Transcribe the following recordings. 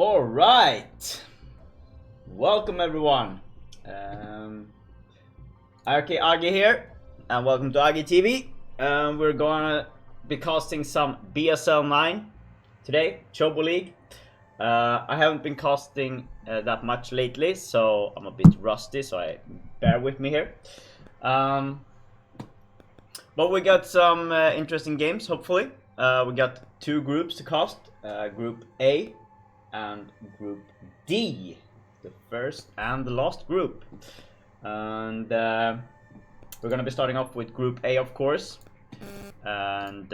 All right, welcome everyone. RK Agi here, and welcome to Agi TV. We're gonna be casting some BSL9 today, Chobo League. I haven't been casting that much lately, so I'm a bit rusty, so bear with me here. But we got some interesting games, hopefully. We got two groups to cast, Group A and Group D, the first and the last group. And we're gonna be starting off with Group A, of course. And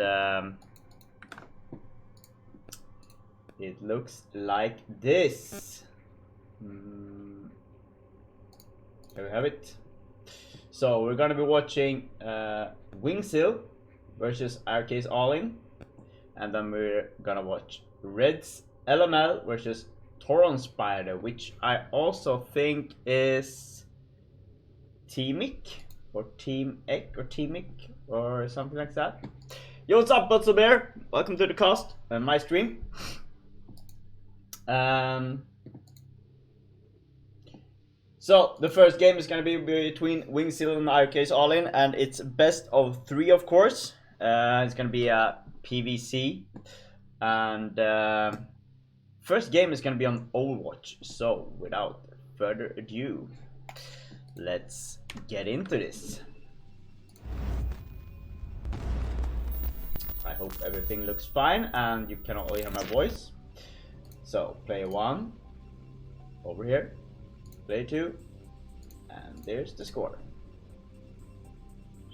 it looks like this. Here we have it. So we're gonna be watching Wingsil versus RK's All-In, and then we're gonna watch Red's LML versus Toron Spider, which I also think is Teamic or Team Ek or Teamic or something like that. Yo, what's up, Butzel Bear? Welcome to the cast and my stream. So the first game is gonna be between Wingsil and RK's All-In, and it's best of 3, of course. It's gonna be a PVC, and first game is gonna be on Overwatch. So without further ado, let's get into this. I hope everything looks fine and you can all hear my voice. So player 1 over here, player 2, and there's the score.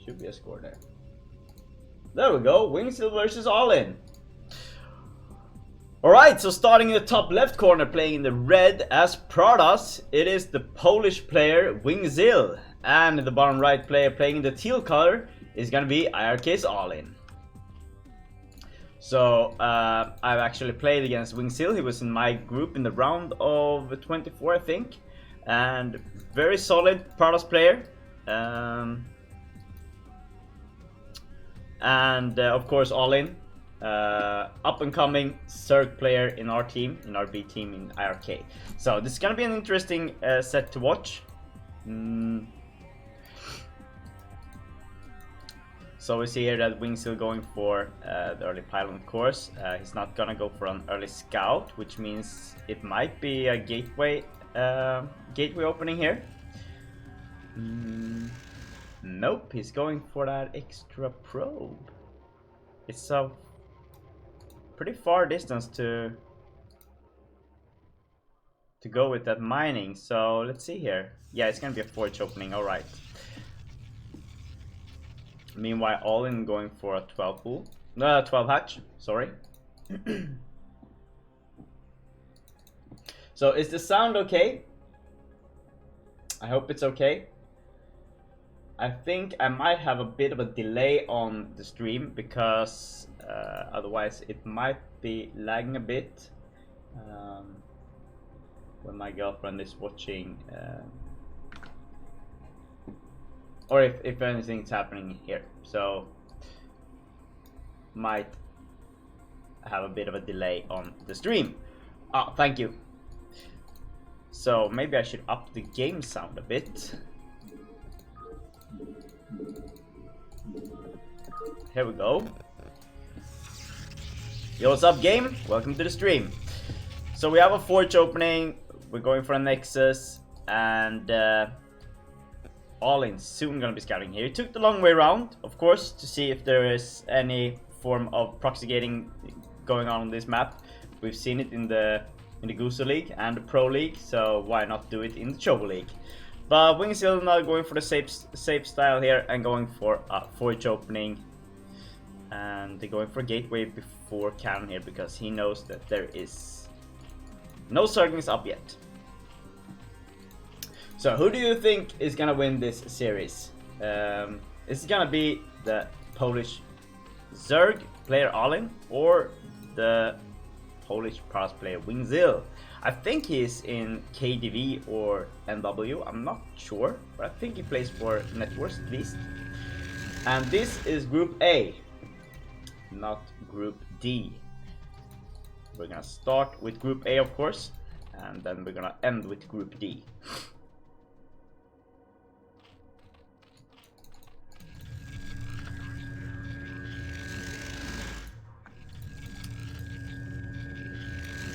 Should be a score there. There we go, Wingsil versus All-In. Alright, so starting in the top left corner, playing in the red as Pradas, it is the Polish player Wingsil. And in the bottom right player playing in the teal color is gonna be IRK's All-In. So I've actually played against Wingsil. He was in my group in the round of 24, I think. And very solid Pradas player. And of course All-In, up and coming Zerg player in our team, in our B team in IRK. So this is gonna be an interesting set to watch. So we see here that Wingsil going for the early pylon, of course. He's not gonna go for an early scout, which means it might be a gateway opening here. Nope, he's going for that extra probe. It's a pretty far distance to go with that mining. So let's see here. Yeah, it's gonna be a forge opening. All right. Meanwhile, All-In going for a 12 pool. 12 hatch. Sorry. So is the sound okay? I hope it's okay. I think I might have a bit of a delay on the stream because otherwise it might be lagging a bit when my girlfriend is watching, or if anything's happening here. So might have a bit of a delay on the stream. Oh, thank you. So maybe I should up the game sound a bit. Here we go. Yo, what's up, game? Welcome to the stream. So we have a forge opening. We're going for a Nexus, and All-In soon gonna be scouting here. He took the long way around, of course, to see if there is any form of proxy gating going on this map. We've seen it in the Guso League and the Pro League, so why not do it in the Chobo League? But Wingsil now going for the safe style here and going for a forge opening. And they're going for gateway before cannon here because he knows that there is no Zerglings up yet. So who do you think is gonna win this series? Is it gonna be the Polish Zerg player All-In or the Polish Pradas player Wingsil? I think he's in KDV or NW, I'm not sure, but I think he plays for Networks at least. And this is Group A, not Group D. We're gonna start with Group A, of course, and then we're gonna end with Group D.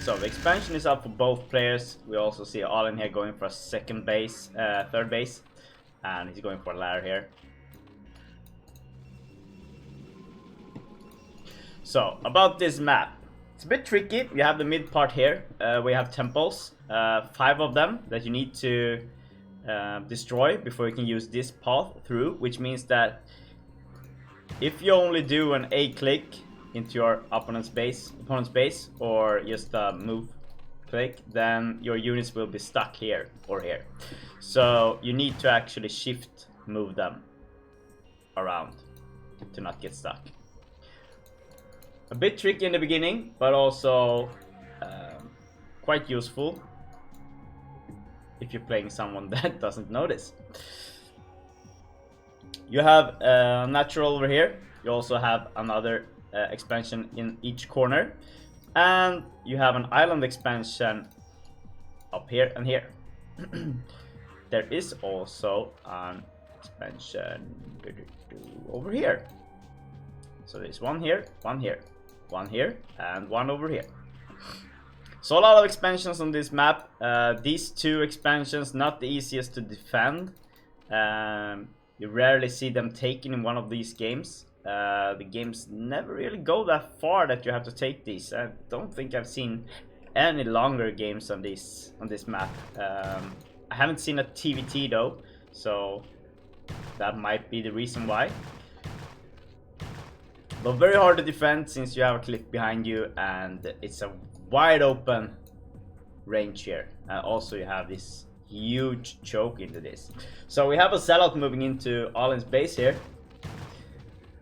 So the expansion is up for both players. We also see Alin here going for a third base, and he's going for a ladder here. So about this map, it's a bit tricky. You have the mid part here. We have temples, 5 of them that you need to destroy before you can use this path through, which means that if you only do an A click into your opponent's base, or just a move click, then your units will be stuck here or here. So you need to actually shift move them around to not get stuck. A bit tricky in the beginning, but also quite useful if you're playing someone that doesn't notice. You have natural over here. You also have another expansion in each corner, and you have an island expansion up here and here. There is also an expansion over here. So there's one here, one here, one here, and one over here. So a lot of expansions on this map. These 2 expansions, not the easiest to defend. You rarely see them taken in one of these games. The games never really go that far that you have to take these. I don't think I've seen any longer games on this map. I haven't seen a TVT though, so that might be the reason why. But very hard to defend since you have a cliff behind you and it's a wide open range here. Also you have this huge choke into this. So we have a sellout moving into Alin's base here.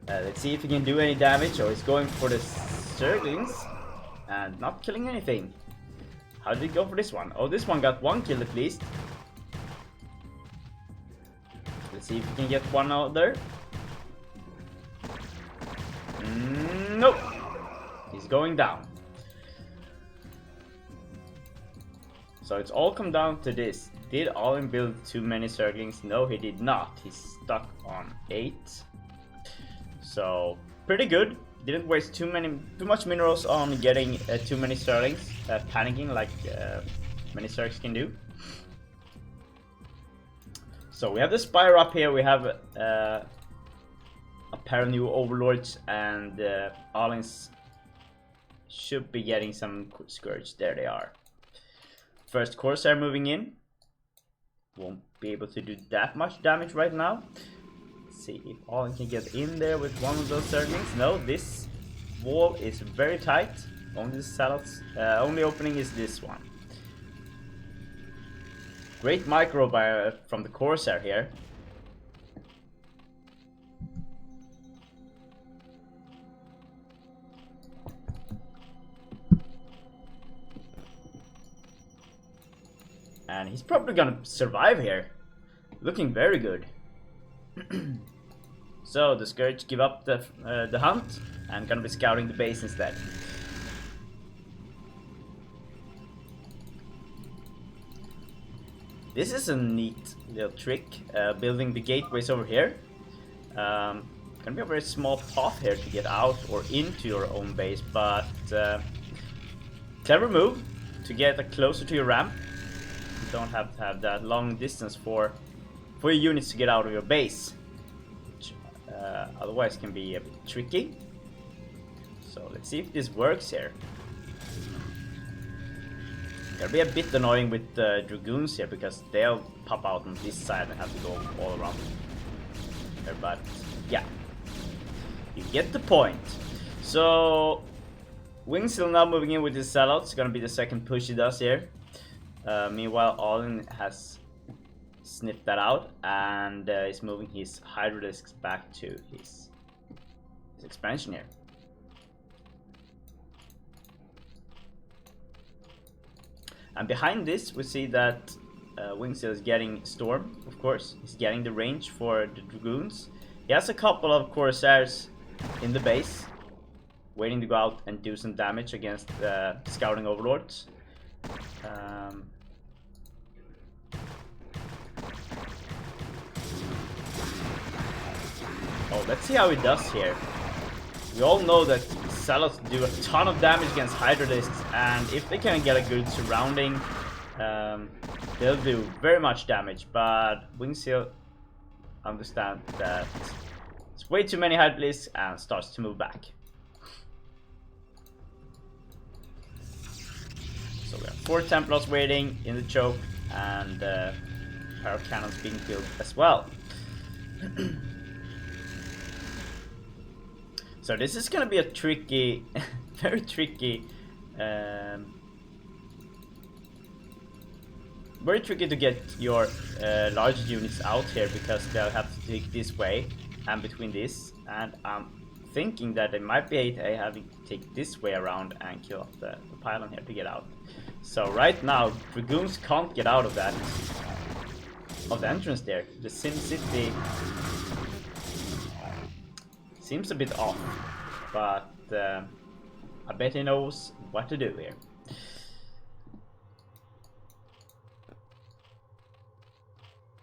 Let's see if he can do any damage. Or he's going for the Zerglings and not killing anything. How did he go for this one? Oh, this one got 1 kill at least. Let's see if he can get one out there. Nope. He's going down. So it's all come down to this. Did Alin build too many Zerglings? No, he did not. He's stuck on 8. So pretty good. Didn't waste too much minerals on getting too many Zerglings, panicking like many Zergs can do. So we have the Spire up here. We have a pair of new overlords, and Alin's should be getting some Scourge. There they are. First Corsair moving in. Won't be able to do that much damage right now. Let's see if Alin can get in there with one of those Zerglings. No, this wall is very tight. Only the sellouts, only opening is this one. Great micro from the Corsair here. And he's probably gonna survive here. Looking very good. So the Scourge give up the hunt and gonna be scouting the base instead. This is a neat little trick, building the gateways over here. Gonna be a very small path here to get out or into your own base, but clever move to get closer to your ramp. You don't have to have that long distance for your units to get out of your base, which otherwise can be a bit tricky. So let's see if this works here. It'll be a bit annoying with the Dragoons here because they'll pop out on this side and have to go all around there, but yeah, you get the point. So Wingsill now moving in with his sellouts. It's gonna be the second push he does here. Meanwhile, Alin has sniffed that out and is moving his Hydralisks back to his expansion here. And behind this, we see that Wingsill is getting Storm, of course. He's getting the range for the Dragoons. He has a couple of Corsairs in the base. waiting to go out and do some damage against the scouting overlords. Oh, let's see how he does here. We all know that Zealots do a ton of damage against Hydralisks, and if they can get a good surrounding, they'll do very much damage. But Wingseal understand that it's way too many Hydralisks and starts to move back. So we have 4 Templars waiting in the choke, and pair of cannons being killed as well. So this is gonna be a tricky, very tricky, very tricky to get your large units out here, because they'll have to take this way and between this, and I'm thinking that they might be having to take this way around and kill off the pylon here to get out. So right now, Dragoons can't get out of that, of the entrance there. The Sim City seems a bit off, but I bet he knows what to do here.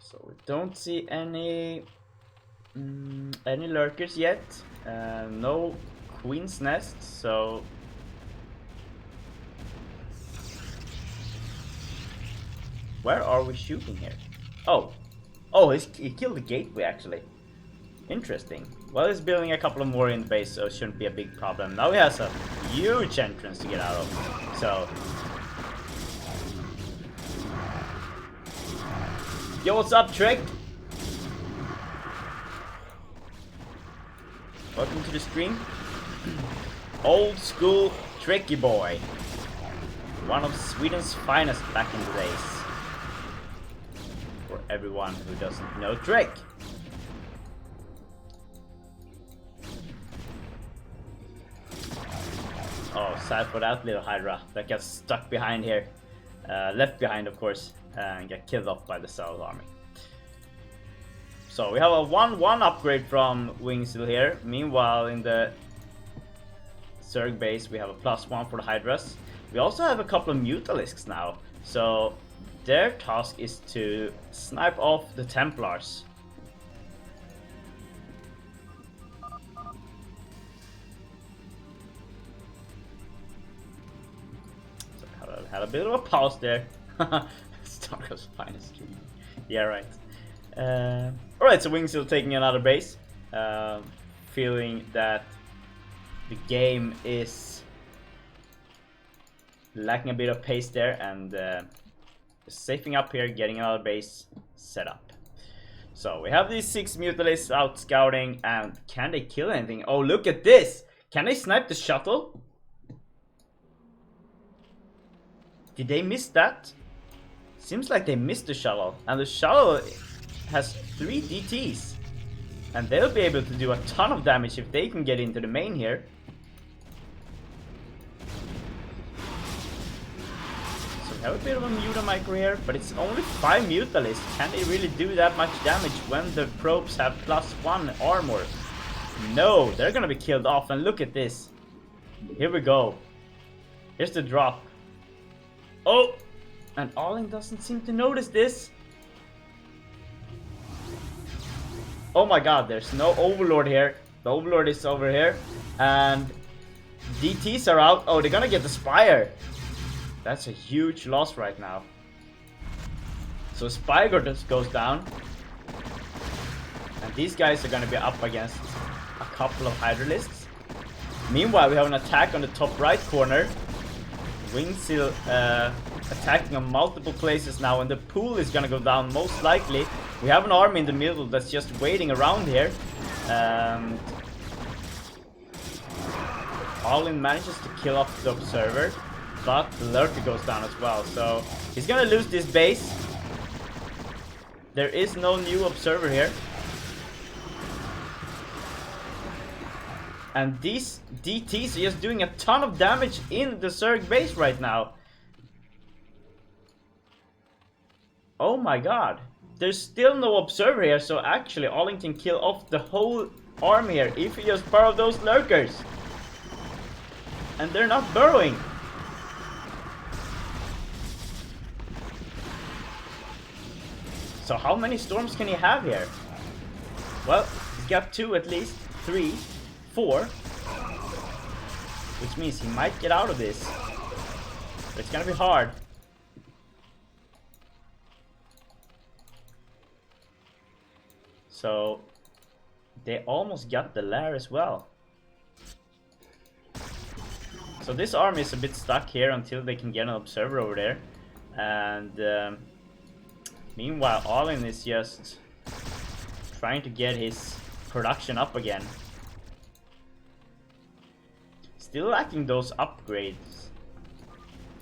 So we don't see any lurkers yet. No Queen's Nest, so where are we shooting here? Oh, he killed the gateway actually. Interesting. Well, he's building a couple of more in the base, so it shouldn't be a big problem. Now he has a huge entrance to get out of. So, yo, what's up, Trick? Welcome to the stream. Old school Tricky boy. One of Sweden's finest back in the days. For everyone who doesn't know Trick. Oh, sad for that little Hydra that got stuck behind here. Left behind, of course, and got killed off by the South army. So we have a 1-1 upgrade from Wingseal here. Meanwhile, in the Zerg base, we have a +1 for the Hydras. We also have a couple of Mutalisks now. So their task is to snipe off the Templars. Had a bit of a pause there. Stark's finest stream. Yeah, right. Alright, so Wingseal taking another base. Feeling that the game is lacking a bit of pace there, and safing up here, getting another base set up. So we have these 6 Mutalisks out scouting, and can they kill anything? Oh, look at this! Can they snipe the shuttle? Did they miss that? Seems like they missed the shuttle, and the shuttle has 3 DTs, and they'll be able to do a ton of damage if they can get into the main here. So we have a bit of a Mutamicro here, but it's only 5 Mutalisks. Can they really do that much damage when the probes have +1 armor? No, they're gonna be killed off, and look at this. Here we go. Here's the drop. Oh! And Arling doesn't seem to notice this. Oh my god, there's no Overlord here. The Overlord is over here. And DTs are out. Oh, they're gonna get the Spire. That's a huge loss right now. So Spire just goes down. And these guys are gonna be up against a couple of Hydralisks. Meanwhile, we have an attack on the top right corner. Wingseal attacking on multiple places now, and the pool is gonna go down most likely. We have an army in the middle that's just waiting around here. Arling manages to kill off the observer, but the lurker goes down as well. So he's gonna lose this base. There is no new observer here. And these DTs are just doing a ton of damage in the Zerg base right now. Oh my god. There's still no observer here, so actually Arling can kill off the whole army here if he just borrows those lurkers. and they're not burrowing. So how many storms can he have here? Well, he's got 2 at least, 3, 4. Which means he might get out of this. But it's gonna be hard. So they almost got the lair as well. So this army is a bit stuck here until they can get an observer over there. And meanwhile, Alin is just trying to get his production up again. Still lacking those upgrades.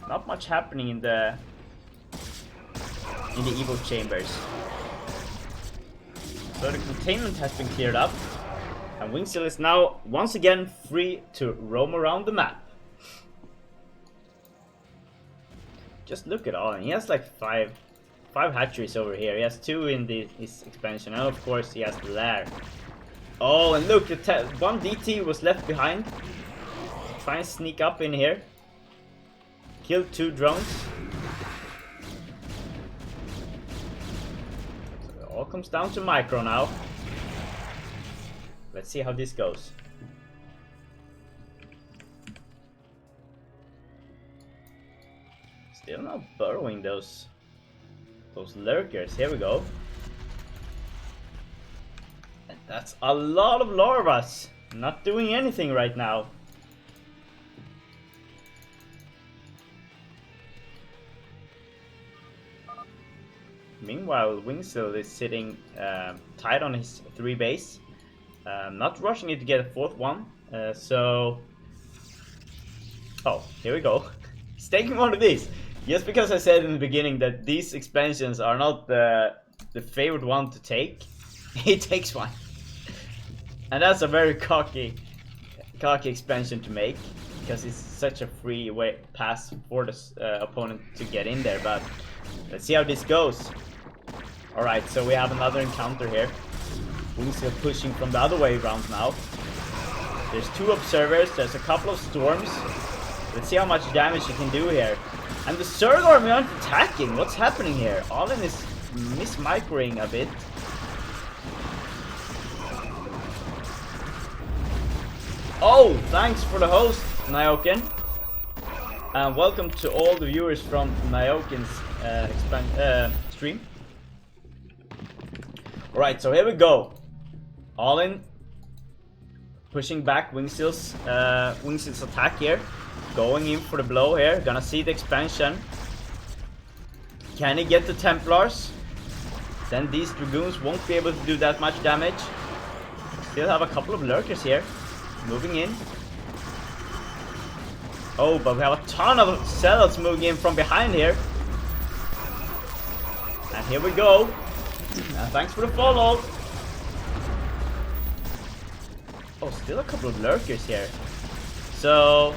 Not much happening in the evil chambers. So the containment has been cleared up, and Wingsill is now once again free to roam around the map. Just look at Alin. He has like five hatcheries over here. He has 2 in his expansion, and of course he has the lair. Oh, and look, one DT was left behind. Try and sneak up in here. Kill 2 drones. So it all comes down to micro now. Let's see how this goes. Still not burrowing those lurkers. Here we go. And that's a lot of larvas. Not doing anything right now. Meanwhile, Wingsill is sitting tight on his 3 base. Not rushing it to get a 4th one. Oh, here we go. He's taking one of these. Just because I said in the beginning that these expansions are not the favorite one to take, he takes one. And that's a very cocky expansion to make, because it's such a free pass for the opponent to get in there. But let's see how this goes. Alright, so we have another encounter here. Wingsill pushing from the other way around now. There's 2 observers, there's a couple of storms. Let's see how much damage he can do here. And the Zerg army aren't attacking. What's happening here? Alin is mismicroing a bit. Oh, thanks for the host, Nyoken. And welcome to all the viewers from Nyoken's stream. Alright, so here we go. Alin pushing back Wingsill's attack here. Going in for the blow here. Gonna see the expansion. Can he get the Templars? Then these Dragoons won't be able to do that much damage. Still have a couple of lurkers here. Moving in. Oh, but we have a ton of zealots moving in from behind here. And here we go. And thanks for the follow. Oh, still a couple of lurkers here. So,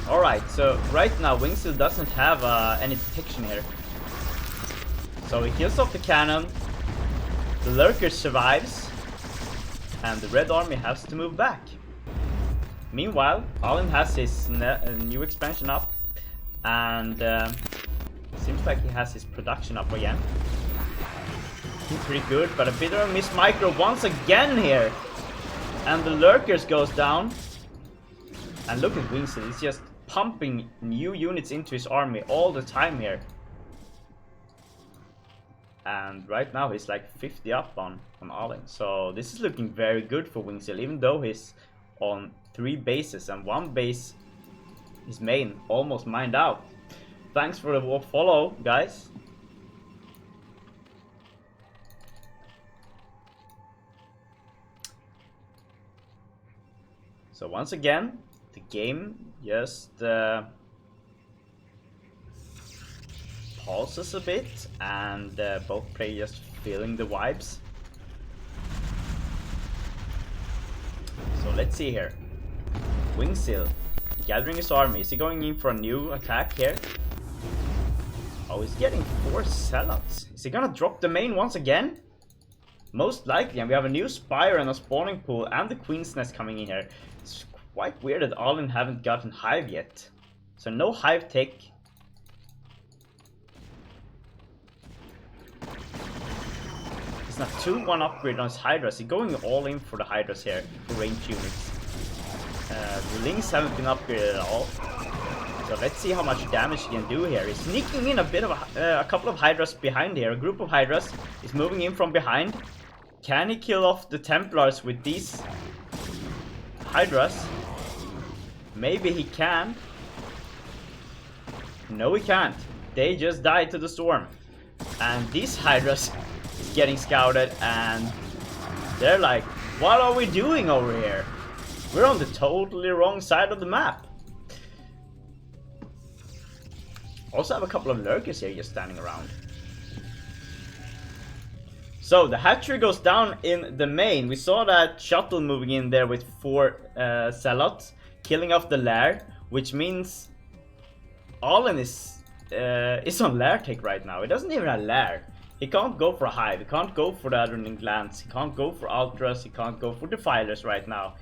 alright, so right now Wingsill doesn't have any protection here. So he kills off the cannon. The lurker survives. And the red army has to move back. Meanwhile, Alin has his new expansion up. And seems like he has his production up again. Pretty good, but a bit of a miss micro once again here. And the lurkers goes down. And look at Wingsill, he's just pumping new units into his army all the time here. And right now he's like 50 up on Alin. So this is looking very good for Wingsill, even though he's on 3 bases and 1 base, his main, almost mined out. Thanks for the follow, guys. So once again, the game just pauses a bit, and both players just feeling the vibes. So let's see here. Wingsill gathering his army. Is he going in for a new attack here? Oh, he's getting 4 zealots. Is he gonna drop the main once again? Most likely, and we have a new spire and a spawning pool and the Queen's Nest coming in here. It's quite weird that Alin haven't gotten Hive yet. So no Hive tech. It's not 2-1 upgrade on his Hydras. He's going all in for the Hydras here, for range units. The Lings haven't been upgraded at all. So let's see how much damage he can do here. He's sneaking in a bit of a couple of Hydras behind here. A group of Hydras is moving in from behind. Can he kill off the Templars with these Hydras? Maybe he can. No, he can't. They just died to the storm. And these Hydras is getting scouted and they're like, what are we doing over here? We're on the totally wrong side of the map. Also have a couple of lurkers here just standing around. So the hatchery goes down in the main. We saw that shuttle moving in there with 4 zealots, killing off the lair, which means Alin is on lair tech right now. He doesn't even have lair. He can't go for a hive. He can't go for the adrenaline glands. He can't go for ultras. He can't go for defilers right now.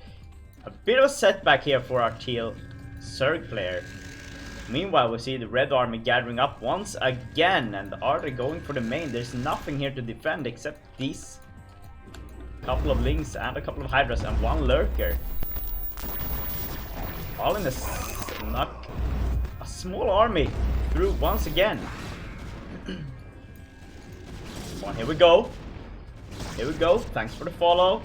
A bit of a setback here for our teal Zerg player. Meanwhile, we see the red army gathering up once again, and are they going for the main? There's nothing here to defend except these couple of Lings and a couple of Hydras and 1 lurker. All in a snuck a small army through once again. Come on, here we go. Here we go. Thanks for the follow.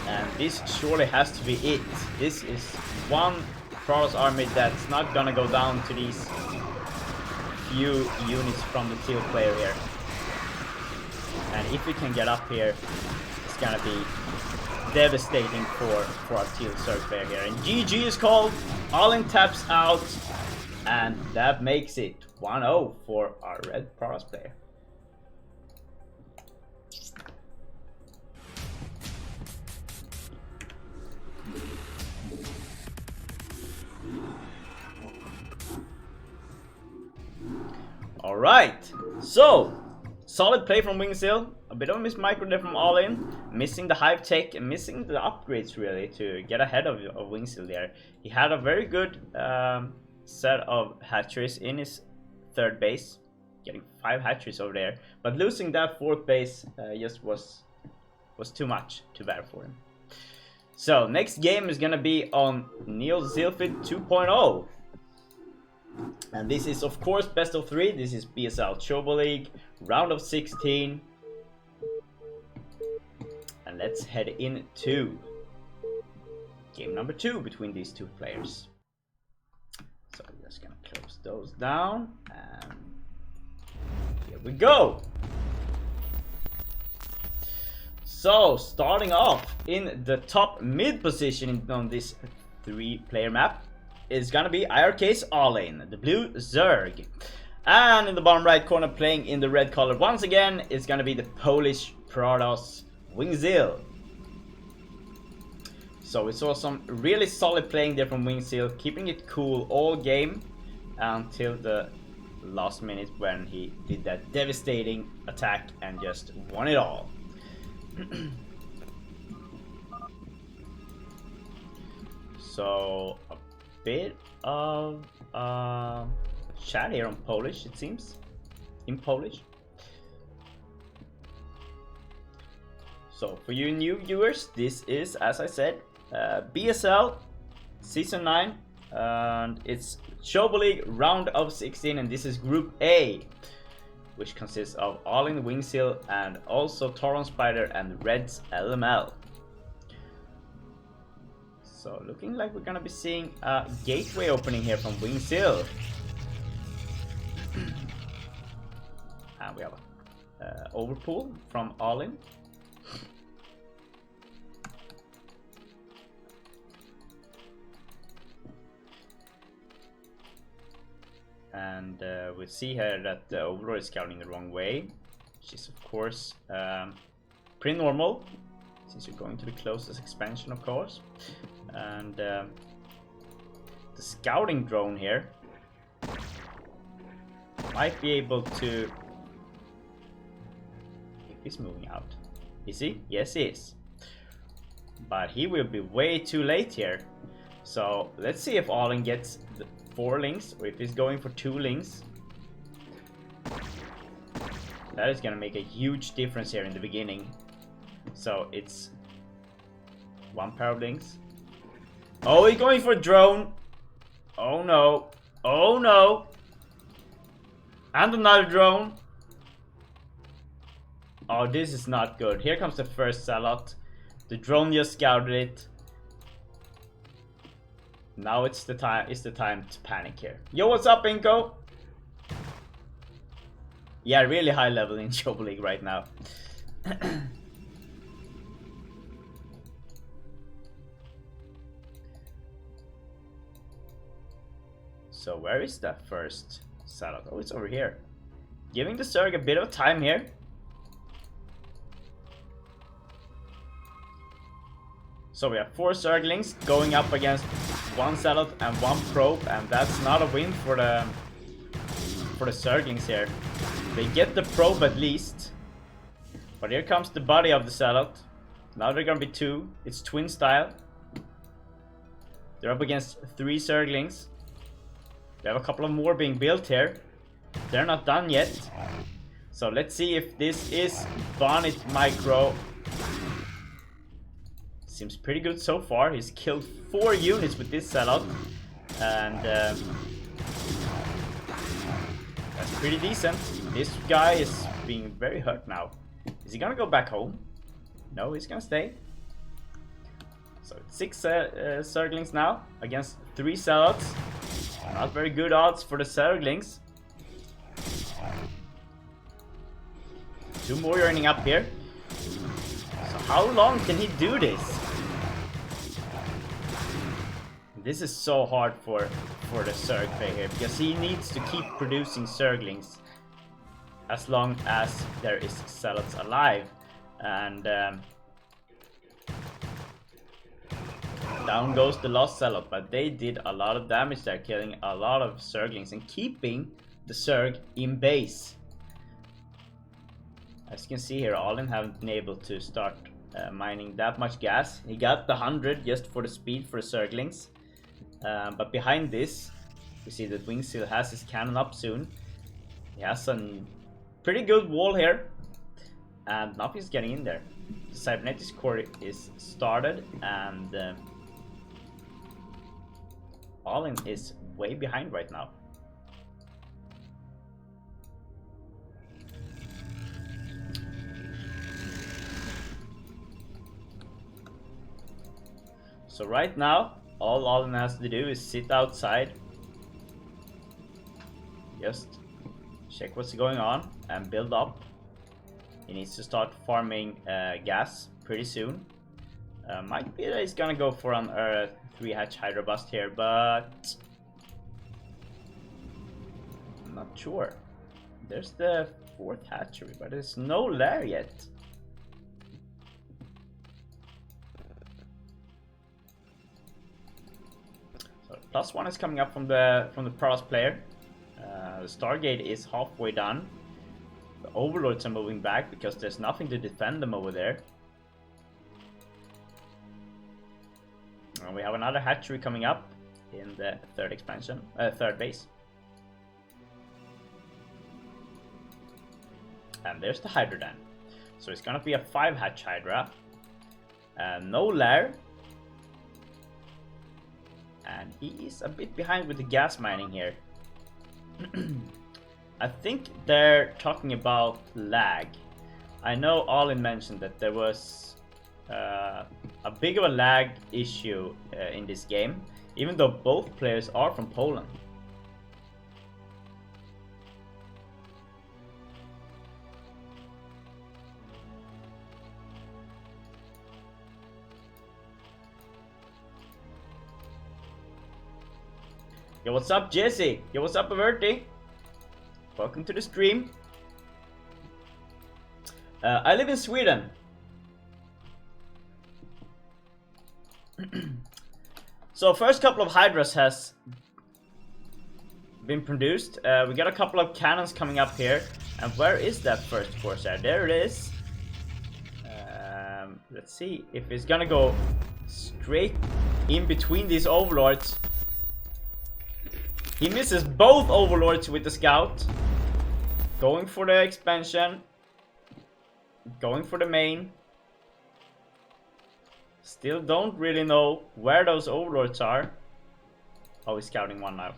And this surely has to be it. This is one Protoss army that's not gonna go down to these few units from the teal player here. And if we can get up here, it's gonna be devastating for our teal Zerg player here. And GG is called, Alin taps out, and that makes it 1-0 for our red Protoss player. Alright, so solid play from Wingsil, a bit of a miss micro there from Alin, missing the hive tech and missing the upgrades really to get ahead of Wingsil there. He had a very good set of hatcheries in his 3rd base, getting 5 hatcheries over there, but losing that 4th base just was too much, too bad for him. So next game is gonna be on Neo Zilfid 2.0. And this is of course best of 3. This is BSL Chobo League, round of 16. And let's head into game number 2 between these 2 players. So I'm just gonna close those down and here we go. So starting off in the top mid position on this 3-player map is gonna be IRK's Alin, the blue Zerg. And in the bottom right corner, playing in the red color once again, is gonna be the Polish Protoss Wingsil. So we saw some really solid playing there from Wingsil, keeping it cool all game until the last minute when he did that devastating attack and just won it all. So bit of chat here on Polish, it seems, in Polish. So for you new viewers, this is, as I said, BSL Season 9, and it's Chobo League round of 16, and this is Group A, which consists of Alin, Wingsil, and also Tauron Spider and Red's LML. So looking like we're gonna be seeing a gateway opening here from Wingsil. And we have a overpull from Alin. And we see here that the Overlord is scouting the wrong way, which is of course pretty normal, since you're going to the closest expansion of course. And the scouting drone here might be able to... He's moving out. Is he? Yes, he is. but he will be way too late here. So let's see if Allen gets the 4 links or if he's going for 2 links. That is gonna make a huge difference here in the beginning. So it's 1 pair of links. Oh, he's going for a drone. Oh no. Oh no. And another drone. Oh, this is not good. Here comes the first sellout. The drone just scouted it. Now it's the time to panic here. Yo, what's up, Inko? Yeah, really high level in Chobo League right now. So where is that first sellout? Oh, it's over here. Giving the Zerg a bit of time here. So we have 4 Zerglings going up against 1 sellout and 1 probe, and that's not a win for the Zerglings here. They get the probe at least. But here comes the body of the sellout. Now they're gonna be 2. It's twin style. They're up against 3 Zerglings. They have a couple of more being built here. They're not done yet. So let's see if this is Bonnet Micro. Seems pretty good so far. He's killed 4 units with this sellout. And that's pretty decent. This guy is being very hurt now. Is he gonna go back home? No, he's gonna stay. So it's 6 Zerglings now against 3 sellouts. Not very good odds for the Zerglings. 2 more joining up here. So how long can he do this? This is so hard for the Zerg player here, because he needs to keep producing Zerglings as long as there is sellouts alive. And down goes the last sellout, but they did a lot of damage there, killing a lot of Zerglings and keeping the Zerg in base. As you can see here, Allen haven't been able to start mining that much gas. He got the 100 just for the speed for the Zerglings. But behind this, we see that Wingseal has his cannon up soon. He has a pretty good wall here, and nothing's getting in there. The cybernetics core is started, and Allen is way behind right now. So right now, all Allen has to do is sit outside, just check what's going on and build up. He needs to start farming gas pretty soon. Might be that he's gonna go for an 3-hatch Hydra bust here, but I'm not sure. There's the 4th hatchery, but there's no lair yet. +1 is coming up from the Pros player. The Stargate is halfway done. The Overlords are moving back because there's nothing to defend them over there. And we have another hatchery coming up in the 3rd expansion, 3rd base. And there's the Hydra then. So it's gonna be a 5-hatch Hydra. No lair. And he is a bit behind with the gas mining here. I think they're talking about lag. I know Allen mentioned that there was a big of a lag issue in this game, even though both players are from Poland. Yo, what's up, Jesse? Yo, what's up, Averti? Welcome to the stream. I live in Sweden. So first couple of Hydras has been produced. We got a couple of cannons coming up here. And where is that first Corsair? There it is. Let's see if it's gonna go straight in between these overlords. He misses both overlords with the scout. Going for the expansion. Going for the main. Still don't really know where those overlords are. Oh, he's scouting one now.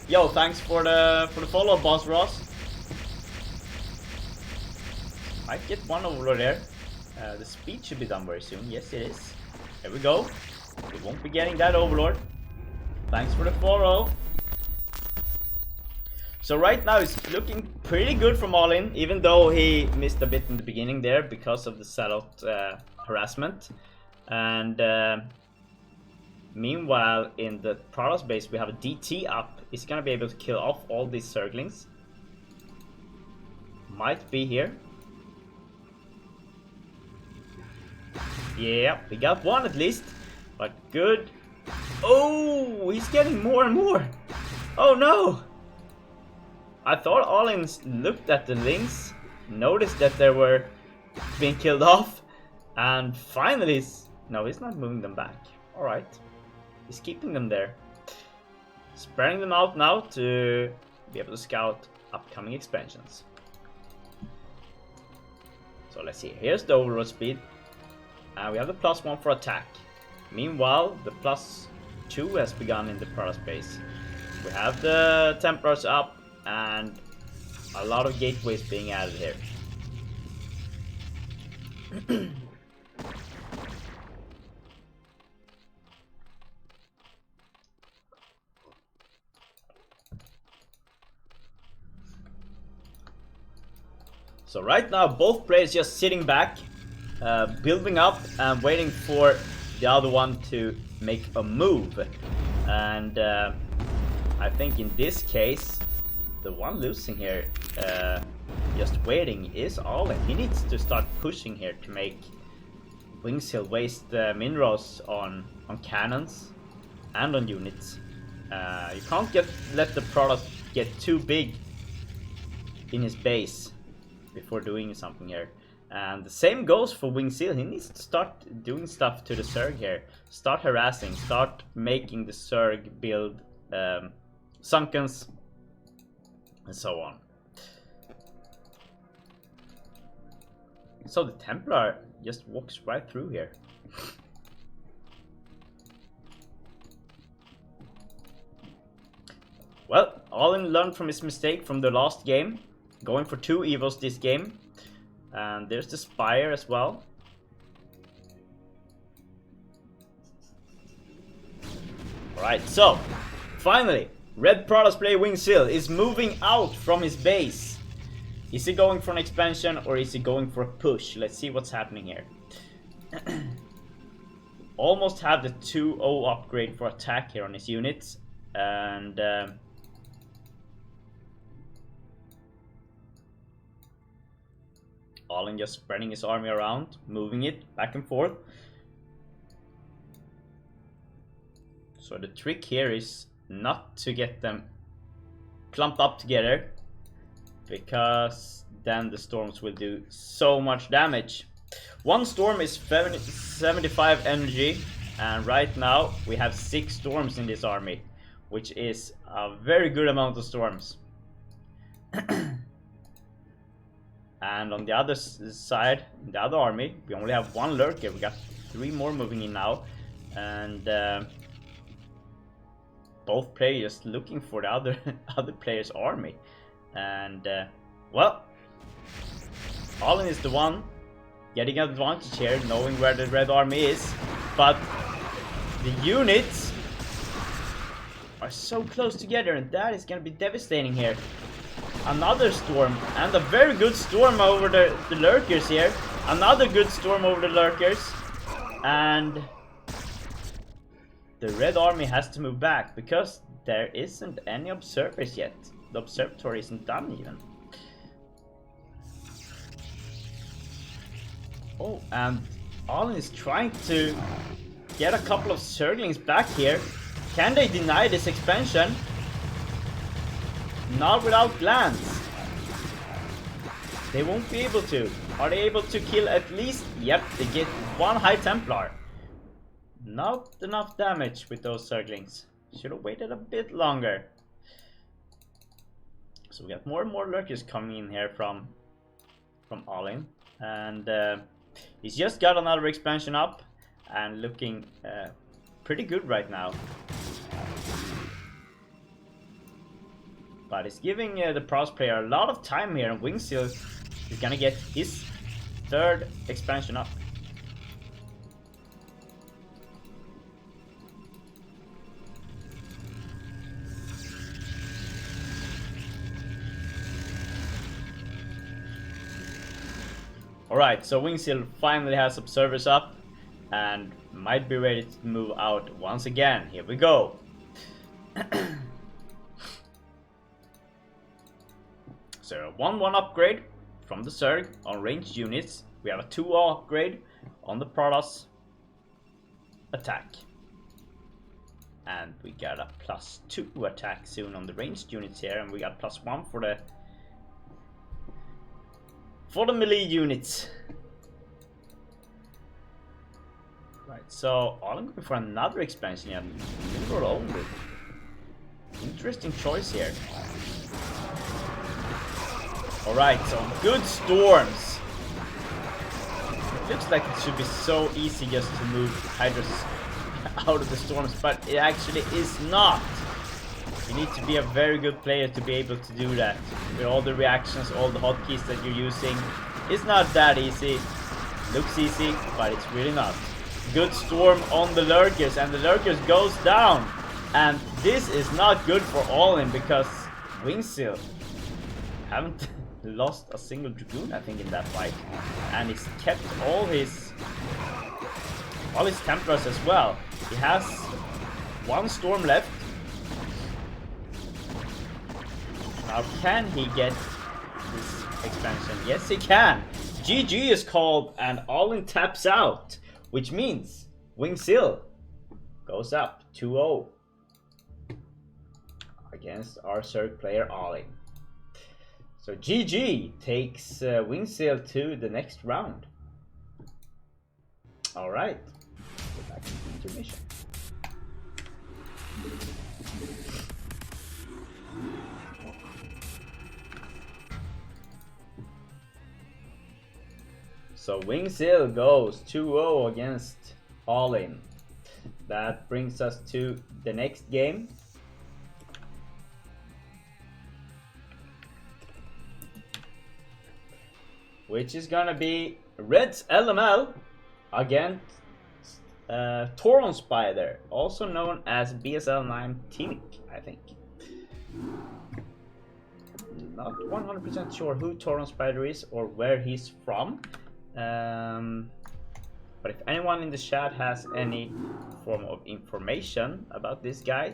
Yo, thanks for the follow, Boss Ross. Might get one overlord there. The speed should be done very soon. Yes, it is. There we go. We won't be getting that overlord. Thanks for the follow. So right now it's looking pretty good from All In, even though he missed a bit in the beginning there because of the sellout harassment. And meanwhile, in the Prados base, we have a DT up. He's gonna be able to kill off all these Zerglings. Might be here. Yeah, we got one at least, but good. Oh, he's getting more and more. Oh no! I thought All-In looked at the links, noticed that they were being killed off, and finally, no, he's not moving them back. Alright, he's keeping them there. Spreading them out now to be able to scout upcoming expansions. So let's see, here's the overlord speed. And we have the +1 for attack. Meanwhile, the +2 has begun in the Prados base. We have the Templars up and a lot of gateways being added here. So right now both players just sitting back, building up and waiting for the other one to make a move. And I think in this case the one losing here, just waiting, is All-In. He needs to start pushing here to make Wingsill waste minerals on cannons and on units. You can't let the product get too big in his base before doing something here. And the same goes for Wingsill. He needs to start doing stuff to the Zerg here. Start harassing, start making the Zerg build Sunkens and so on. So the Templar just walks right through here. Well, All-In learned from his mistake from the last game, going for 2 evos this game. And there's the Spire as well. Alright, so finally, Red Prados player Wingsill is moving out from his base. Is he going for an expansion or is he going for a push? Let's see what's happening here. Almost have the 2-0 upgrade for attack here on his units. And All-In just spreading his army around, moving it back and forth. So the trick here is not to get them clumped up together, because then the storms will do so much damage. One storm is 75 energy, and right now we have 6 storms in this army, which is a very good amount of storms. And on the other side, in the other army, we only have 1 lurker. We got 3 more moving in now, and both players looking for the other player's army. And well, All-In is the one getting an advantage here, knowing where the red army is, but the units are so close together, and that is going to be devastating here. Another storm, and a very good storm over the lurkers here. Another good storm over the lurkers, and the red army has to move back because there isn't any observers yet. The observatory isn't done even. Oh, and All-In is trying to get a couple of Zerglings back here. Can they deny this expansion? Not without glance. They won't be able to. Are they able to kill at least? Yep, they get one High Templar. Not enough damage with those Zerglings. Should have waited a bit longer. So we got more and more lurkers coming in here from Alin, and he's just got another expansion up and looking pretty good right now. But it's giving the Pros player a lot of time here, and Wingseal is gonna get his third expansion up. Alright, so Wingseal finally has observers up and might be ready to move out once again. Here we go. So 1-1 upgrade from the Zerg on ranged units. We have a 2-0 upgrade on the Protoss attack. And we got a +2 attack soon on the ranged units here, and we got +1 for the melee units. Right, so I'm going for another expansion here. Mineral only. Interesting choice here. Alright, so good storms. It looks like it should be so easy just to move Hydras out of the storms, but it actually is not. You need to be a very good player to be able to do that. With all the reactions, all the hotkeys that you're using. It's not that easy. Looks easy, but it's really not. Good storm on the lurkers, and the lurkers goes down. And this is not good for Alin, because Wingseal haven't lost a single Dragoon, I think, in that fight. And he's kept all his Templars as well. He has one storm left. Now, can he get this expansion? Yes, he can. GG is called, and Alin taps out, which means Wingseal goes up 2-0 against our Zerg player Alin. So GG takes Wingseal to the next round. All right, go back to intermission. So Wingseal goes 2-0 against Alin. That brings us to the next game. Which is gonna be Red's LML against Tauron Spider, also known as BSL9 Teamic, I think. Not 100% sure who Tauron Spider is or where he's from. But if anyone in the chat has any form of information about this guy,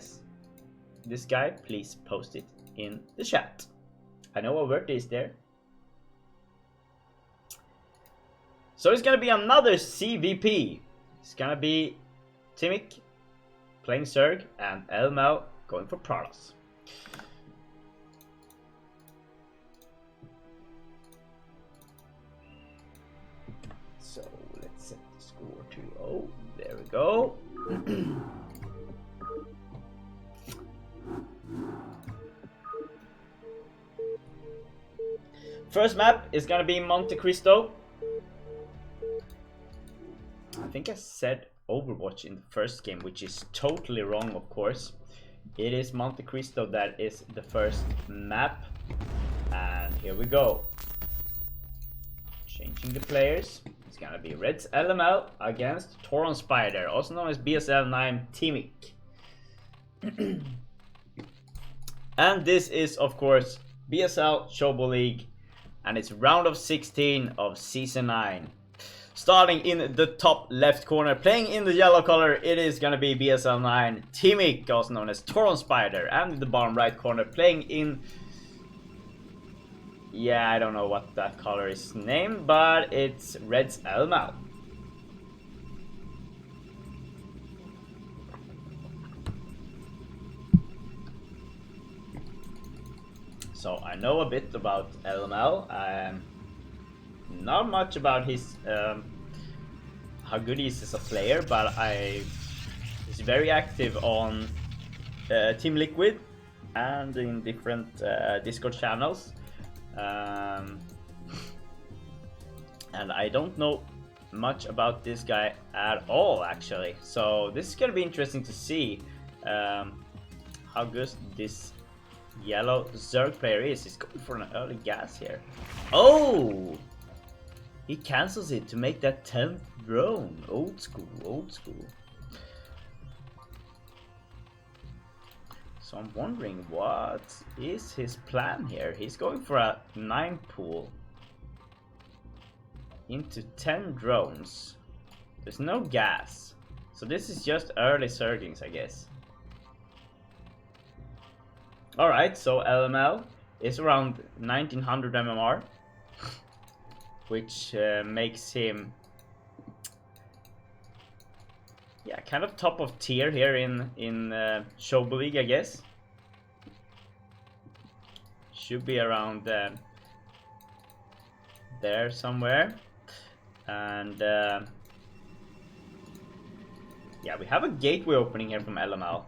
please post it in the chat. I know Avert is there. So it's gonna be another CVP. It's gonna be Teamic playing Zerg and LML going for Protoss. So let's set the score to 0. There we go. First map is gonna be Monte Cristo. I think I said Overwatch in the first game, which is totally wrong, of course. It is Monte Cristo that is the first map. And here we go. Changing the players. It's gonna be Red's LML against Tauron Spider, also known as BSL9 Teamic. And this is, of course, BSL Chobo League, and it's round of 16 of Season 9. Starting in the top left corner, playing in the yellow color, it is gonna be BSL9 Teamic, also known as Tauron Spider, and in the bottom right corner, playing in... yeah, I don't know what that color is named, but it's Red's LML. So I know a bit about LML. not much about his how good he is as a player, but he's very active on Team Liquid and in different Discord channels. And I don't know much about this guy at all, actually. So this is gonna be interesting to see how good this yellow Zerg player is. He's going for an early gas here. Oh! He cancels it to make that 10th drone. Old school, old school. So I'm wondering what is his plan here. He's going for a 9 pool into 10 drones. There's no gas. So this is just early Zerglings, I guess. Alright, so LML is around 1900 MMR, which makes him, yeah, kind of top of tier here in Chobo League, I guess. Should be around there somewhere. And yeah, we have a gateway opening here from LML.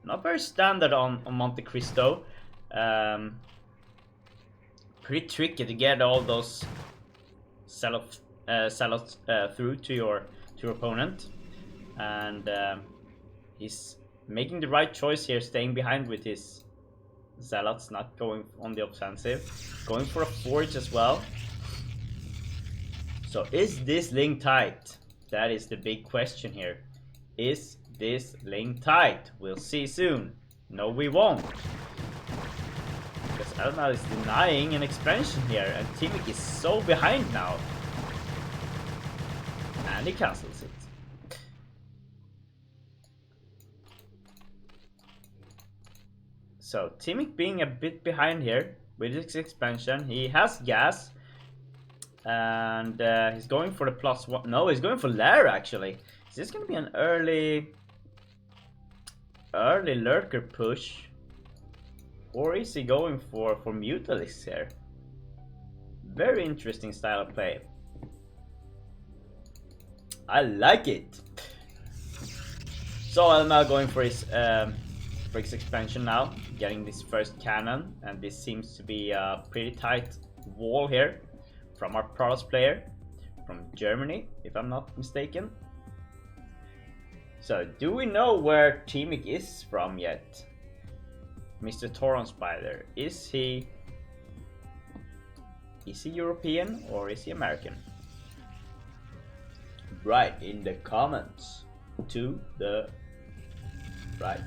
Not very standard on Monte Cristo. Pretty tricky to get all those zealots through to your opponent, and he's making the right choice here, staying behind with his zealots, not going on the offensive, going for a forge as well. So is this link tight? That is the big question here. Is this link tight? We'll see soon. No, we won't. Because LML is denying an expansion here, and Teamic is so behind now. And he cancels it. So Teamic being a bit behind here with his expansion. He has gas. And he's going for the +1. No, he's going for Lair actually. Is this going to be an early lurker push, or is he going for Mutalisks here? Very interesting style of play. I like it. So LML going for his expansion now, getting this first cannon, and this seems to be a pretty tight wall here from our Protoss player from Germany, if I'm not mistaken. So, do we know where Teamic is from yet? Mr. Toron Spider, is he European or is he American? Write in the comments to the right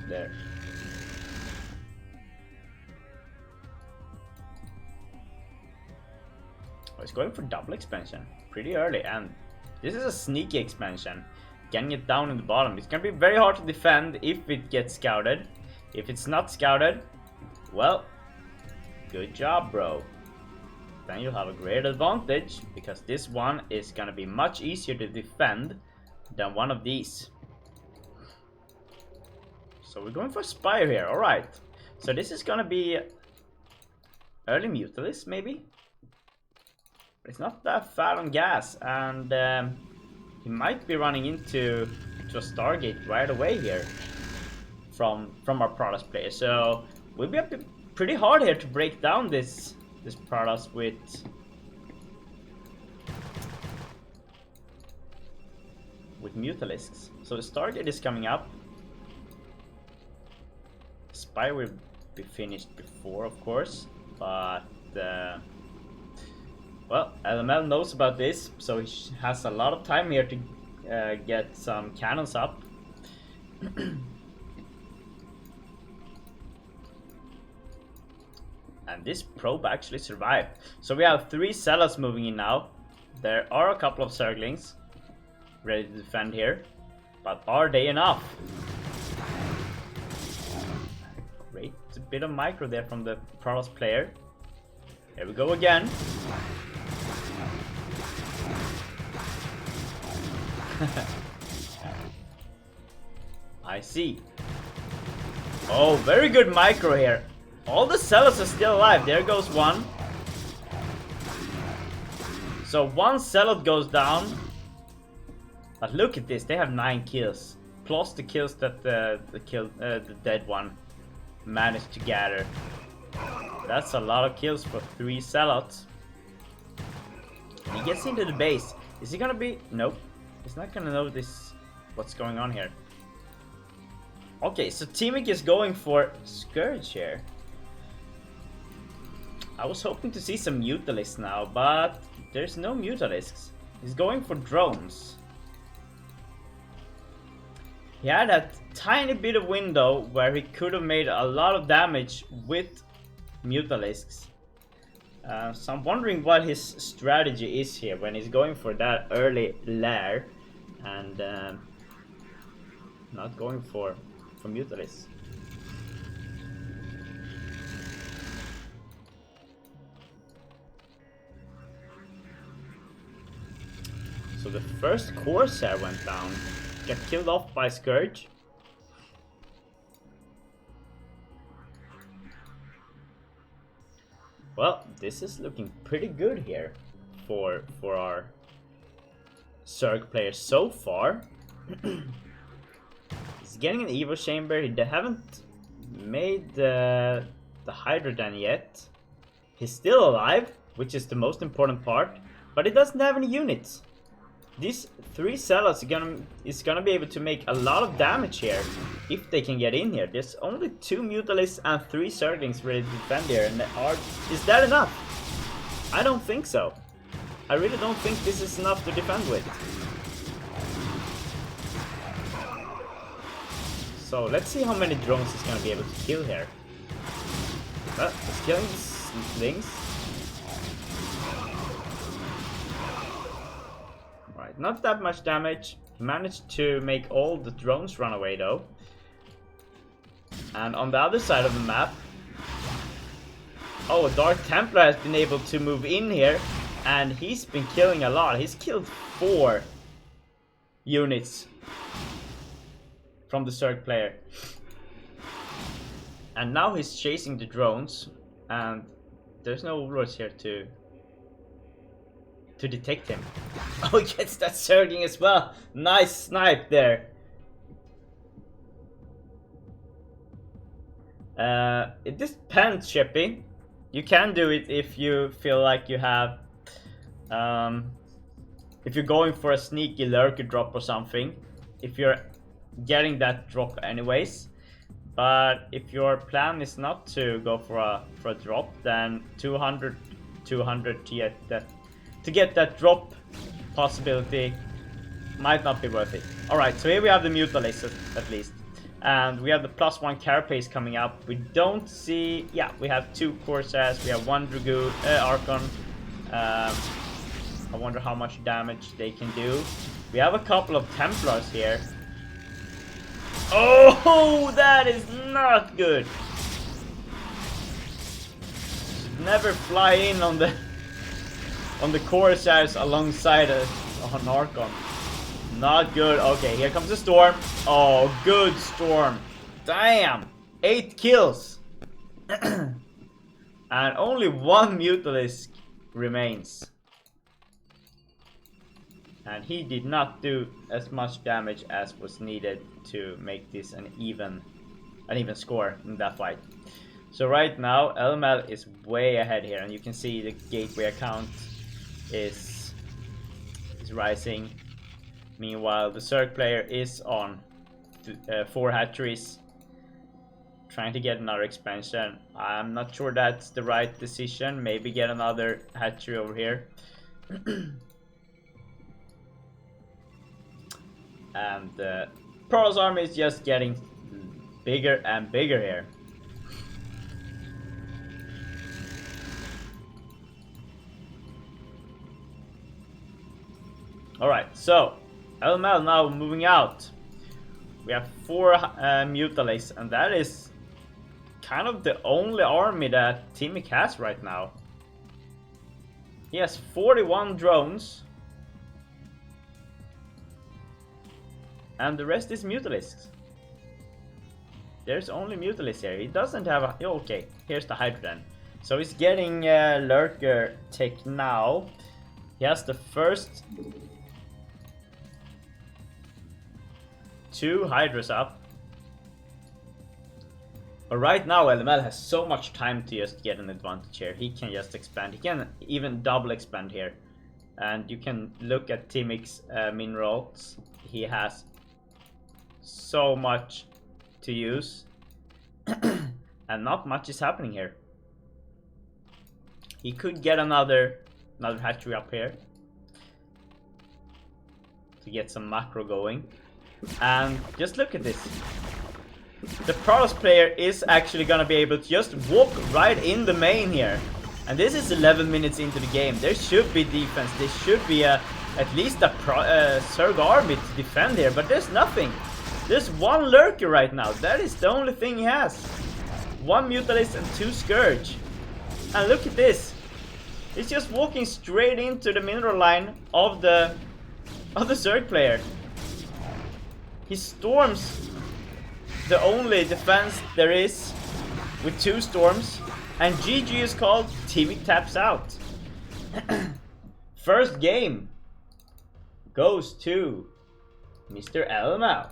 there. Oh, he's going for double expansion pretty early, and this is a sneaky expansion. Getting it down in the bottom. It's gonna be very hard to defend if it gets scouted. If it's not scouted, well, good job, bro. Then you'll have a great advantage, because this one is gonna be much easier to defend than one of these. So we're going for Spire here, alright. So this is gonna be early Mutalisks, maybe? But it's not that fat on gas, and he might be running into a Stargate right away here from our Protoss player. So we'll be pretty hard here to break down this Protoss with Mutalisks. So the Stargate is coming up. Spire will be finished before, of course, but well, LML knows about this, so he has a lot of time here to get some cannons up. And this probe actually survived. So we have 3 Zealots moving in now. There are a couple of Zerglings ready to defend here, but are they enough? Great bit of micro there from the Protoss player. Here we go again. I see. Oh, very good micro here. All the Zealots are still alive. There goes one. So one Zealot goes down. But look at this. They have 9 kills. Plus the kills that the dead one managed to gather. That's a lot of kills for 3 Zealots. He gets into the base. Is he gonna be... Nope. He's not gonna notice what's going on here. Okay, so Teamic is going for Scourge here. I was hoping to see some Mutalisks now, but there's no Mutalisks. He's going for drones. He had that tiny bit of window where he could have made a lot of damage with Mutalisks. So I'm wondering what his strategy is here when he's going for that early lair and not going for Mutalisks. So the first Corsair went down. Got killed off by Scourge. Well, this is looking pretty good here for our Zerg players so far. He's getting an Evo Chamber. They haven't made the Hydra Den yet. He's still alive, which is the most important part, but he doesn't have any units. These 3 Zealots is gonna be able to make a lot of damage here if they can get in here. There's only 2 Mutalisks and 3 Zerglings ready to defend here, and is that enough? I don't think so. I really don't think this is enough to defend with. So let's see how many drones he's gonna be able to kill here. He's killing these things. Not that much damage. Managed to make all the drones run away though. And on the other side of the map, oh, Dark Templar has been able to move in here, and he's been killing a lot. He's killed 4 units from the Zerg player. And now he's chasing the drones, and there's no overlords here to detect him. Oh, he gets that Zergling as well. Nice snipe there. It depends, Shippy. You can do it if you feel like you have... if you're going for a sneaky lurker drop or something. If you're getting that drop anyways. But if your plan is not to go for a drop, then 200 to get that drop possibility might not be worth it. Alright, so here we have the Mutalisks at least. And we have the +1 carapace coming up. We don't see... Yeah, we have 2 Corsairs, we have 1 Dragoon, Archon. I wonder how much damage they can do. We have a couple of Templars here. Oh, that is not good! Should never fly in on the Corsairs alongside an Archon. Not good. Okay, here comes the Storm. Oh, good Storm. Damn! 8 kills! And only 1 Mutalisk remains. And he did not do as much damage as was needed to make this an even score in that fight. So right now, LML is way ahead here, and you can see the gateway account is rising. Meanwhile, the Zerg player is on 4 hatcheries, trying to get another expansion. I'm not sure that's the right decision. Maybe get another hatchery over here. And Pearl's army is just getting bigger and bigger here. Alright, so LML now moving out. We have 4 Mutalisks, and that is kind of the only army that Teamic has right now. He has 41 drones, and the rest is Mutalisks. There's only Mutalisks here. He doesn't have a... Oh, okay, here's the Hydra. So he's getting Lurker Tech now. He has the first 2 Hydras up. But right now LML has so much time to just get an advantage here. He can just expand. He can even double expand here. And you can look at Timic's minerals. He has so much to use. And not much is happening here. He could get another hatchery up here to get some macro going. And just look at this. The Protoss player is actually gonna be able to just walk right in the main here. And this is 11 minutes into the game. There should be defense. There should be at least a Zerg army to defend here. But there's nothing. There's 1 Lurker right now. That is the only thing he has. 1 Mutalisk and 2 Scourge. And look at this. He's just walking straight into the mineral line of the Zerg player. He storms the only defense there is with 2 storms, and GG is called. TV taps out. First game goes to Mr. LML.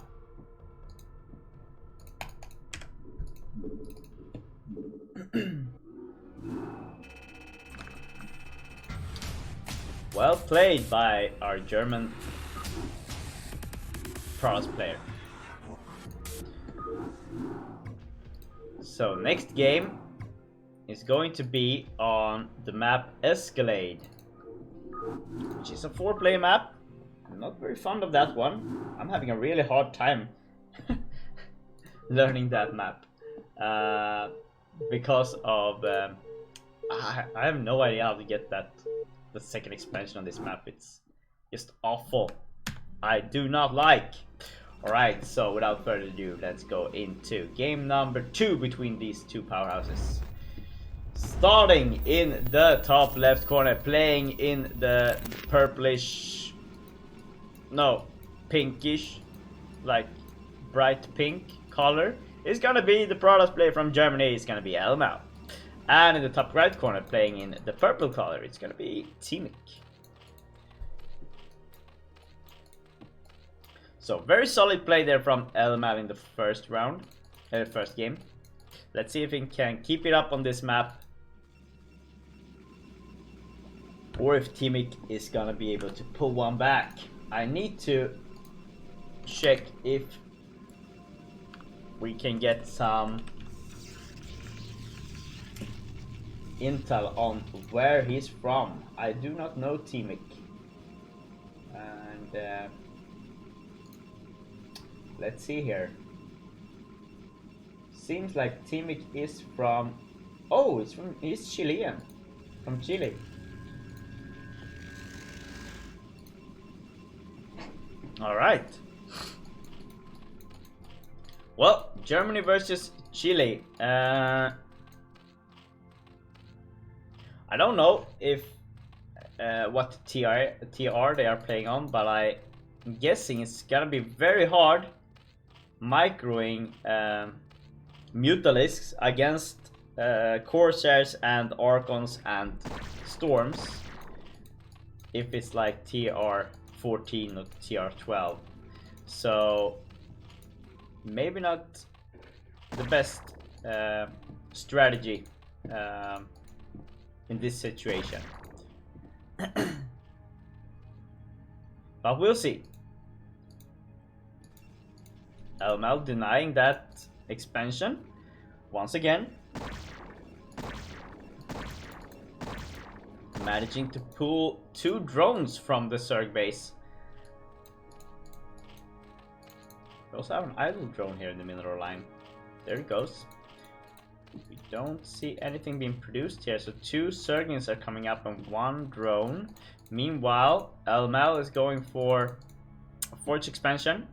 Well played by our German Protoss player. So next game is going to be on the map Escalade, which is a 4-player map. I'm not very fond of that one. I'm having a really hard time learning that map because of I have no idea how to get the second expansion on this map. It's just awful. I do not like. Alright, so without further ado, let's go into game number 2 between these 2 powerhouses. Starting in the top left corner, playing in the purplish, no, pinkish, like bright pink color, is gonna be the Protoss player from Germany. It's gonna be LML. And in the top right corner, playing in the purple color, it's gonna be Timic. So very solid play there from LML in the first round, first game. Let's see if he can keep it up on this map, or if Timic is gonna be able to pull one back. I need to check if we can get some intel on where he's from. I do not know Timic, and let's see here. Seems like Timic is from... Oh, he's Chilean. From Chile. Alright. Well, Germany versus Chile. I don't know if what TR they are playing on, but I'm guessing it's gonna be very hard microing Mutalisks against Corsairs and Archons and Storms if it's like TR14 or TR12. So maybe not the best strategy in this situation. But we'll see. LML denying that expansion once again. Managing to pull 2 drones from the Zerg base. We also have an idle drone here in the mineral line. There it goes. We don't see anything being produced here, so 2 Zerglings are coming up and 1 drone. Meanwhile, LML is going for a Forge expansion.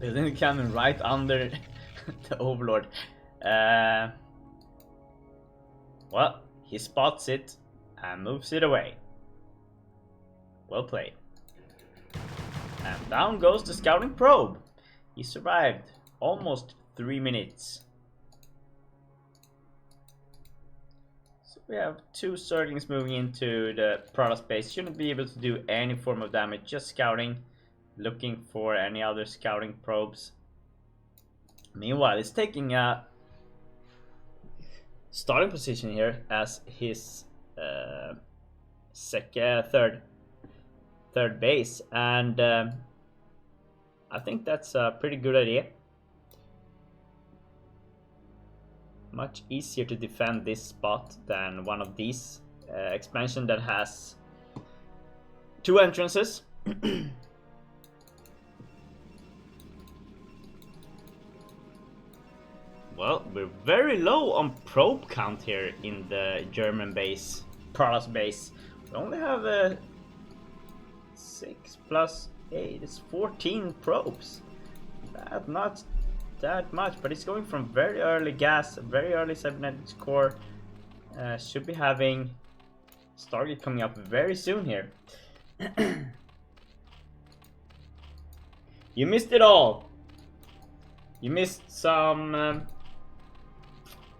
Building the cannon right under the Overlord. Well, He spots it and moves it away. Well played. And down goes the scouting probe. He survived almost 3 minutes. So we have 2 Zerglings moving into the Prada space. Shouldn't be able to do any form of damage, just scouting, looking for any other scouting probes. Meanwhile, he's taking a starting position here as his third base, and I think that's a pretty good idea. Much easier to defend this spot than one of these expansion that has 2 entrances. Well, we're very low on probe count here in the German base, Prada's base. We only have 6 plus 8, it's 14 probes. Not that much, but it's going from very early gas, very early cybernetic core. Should be having Stargate coming up very soon here. You missed it all. You missed some.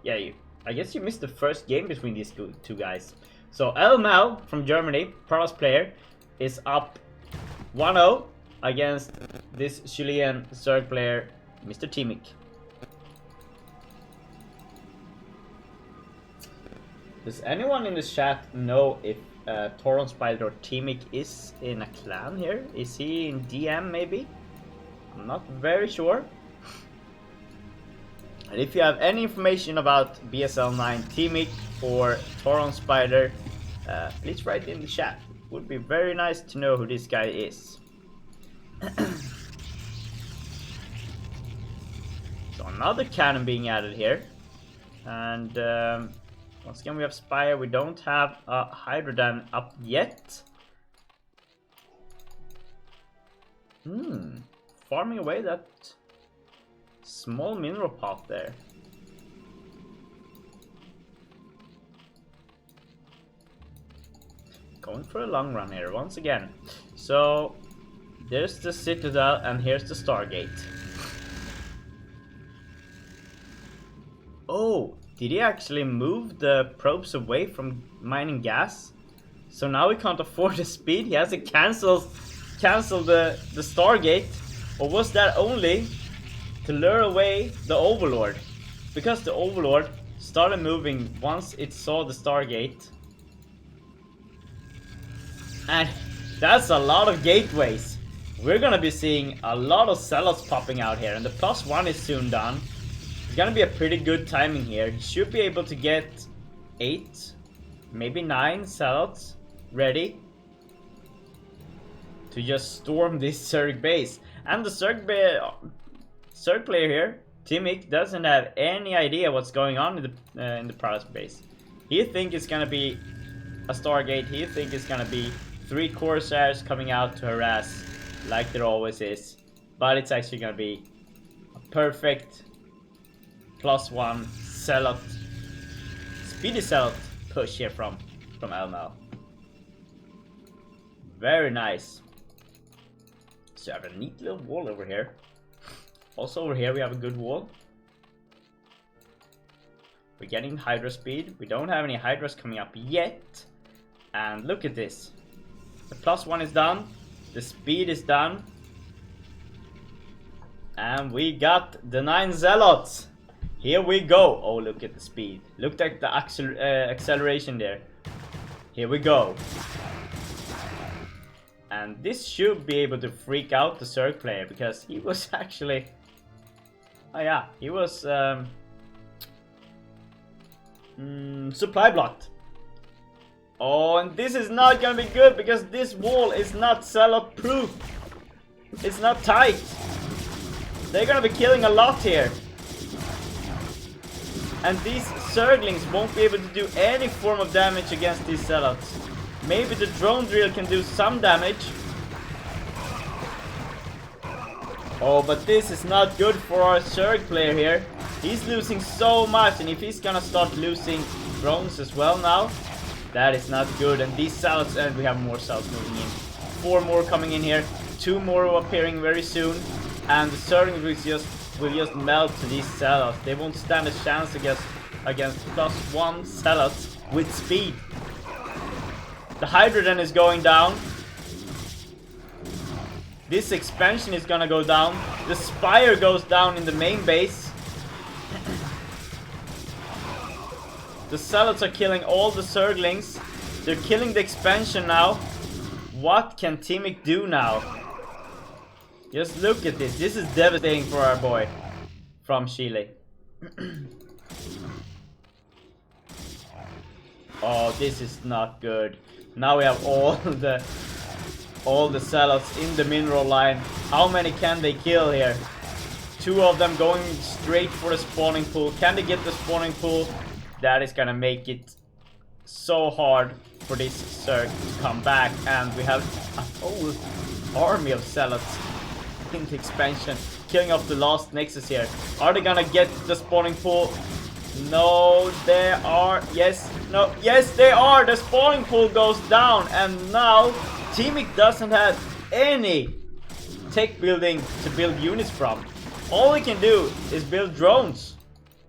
I guess you missed the first game between these two guys. So Elmal from Germany, Prada's player, is up 1-0 against this Chilean Zerg player, Mr. Timik. Does anyone in the chat know if Toron Spider or Timik is in a clan here? Is he in DM maybe? I'm not very sure. And if you have any information about BSL9 Timik or Toron Spider, please write in the chat. Would be very nice to know who this guy is. So another cannon being added here, and once again we have Spire. We don't have a Hydrodan up yet. Farming away that small mineral pot there. Going for a long run here once again. So there's the Citadel and here's the Stargate. Oh, did he actually move the probes away from mining gas? So now he can't afford the speed. He has to cancel the Stargate. Or was that only to lure away the Overlord? Because the Overlord started moving once it saw the Stargate. And that's a lot of gateways. We're gonna be seeing a lot of zealots popping out here, and the +1 is soon done. It's gonna be a pretty good timing here. You should be able to get 8, maybe 9 zealots ready to just storm this Zerg base. And the Zerg player here, Timik, doesn't have any idea what's going on in the Prada's base. He thinks it's gonna be a Stargate. He thinks it's gonna be 3 Corsairs coming out to harass, like there always is. But it's actually gonna be a perfect +1 zealot, speedy zealot push here from Elmal. Very nice. So I have a neat little wall over here. Also over here we have a good wall. We're getting Hydra speed. We don't have any Hydras coming up yet. And look at this. The +1 is done. The speed is done. And we got the 9 zealots. Here we go. Oh, look at the speed. Look at the acceleration there. Here we go. And this should be able to freak out the Zerg player, because he was actually... Oh yeah, he was supply blocked. Oh, and this is not gonna be good, because this wall is not zealot proof. It's not tight. They're gonna be killing a lot here. And these Zerglings won't be able to do any form of damage against these zealots. Maybe the drone drill can do some damage. Oh, but this is not good for our Zerg player here. He's losing so much, and if he's gonna start losing drones as well now. That is not good. And these salads, and we have more salads moving in. 4 more coming in here. 2 more appearing very soon. And the Zerglings will just melt to these salads. They won't stand a chance against +1 salads with speed. The hydrogen is going down. This expansion is gonna go down. The spire goes down in the main base. The salads are killing all the Zerglings. They're killing the expansion now. What can Timic do now? Just look at this. This is devastating for our boy from Chile. Oh, this is not good. Now we have all the salads in the mineral line. How many can they kill here? 2 of them going straight for the spawning pool. Can they get the spawning pool? That is gonna make it so hard for this Zerg to come back. And we have a whole army of salads in the expansion, killing off the last Nexus here. Are they gonna get the spawning pool? No, they are. Yes, no, yes, they are. The spawning pool goes down, and now Timic doesn't have any tech building to build units from. All he can do is build drones.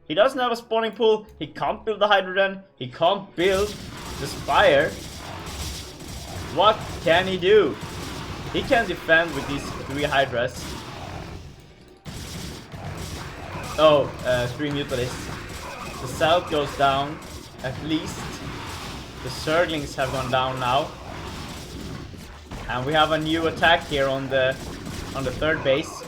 He doesn't have a spawning pool. He can't build the hydrogen. He can't build the spire. What can he do? He can defend with these 3 hydras. Oh, 3 mutalisks. The south goes down, at least. The Zerglings have gone down now. And we have a new attack here on the 3rd base.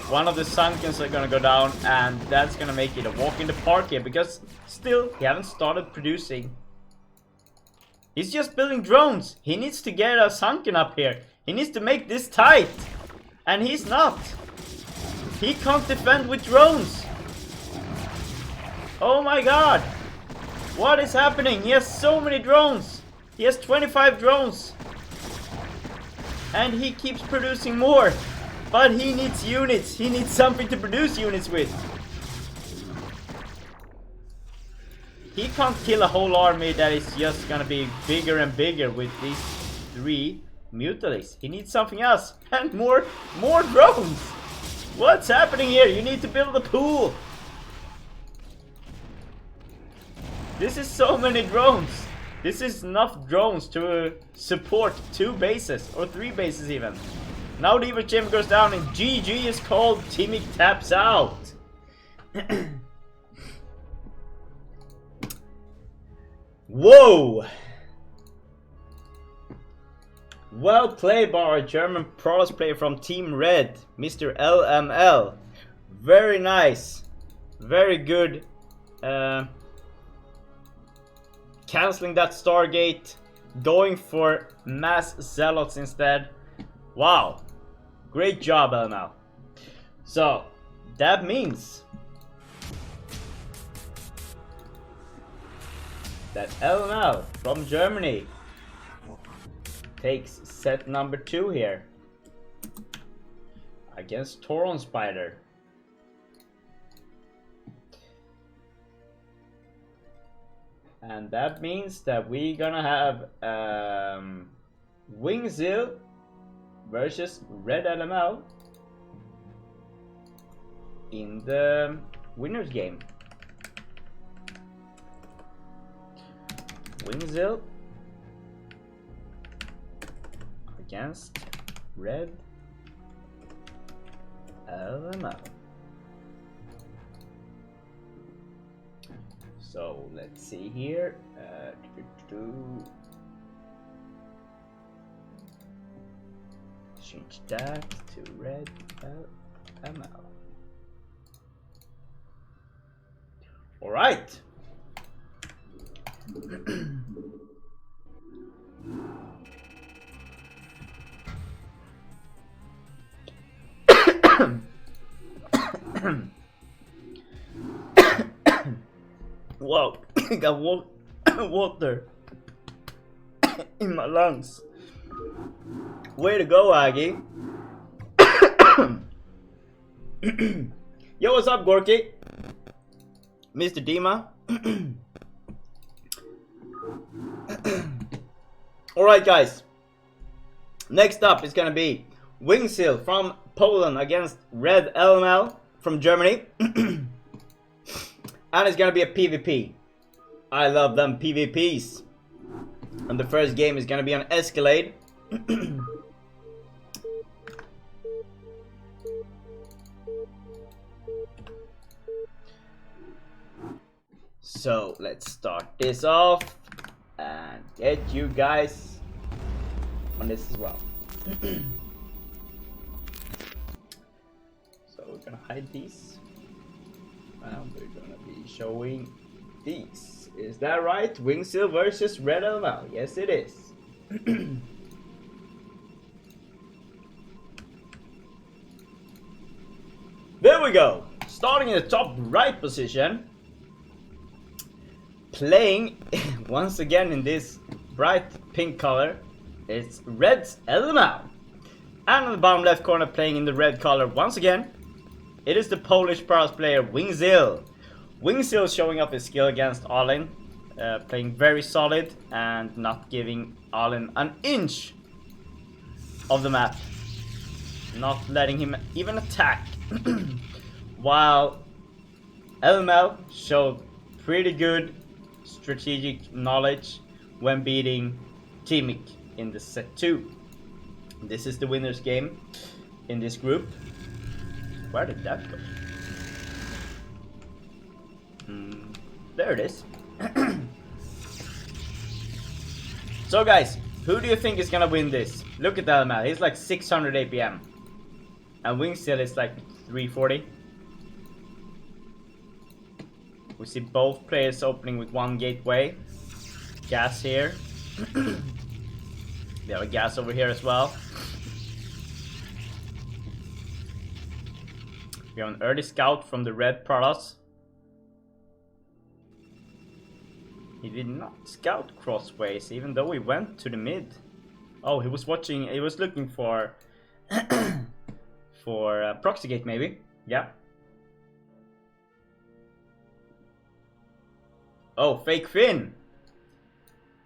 One of the Sunkens are gonna go down, and that's gonna make it a walk in the park here, because still, he haven't started producing. He's just building drones. He needs to get a Sunken up here. He needs to make this tight. And he's not. He can't defend with drones. Oh my god. What is happening? He has so many drones. He has 25 drones. And he keeps producing more. But he needs units. He needs something to produce units with. He can't kill a whole army that is just gonna be bigger and bigger with these 3 mutalisks. He needs something else. And more drones. What's happening here? You need to build a pool. This is so many drones. This is enough drones to support 2 bases, or 3 bases even. Now the Evo Chamber goes down and GG is called. Timic taps out. Whoa! Well played by our German Pros player from Team Red, Mr. LML. Very nice. Very good. Canceling that Stargate. Going for mass zealots instead. Wow. Great job, LML. So, that means that LML from Germany takes set number 2 here against Tauron Spider. And that means that we're gonna have Wingzil versus Red LML in the winners game. Wingzil against Red LML. So let's see here. Change that to Red LML. All right. Wow, I got water in my lungs. Way to go, Aggie. Yo, what's up, Gorky? Mr. Dima. Alright guys, next up is gonna be Wingsil from Poland against Red LML from Germany. And it's gonna be a PvP. I love them PvPs. And the first game is gonna be on Escalade. So let's start this off and get you guys on this as well. So we're gonna hide these and we're gonna be showing these. Is that right? Wingsil versus Red LML. Yes it is. There we go. Starting in the top right position. Playing once again in this bright pink color, it's Red's LML. And on the bottom left corner, playing in the red color once again, it is the Polish Paras player Wingsil. Wingsil showing off his skill against Alin, playing very solid and not giving Alin an inch of the map, not letting him even attack. While LML showed pretty good strategic knowledge when beating Teamic in the set 2. This is the winner's game in this group. Where did that go? There it is. So guys, who do you think is gonna win this? Look at that man, he's like 600 APM. And Wingsil is like 340. We see both players opening with one gateway. Gas here. We have a gas over here as well. We have an early scout from the red Pradas. He did not scout crossways, even though he went to the mid. Oh, he was watching, he was looking for for proxy gate maybe. Yeah. Oh, Fake Finn.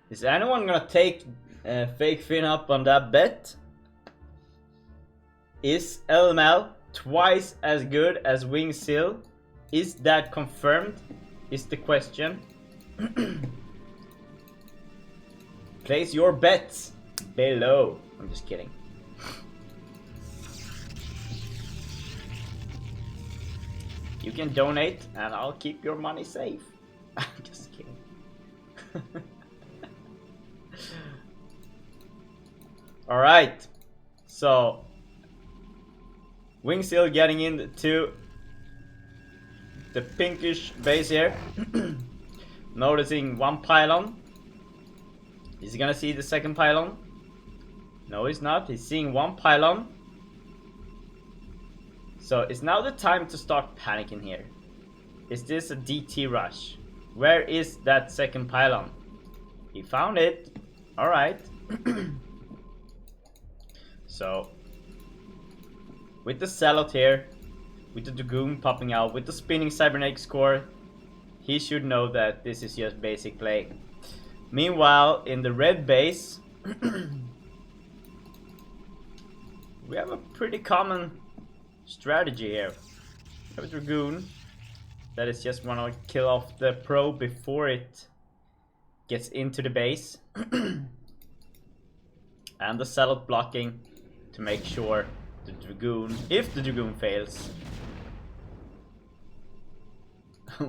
Is anyone gonna take Fake Finn up on that bet? Is LML twice as good as Wingsil? Is that confirmed? Is the question. Place your bets below. I'm just kidding. You can donate and I'll keep your money safe. I'm just kidding. Alright. So Wingsil getting into the pinkish base here. Noticing one pylon. Is he gonna see the second pylon? No, he's not. He's seeing one pylon. So it's now the time to start panicking here. Is this a DT rush? Where is that second pylon? He found it. Alright. So with the sellout here, with the Dragoon popping out, with the spinning cybernetic score, he should know that this is just basic play. Meanwhile, in the red base, we have a pretty common strategy here. We have a Dragoon that is just wanna kill off the pro before it gets into the base. And the sellout blocking to make sure the Dragoon, if the Dragoon fails,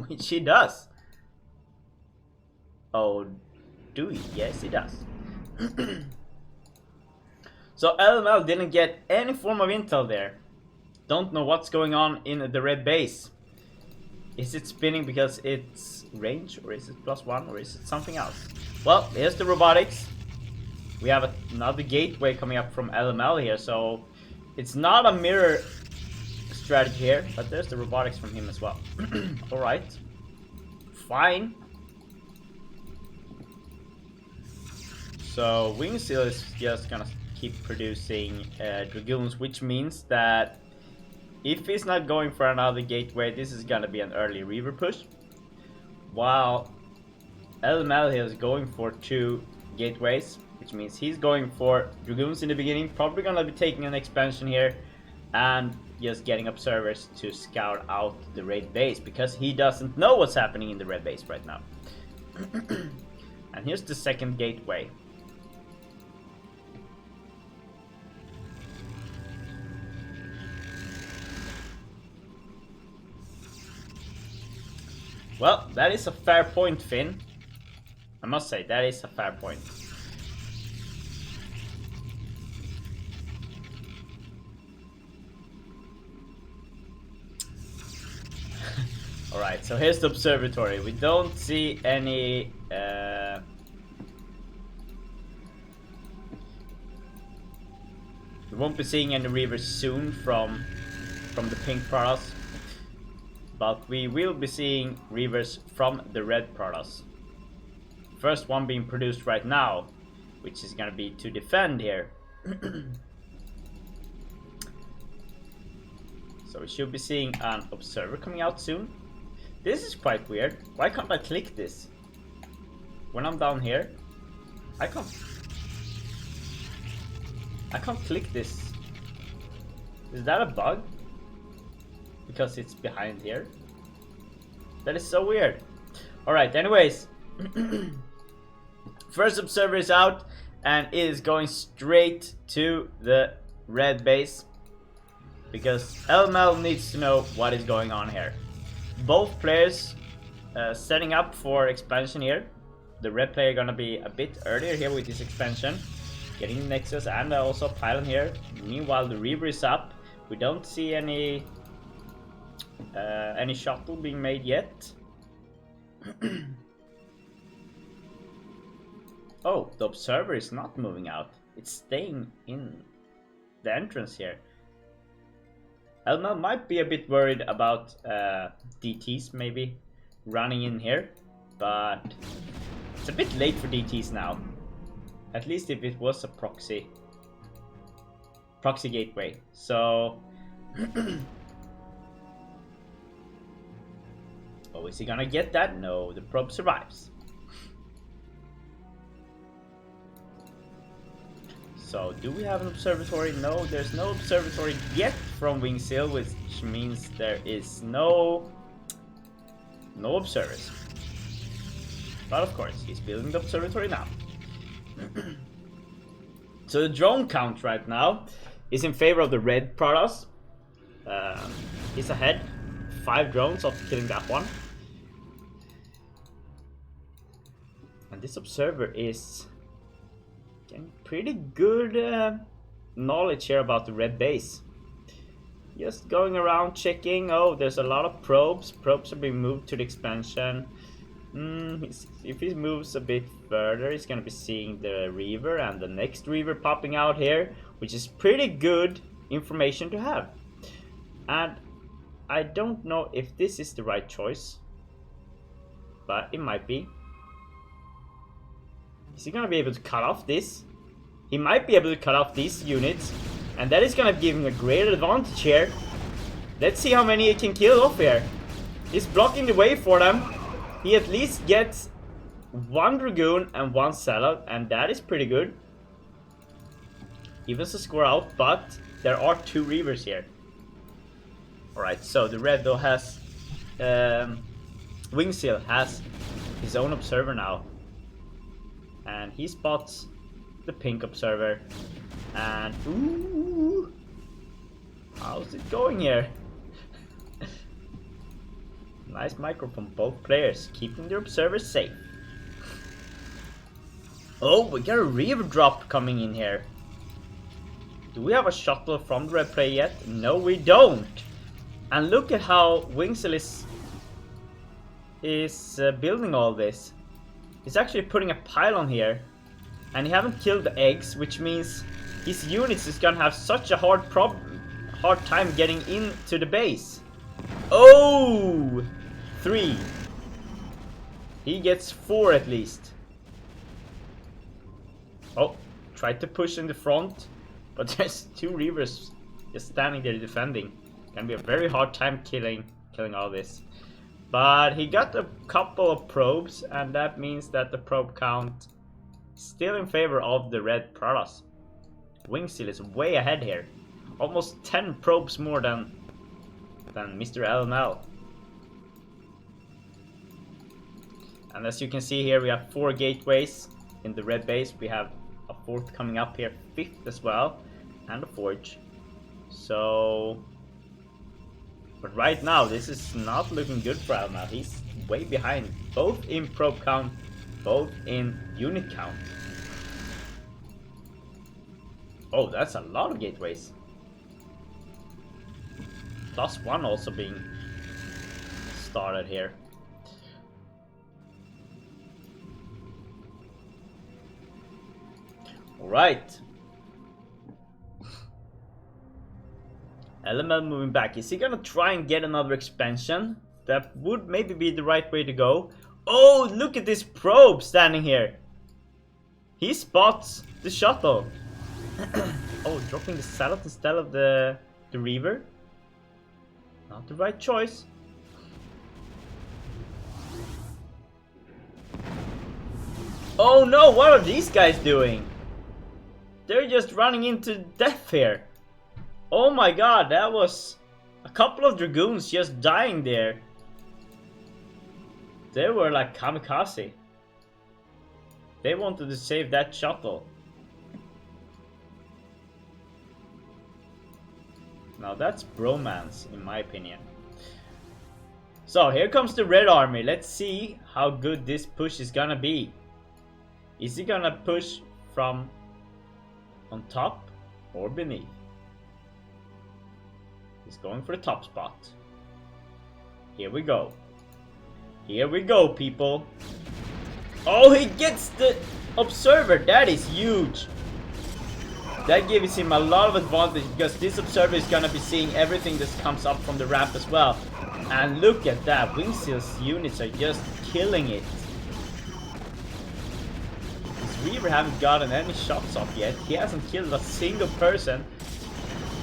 which he does. Oh, do he? Yes, he does. So LML didn't get any form of intel there. Don't know what's going on in the red base. Is it spinning because it's range, or is it +1, or is it something else? Well, here's the robotics. We have another gateway coming up from LML here, so it's not a mirror strategy here, but there's the robotics from him as well. Alright. Fine. So Wingsil is just gonna keep producing Dragoons, which means that if he's not going for another gateway, this is gonna be an early Reaver push. While LML here is going for 2 gateways, which means he's going for Dragoons in the beginning. Probably gonna be taking an expansion here and just getting observers to scout out the red base, because he doesn't know what's happening in the red base right now. And here's the second gateway. Well, that is a fair point, Finn. I must say, that is a fair point. Alright, so here's the observatory. We don't see any... we won't be seeing any reavers soon from the pink Protoss. But we will be seeing reavers from the red Protoss. First one being produced right now, which is gonna be to defend here. So we should be seeing an observer coming out soon. This is quite weird. Why can't I click this? When I'm down here, I can't click this. Is that a bug? Because it's behind here. That is so weird. Alright, anyways. First observer is out and is going straight to the red base, because LML needs to know what is going on here. Both players setting up for expansion here. The red player gonna be a bit earlier here with this expansion, getting Nexus and also a pylon here. Meanwhile, the Reaver is up. We don't see any shuttle being made yet. Oh, the observer is not moving out. It's staying in the entrance here. Elma might be a bit worried about DTs maybe running in here, but it's a bit late for DTs now. At least if it was a proxy gateway. So oh, is he gonna get that? No, the probe survives. So, do we have an observatory? No, there's no observatory yet from Wingseal, which means there is no observers. But of course, he's building the observatory now. So the drone count right now is in favor of the red Protoss. He's ahead. 5 drones after killing that one. And this observer is getting pretty good knowledge here about the red base. Just going around checking. Oh, there's a lot of probes. Probes are being moved to the expansion. If he moves a bit further, he's gonna be seeing the Reaver and the next Reaver popping out here, which is pretty good information to have. And I don't know if this is the right choice, but it might be. Is he gonna be able to cut off this? He might be able to cut off these units, and that is gonna give him a great advantage here. Let's see how many he can kill off here. He's blocking the way for them. He at least gets 1 Dragoon and 1 Sellout, and that is pretty good. Evens the score out, but there are 2 Reavers here. Alright, so the red though has Wingseal has his own observer now. And he spots the pink observer. And ooh, how's it going here? Nice micro from both players, keeping their observers safe. Oh, we got a Reaver drop coming in here. Do we have a shuttle from the red player yet? No, we don't. And look at how Wingseal is building all this. He's actually putting a pylon here, and he haven't killed the eggs, which means his units is gonna have such a hard time getting into the base. Oh, 3. He gets 4 at least. Oh, tried to push in the front, but there's 2 Reavers just standing there defending. Gonna be a very hard time killing all this. But he got a couple of probes, and that means that the probe count still in favor of the red Protoss. Wingseal is way ahead here. Almost 10 probes more than Mr. LML. And as you can see here, we have 4 gateways in the red base. We have a 4th coming up here, 5th as well, and a forge. So, but right now this is not looking good for LML. He's way behind, both in probe count, both in unit count. Oh, that's a lot of gateways. +1 also being started here. Alright. LML moving back. Is he gonna try and get another expansion? That would maybe be the right way to go. Oh, look at this probe standing here. He spots the shuttle. Oh, dropping the salad instead of the Reaver. Not the right choice. Oh no, what are these guys doing? They're just running into death here. Oh my god, that was a couple of Dragoons just dying there. They were like kamikaze. They wanted to save that shuttle. Now that's bromance, in my opinion. So here comes the red army. Let's see how good this push is gonna be. Is he gonna push from on top or beneath? He's going for the top spot. Here we go. Here we go, people. Oh, he gets the observer. That is huge. That gives him a lot of advantage because this observer is gonna be seeing everything that comes up from the ramp as well. And look at that. Wingseal's units are just killing it. His Reaver haven't gotten any shots off yet. He hasn't killed a single person.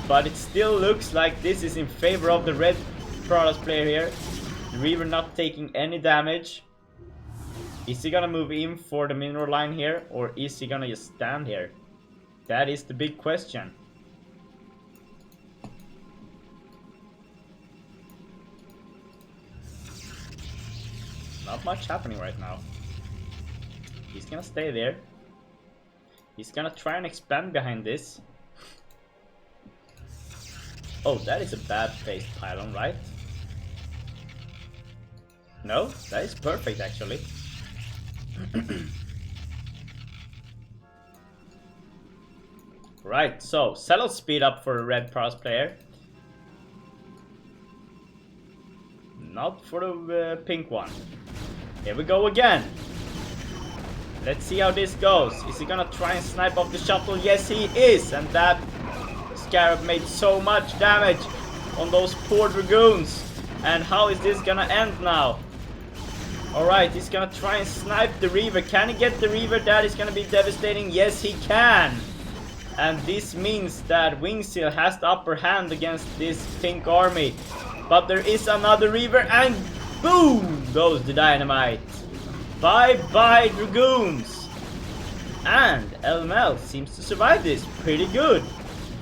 But it still looks like this is in favor of the red Protoss player here. The Reaver not taking any damage. Is he gonna move in for the mineral line here? Or is he gonna just stand here? That is the big question. Not much happening right now. He's gonna stay there. He's gonna try and expand behind this. Oh, that is a bad placed pylon, right? No, that is perfect actually. Right, so settle speed up for a red Protoss player. Not for the pink one. Here we go again. Let's see how this goes. Is he gonna try and snipe off the shuttle? Yes, he is. And that Scarab made so much damage on those poor Dragoons. And how is this gonna end now? Alright, he's gonna try and snipe the Reaver. Can he get the Reaver? That is gonna be devastating. Yes, he can. And this means that Wingseal has the upper hand against this pink army. But there is another Reaver and boom goes the dynamite. Bye bye Dragoons. And LML seems to survive this pretty good.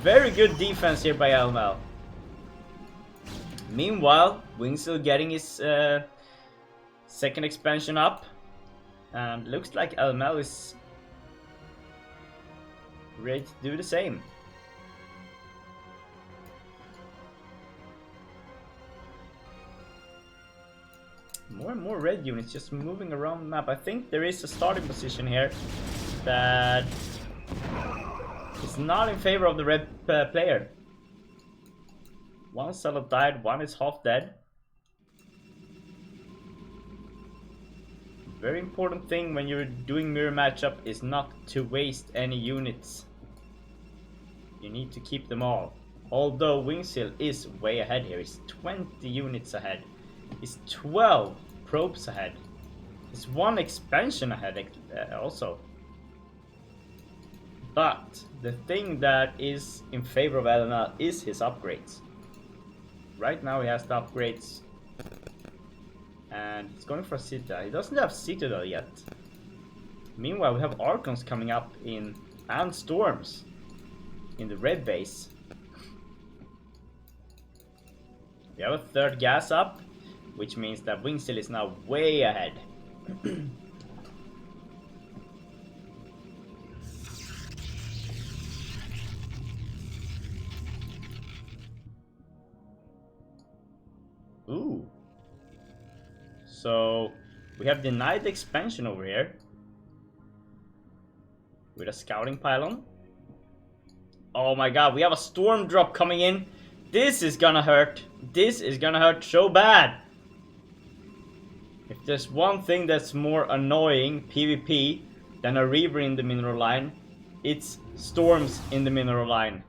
Very good defense here by LML. Meanwhile, Wingseal getting his second expansion up. And looks like LML is ready to do the same. More and more red units just moving around the map. I think there is a starting position here that is not in favor of the red player. One cell died, one is half dead. Very important thing when you're doing mirror matchup is not to waste any units. You need to keep them all. Although Wingseal is way ahead here. He's 20 units ahead. He's 12 probes ahead. He's 1 expansion ahead also. But the thing that is in favor of LML is his upgrades. Right now he has the upgrades. And he's going for Citadel. He doesn't have Citadel yet. Meanwhile, we have Archons coming up in and Storms in the red base. We have a third gas up, which means that Wingsill is now way ahead. Ooh. So we have denied the expansion over here with a scouting pylon. Oh my god, we have a storm drop coming in. This is gonna hurt. This is gonna hurt so bad. If there's one thing that's more annoying PvP than a Reaver in the mineral line, it's storms in the mineral line.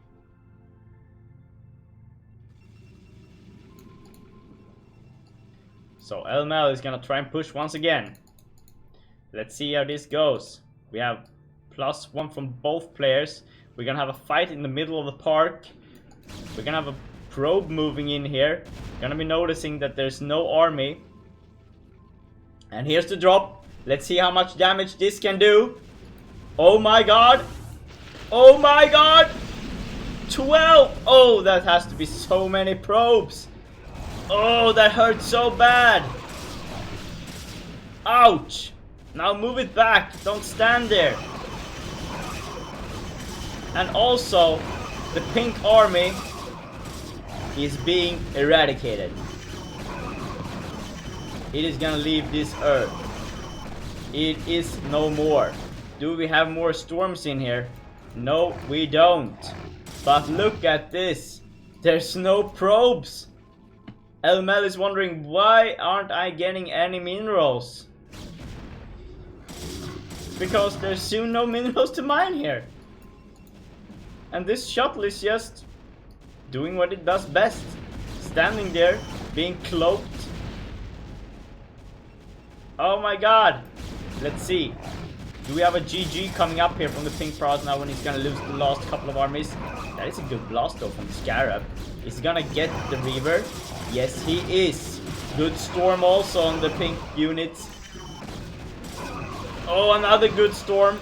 So LML is gonna try and push once again. Let's see how this goes. We have +1 from both players. We're gonna have a fight in the middle of the park. We're gonna have a probe moving in here. Gonna be noticing that there's no army. And here's the drop. Let's see how much damage this can do. Oh my god. Oh my god. 12. Oh, that has to be so many probes. Oh, that hurts so bad. Ouch. Now move it back. Don't stand there. And also, the pink army is being eradicated. It is gonna leave this earth. It is no more. Do we have more storms in here? No, we don't. But look at this. There's no probes. LML is wondering, why aren't I getting any minerals? Because there's soon no minerals to mine here. And this shuttle is just doing what it does best. Standing there, being cloaked. Oh my god. Let's see. Do we have a GG coming up here from the pink Prows now when he's gonna lose the last couple of armies? That is a good blast though from the Scarab. Is he gonna get the Reaver? Yes, he is. Good storm also on the pink units. Oh, another good storm.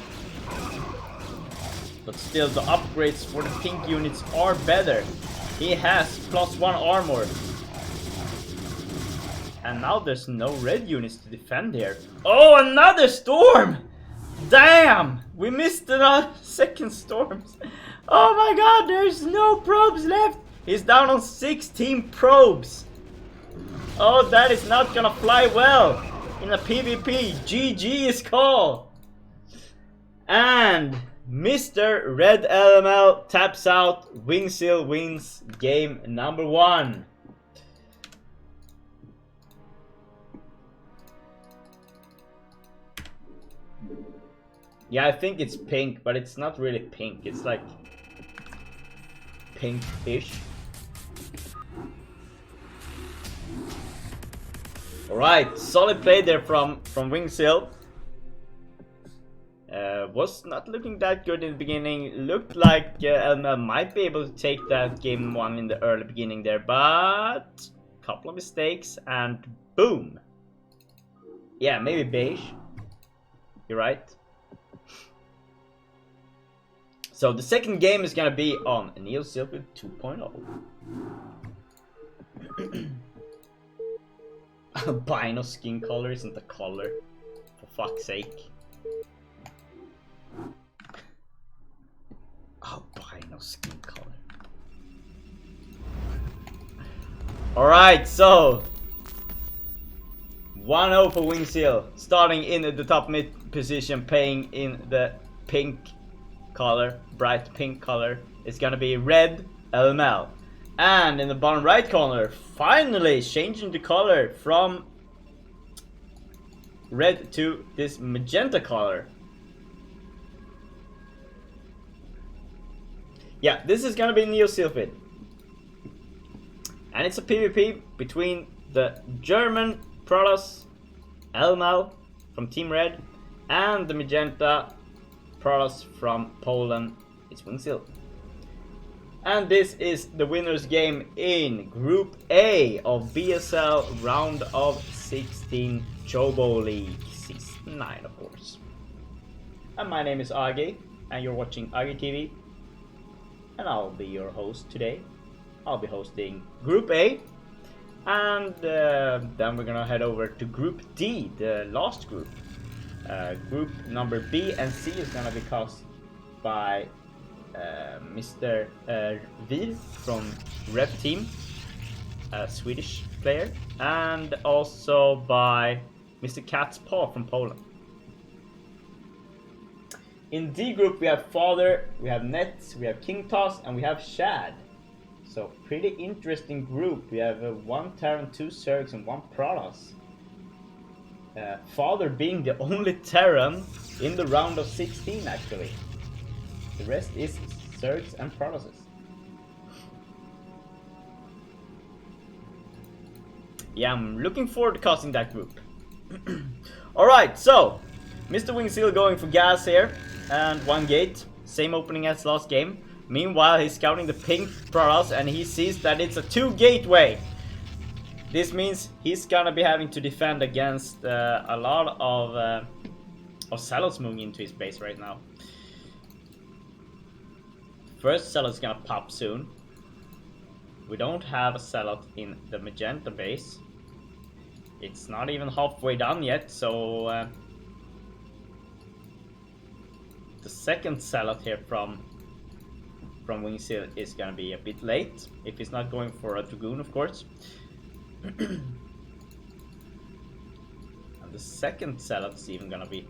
But still, the upgrades for the pink units are better. He has +1 armor. And now there's no red units to defend here. Oh, another storm! Damn! We missed the second storms. Oh my god, there's no probes left. He's down on 16 probes. Oh, that is not gonna fly well in a PvP. GG is called. And Mr. Red LML taps out. Wingsill wins game number 1. Yeah, I think it's pink, but it's not really pink. It's like pink-ish. Alright, solid play there from Wingsill. Was not looking that good in the beginning. Looked like Elma might be able to take that game 1 in the early beginning there, but couple of mistakes and boom. Yeah, maybe beige. You're right. So the second game is gonna be on Neo Silver 2.0. Albino skin color isn't a color, for fuck's sake. Albino skin color. Alright, so 1-0 for Wingsill, starting in the top mid position, playing in the pink color, bright pink color. It's gonna be red LML. And in the bottom right corner, finally changing the color from red to this magenta color. Yeah, this is gonna be Neo Sylphid. And it's a PvP between the German Protoss LML from Team Red and the magenta Protoss from Poland. It's Wingsill. And this is the winner's game in Group A of BSL round of 16 Chobo League. Season 9, of course. And my name is Agi, and you're watching Agi TV, and I'll be your host today. I'll be hosting Group A, and then we're gonna head over to Group D, the last group. Group number B and C is gonna be cast by Mr. Vir from Rep Team, a Swedish player, and also by Mr. Cat's Paw from Poland. In D group we have Father, we have Nets, we have King Toss, and we have Shad. So pretty interesting group. We have 1 Terran, 2 Zergs, and 1 Protoss. Father being the only Terran in the round of 16 actually. The rest is Zergs and Protosses. Yeah, I'm looking forward to casting that group. Alright, so Mr. Wingseal going for gas here, and 1 gate, same opening as last game. Meanwhile, he's scouting the pink Protoss and he sees that it's a 2 gateway. This means he's gonna be having to defend against a lot of Zealots moving into his base right now. First Zealot's gonna pop soon. We don't have a Zealot in the Magenta base. It's not even halfway done yet, so the second Zealot here from Wingseal is gonna be a bit late, if he's not going for a Dragoon, of course. And the second Zealot is even gonna be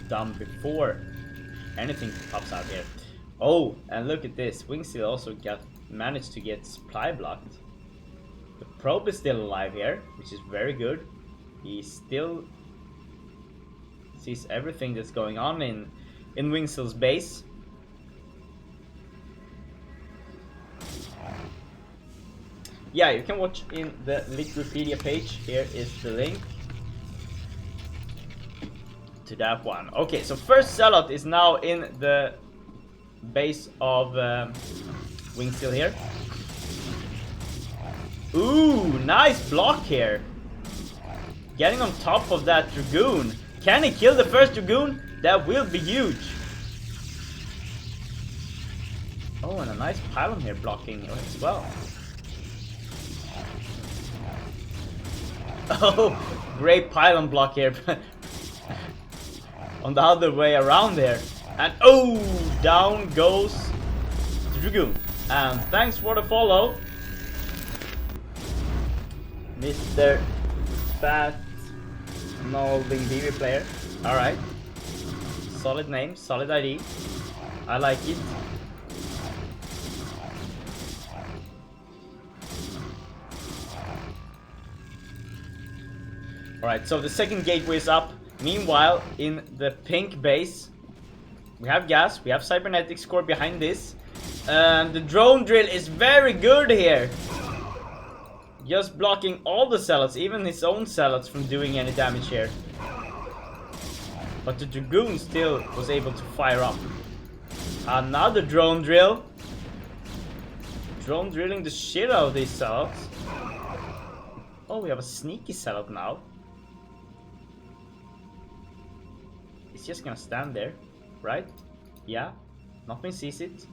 done before anything pops out here. Oh, and look at this. Wingseal also managed to get supply blocked. The probe is still alive here, which is very good. He still sees everything that's going on in Wingseal's base. Yeah, you can watch in the Wikipedia page. Here is the link to that one. Okay, so first Zealot is now in the base of Wingseal here. Ooh, nice block here. Getting on top of that Dragoon. Can he kill the first Dragoon? That will be huge. Oh, and a nice pylon here blocking as well. Oh, great pylon block here. On the other way around there. And oh, down goes the Dragoon. And thanks for the follow, Mr. Fat Nolding BB player. Alright. Solid name, solid ID. I like it. Alright, so the second gateway is up. Meanwhile, in the pink base, we have gas, we have cybernetics core behind this. And the drone drill is very good here. Just blocking all the Zealots, even his own Zealots, from doing any damage here. But the Dragoon still was able to fire up. Another drone drill. Drone drilling the shit out of these Zealots. Oh, we have a sneaky Zealot now. He's just gonna stand there, right? Yeah, nothing sees it.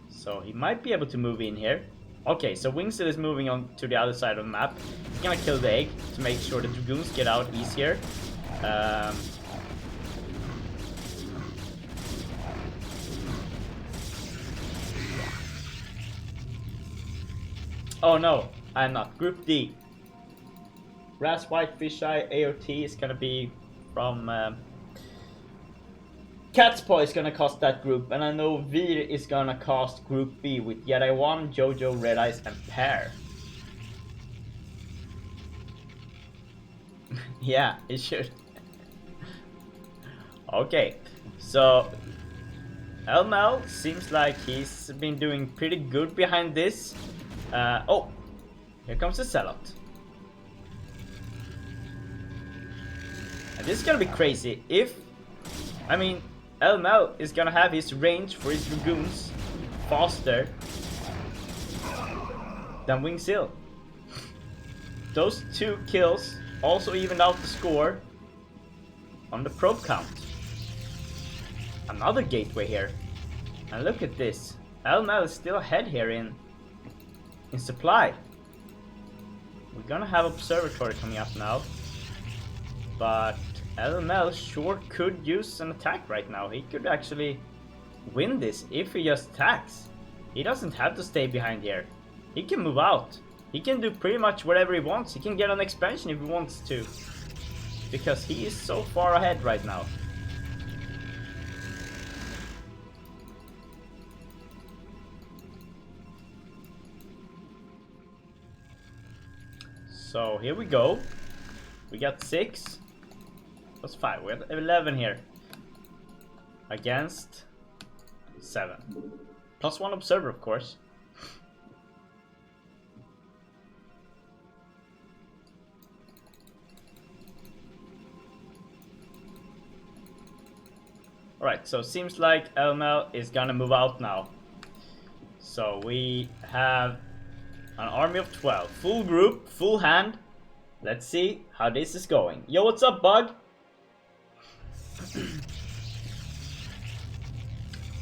So he might be able to move in here. Okay, so Wingseal is moving on to the other side of the map. He's gonna kill the egg to make sure the Dragoons get out easier. Oh no, I'm not. Group D. Ras White Fisheye AOT is gonna be from Cat's Paw is gonna cast that group, and I know Vir is gonna cast Group B with Jedi 1, Jojo, Red Eyes, and Pear. Yeah, it should. Okay, so Elmel seems like he's been doing pretty good behind this. Oh, here comes the Zealot. And this is gonna be crazy if, I mean, Elmel is gonna have his range for his Dragoons faster than Wingseal. those 2 kills also evened out the score on the probe count. Another gateway here. And look at this. LML is still ahead here in supply. We're gonna have Observatory coming up now. But LML sure could use an attack right now. He could actually win this if he just attacks. He doesn't have to stay behind here. He can move out. He can do pretty much whatever he wants. He can get an expansion if he wants to. Because he is so far ahead right now. So here we go. We got 6. That's 5. We have 11 here. Against 7. Plus 1 observer, of course. Alright, so seems like LML is gonna move out now. So we have an army of 12. Full group, full hand. Let's see how this is going. Yo, what's up, bud?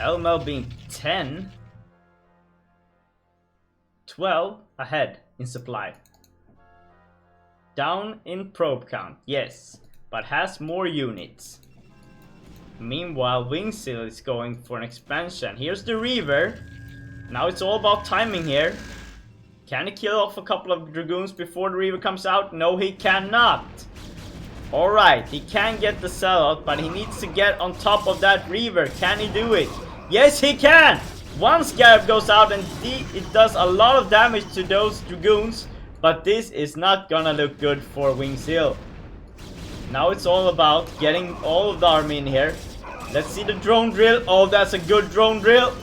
LML being 10. 12 ahead in supply. Down in probe count, yes, but has more units. Meanwhile, Wingseal is going for an expansion. Here's the Reaver. Now it's all about timing here. Can he kill off a couple of Dragoons before the Reaver comes out? No, he cannot. Alright, he can get the sellout, but he needs to get on top of that Reaver. Can he do it? Yes, he can! One Scarab goes out and it does a lot of damage to those Dragoons. But this is not gonna look good for Wingseal. Now it's all about getting all of the army in here. Let's see the drone drill. Oh, that's a good drone drill.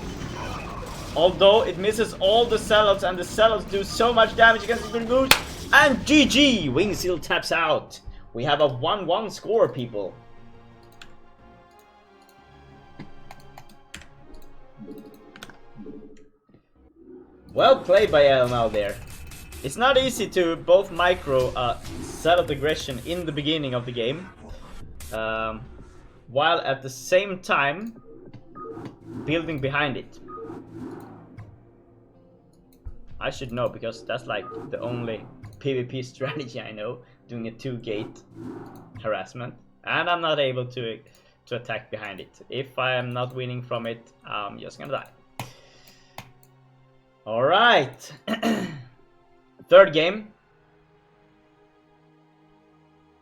Although it misses all the sellouts, and the sellouts do so much damage against the Dragoons. And GG! Wingseal taps out. We have a 1-1 score, people. Well played by LML there. It's not easy to both micro sellout aggression in the beginning of the game, while at the same time building behind it. I should know, because that's like the only PvP strategy I know, doing a 2-gate harassment, and I'm not able to attack behind it. If I am not winning from it, I'm just gonna die. Alright. Third game.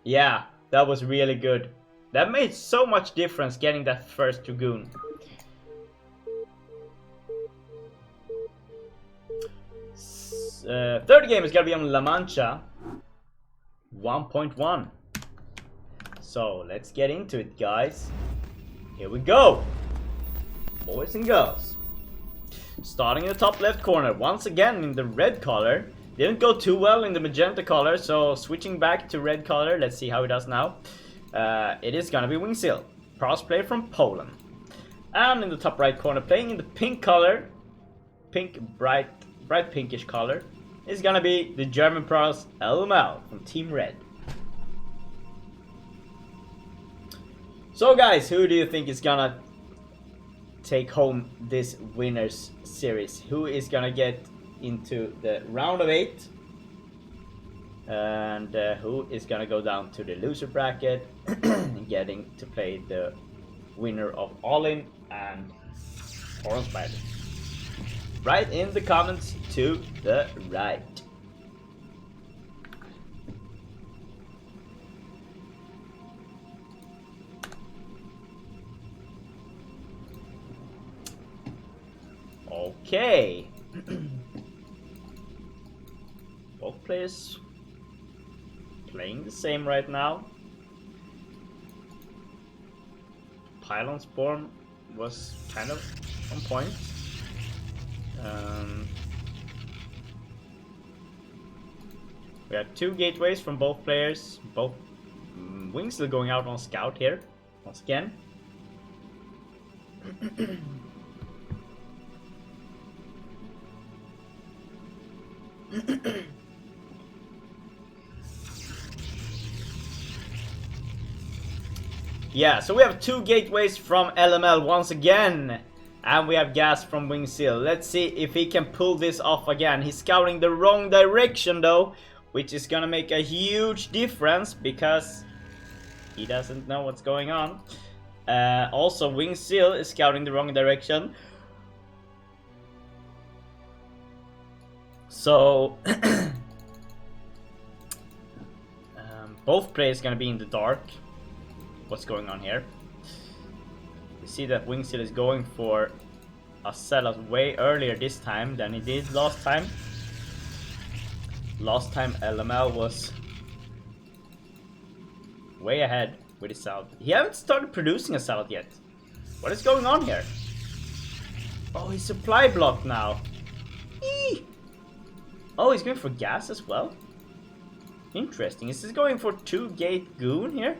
Yeah, that was really good. That made so much difference getting that first Dragoon. Third game is gonna be on La Mancha 1.1. So let's get into it, guys. Here we go, boys and girls. Starting in the top left corner, once again in the red color. Didn't go too well in the magenta color, so switching back to red color. Let's see how it does now. It is gonna be Wingseal, pros player from Poland. And in the top right corner, playing in the pink color, pink, bright pinkish color, is gonna be the German pros LML from Team Red. So guys, who do you think is gonna take home this winners series? Who is gonna get into the round of 8? And who is gonna go down to the loser bracket and getting to play the winner of All-In and Orange Spider? Write in the comments to the right. Okay. Both players playing the same right now. Pylon Spawn was kind of on point. We have 2 gateways from both players. Both Wingseal going out on scout here once again. Yeah, so we have 2 gateways from LML once again. And we have gas from Wingseal. Let's see if he can pull this off again. He's scouting the wrong direction though, which is gonna make a huge difference because he doesn't know what's going on. Also, Wingseal is scouting the wrong direction. So both players gonna be in the dark. What's going on here? We see that Wingseal is going for a sellout way earlier this time than he did last time. Last time LML was way ahead with his sellout. He hasn't started producing a sellout yet. What is going on here? Oh, he's supply blocked now. Eee! Oh, he's going for gas as well. Interesting. Is this going for 2 gate goon here?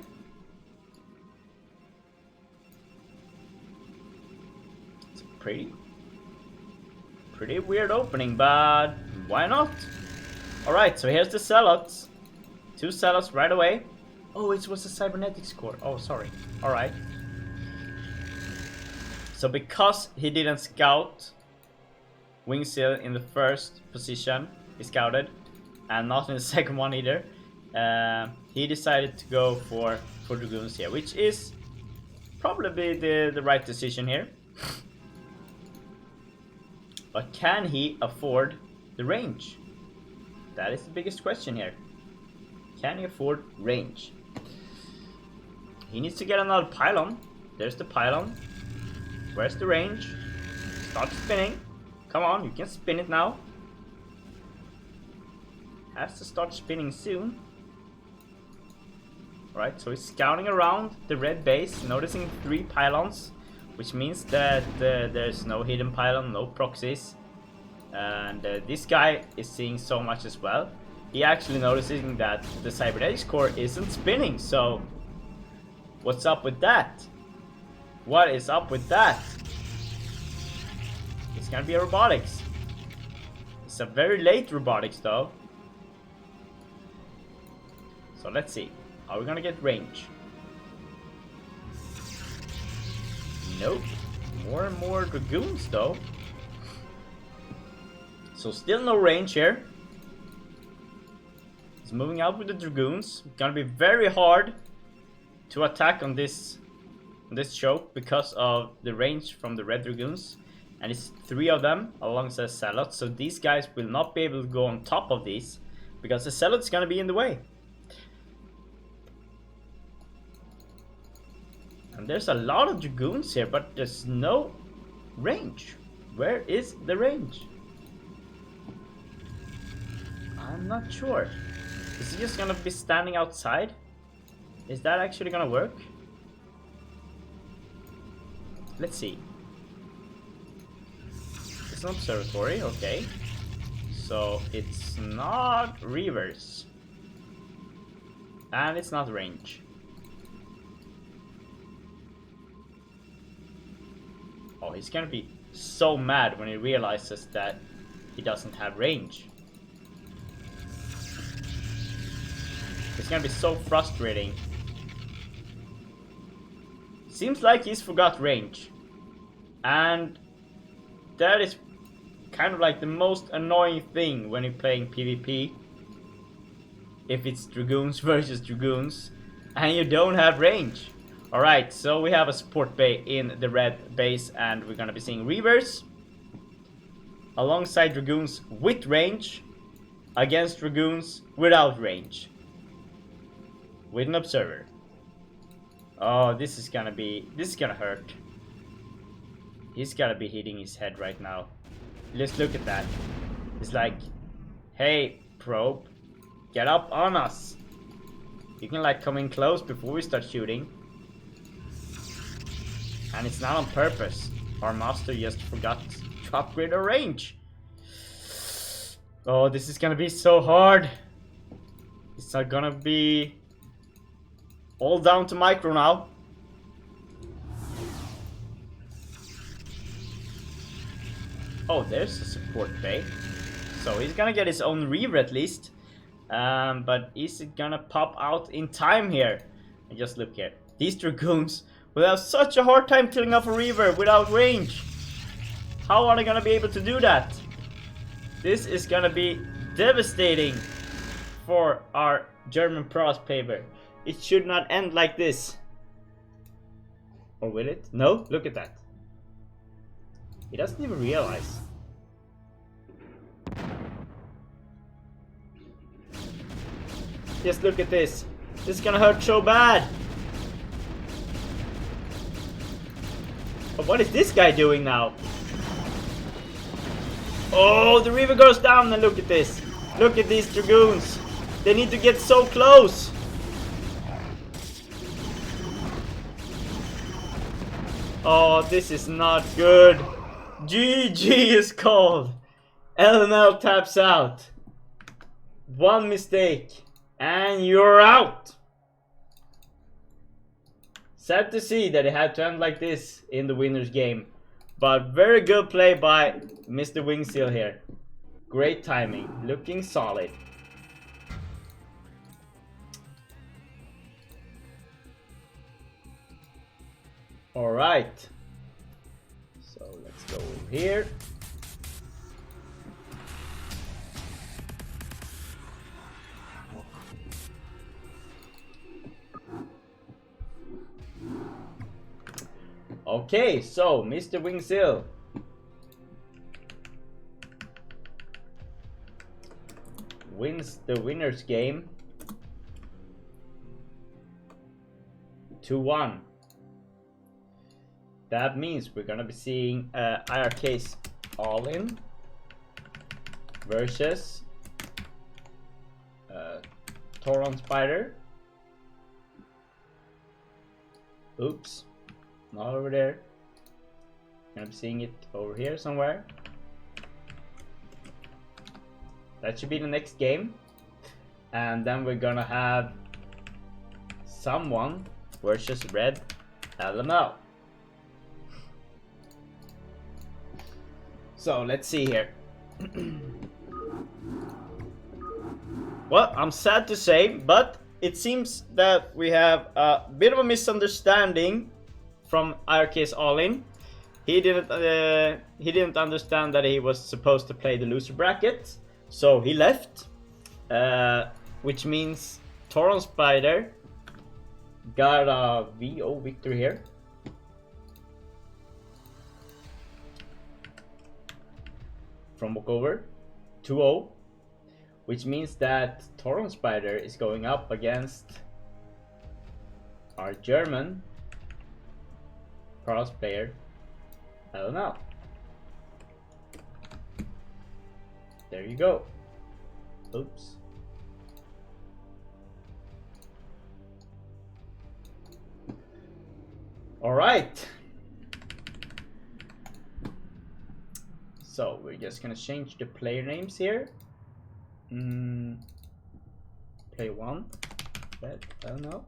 Pretty weird opening, but why not? Alright, so here's the sellouts. 2 sellouts right away. Oh, it was a cybernetics core. Oh, sorry. Alright. So because he didn't scout Wingseal in the first position, he scouted, and not in the second one either, he decided to go for Dragoons here, which is probably the right decision here. But can he afford the range? That is the biggest question here. Can he afford range? He needs to get another pylon. There's the pylon. Where's the range? Start spinning. Come on, you can spin it now. Has to start spinning soon. Right, so he's scouting around the red base, noticing 3 pylons, which means that there's no hidden pylon, no proxies. And this guy is seeing so much as well. He actually noticing that the cybernetics core isn't spinning, so what's up with that? What is up with that? It's gonna be a robotics. It's a very late robotics though. So let's see. Are we gonna get range? Nope. More and more dragoons though. So still no range here. He's moving out with the dragoons. It's gonna be very hard to attack on this choke because of the range from the red dragoons. And it's 3 of them alongside Salot. So these guys will not be able to go on top of these because the Salot's gonna be in the way. And there's a lot of dragoons here, but there's no range. Where is the range? I'm not sure. Is he just gonna be standing outside? Is that actually gonna work? Let's see. It's an observatory, okay. So it's not reverse. And it's not range. Oh, he's gonna be so mad when he realizes that he doesn't have range. It's gonna be so frustrating. Seems like he's forgot range. And that is kind of like the most annoying thing when you're playing PvP. If it's dragoons versus dragoons and you don't have range. Alright, so we have a support bay in the red base and we're gonna be seeing reavers alongside dragoons with range against dragoons without range with an observer. Oh, this is gonna hurt. He's gotta be hitting his head right now. Let's look at that. It's like, hey, probe, get up on us. You can like come in close before we start shooting. And it's not on purpose. Our master just forgot to upgrade our range. Oh, this is gonna be so hard. It's not gonna be all down to micro now. Oh, there's a support bay. So he's gonna get his own reaver at least. But is it gonna pop out in time here? And just look here. These Dragoons will have such a hard time killing off a Reaver without range. How are they gonna be able to do that? This is gonna be devastating for our German Pros paper. It should not end like this. Or will it? No, look at that. He doesn't even realize. Just look at this. This is gonna hurt so bad. But what is this guy doing now? Oh, the Reaver goes down, and look at this. Look at these Dragoons. They need to get so close. Oh, this is not good. GG is called. LML taps out. One mistake and you're out. Sad to see that it had to end like this in the winner's game. But very good play by Mr. Wingseal here. Great timing. Looking solid. Alright. So let's go over here. Okay, so Mr. Wingseal wins the winner's game 2-1. That means we're gonna be seeing IRK's all-in versus Tauron Spider. Oops, not over there. Gonna be seeing it over here somewhere. That should be the next game. And then we're gonna have someone versus Red LML. So let's see here. Well, I'm sad to say, but it seems that we have a bit of a misunderstanding from IRK's all-in. He didn't understand that he was supposed to play the loser bracket, so he left. Which means Tauron Spider got a VO victory here. From walkover 2-0, which means that Tauron Spider is going up against our German Pros player. I don't know. There you go. Oops. All right. So we're just gonna change the player names here. Play one, but I don't know,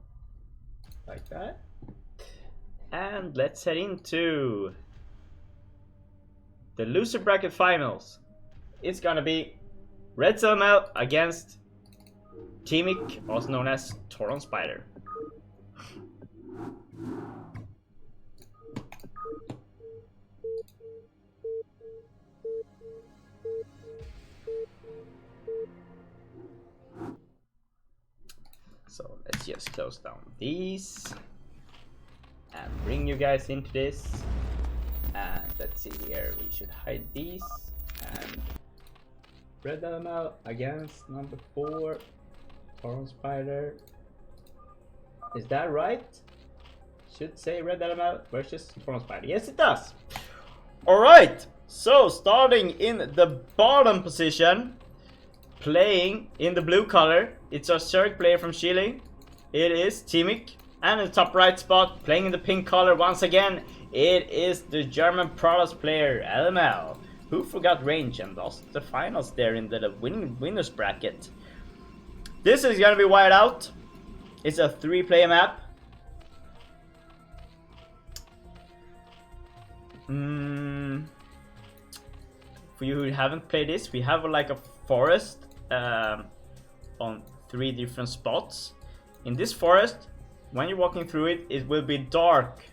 like that. And let's head into the loser bracket finals. It's gonna be Red LML against Teamic, also known as Tauron Spider. So let's just close down these and bring you guys into this. And let's see here, we should hide these. And Red LML against number 4, Tauron Spider. Is that right? Should say Red LML versus Tauron Spider. Yes, it does. Alright, so starting in the bottom position, playing in the blue color, it's our third player from Chile. It is Teamic. And in the top right spot, playing in the pink color once again, it is the German Pros player LML, who forgot range and lost the finals there in the winners bracket. This is gonna be wide out. It's a 3-player map. For you who haven't played this, we have like a forest on 3 different spots. In this forest, when you're walking through it, it will be dark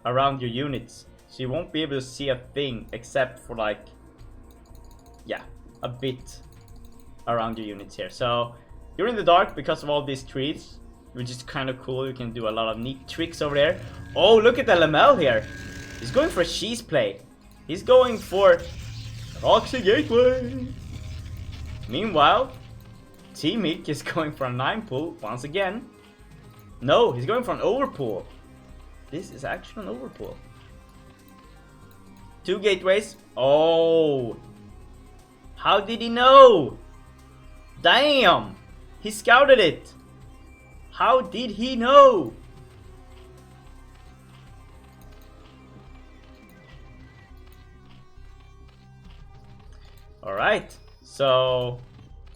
around your units. So you won't be able to see a thing except for like, yeah, a bit around your units here. So you're in the dark because of all these trees, which is kind of cool. You can do a lot of neat tricks over there. Oh, look at LML here. He's going for a cheese play. He's going for Roxy Gateway. Meanwhile, Teamic is going for a 9 pull once again. No, he's going for an overpull. This is actually an overpull. 2 gateways. Oh, how did he know? Damn, he scouted it. How did he know? Alright, so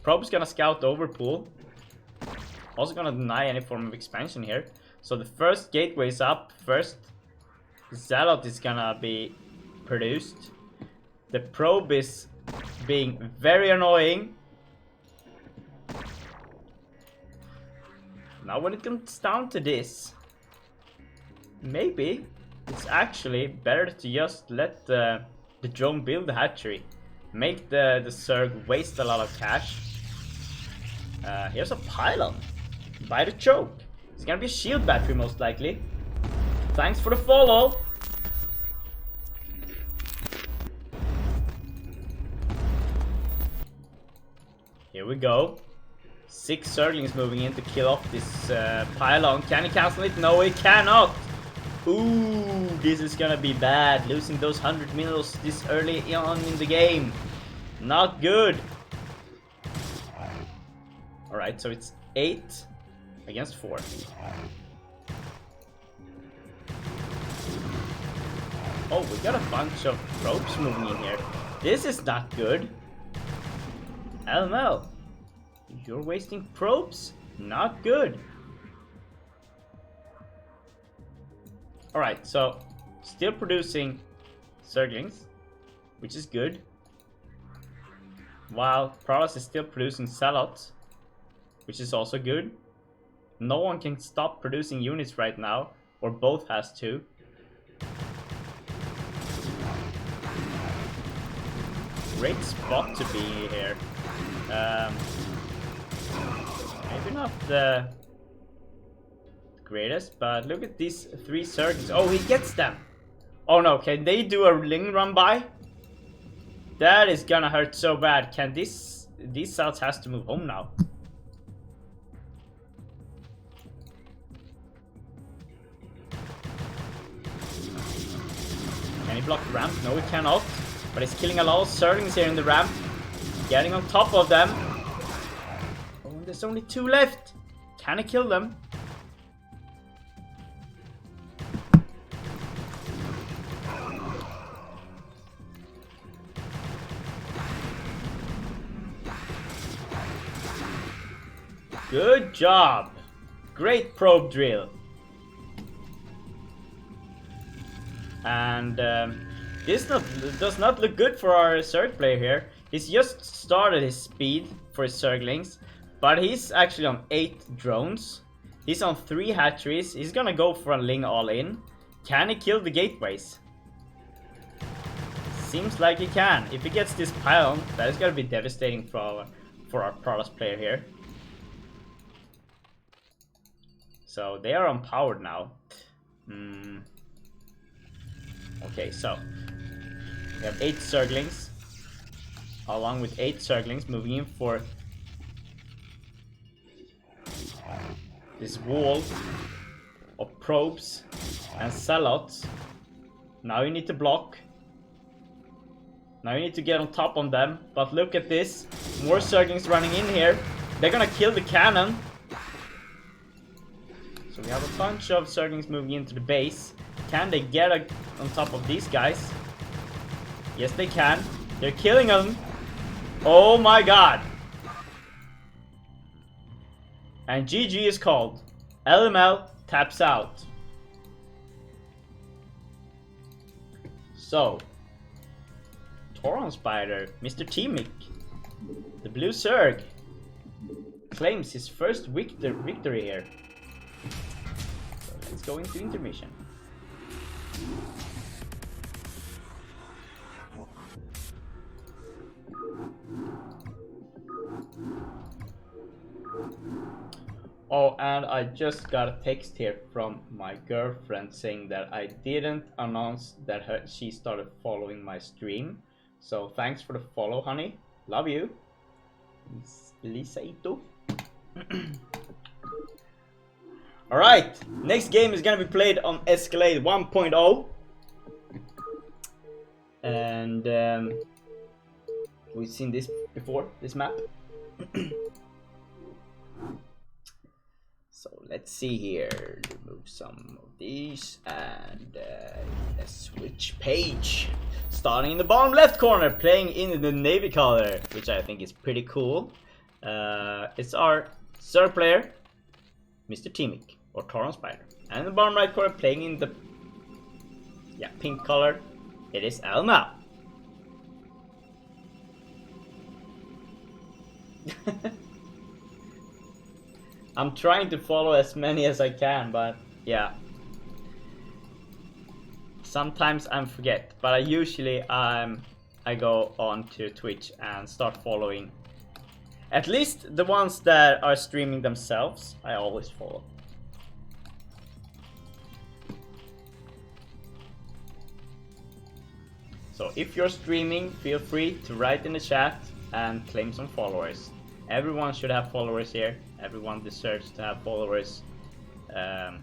Probe's gonna scout the overpool. Also gonna deny any form of expansion here. So the first gateway is up first. Zealot is gonna be produced. The probe is being very annoying. Now when it comes down to this, maybe it's actually better to just let the drone build the hatchery. Make the Zerg waste a lot of cash. Here's a pylon. By the choke. It's gonna be a shield battery most likely. Thanks for the follow. Here we go. 6 Zerglings moving in to kill off this pylon. Can he cancel it? No, he cannot. Ooh, this is gonna be bad. Losing those 100 mils this early on in the game. Not good. Alright, so it's 8 against 4. Oh, we got a bunch of ropes moving in here. This is not good. LML, you're wasting probes? Not good. Alright, so still producing Zerglings, which is good. While Protoss is still producing Zealots, which is also good. No one can stop producing units right now, or both has to. Great spot to be here. Maybe not the greatest, but look at these 3 Zerglings. Oh, he gets them. Oh no, can they do a ling run by? That is gonna hurt so bad. Can these cells has to move home now? Can he block the ramp? No, he cannot. But he's killing a lot of Zerglings here in the ramp. Getting on top of them. Oh, there's only 2 left. Can he kill them? Good job. Great probe drill. And this does not look good for our Zerg player here. He's just started his speed for his Zerglings, but he's actually on 8 drones. He's on 3 hatcheries. He's gonna go for a Ling all in. Can he kill the gateways? Seems like he can. If he gets this pylon, that is gonna be devastating for our Protoss player here. So they are unpowered now. Okay, so we have 8 Zerglings, along with 8 Zerglings moving in for this wall of probes and Zealots. Now you need to block. Now you need to get on top of them. But look at this, more Zerglings running in here. They're gonna kill the cannon. So we have a bunch of Zerglings moving into the base. Can they get on top of these guys? Yes, they can. They're killing them. Oh my god. And GG is called. LML taps out. So, Tauron Spider, Mr. Teamic, the Blue Zerg, claims his first victory here. let's go into intermission. Oh, and I just got a text here from my girlfriend saying that I didn't announce that she started following my stream. So thanks for the follow, honey. Love you. Lisa Ito. Alright, next game is gonna be played on Escalade 1.0. And we've seen this before, this map. So let's see here, remove some of these and let's switch page. Starting in the bottom left corner, playing in the navy color, which I think is pretty cool. It's our third player, Mr. Timic, or Tauron Spider. And in the bottom right corner, playing in the pink color, it is Elma. I'm trying to follow as many as I can, but yeah. Sometimes I forget, but I usually I go on to Twitch and start following. At least the ones that are streaming themselves, I always follow. So if you're streaming, feel free to write in the chat and claim some followers. Everyone should have followers here. Everyone deserves to have followers that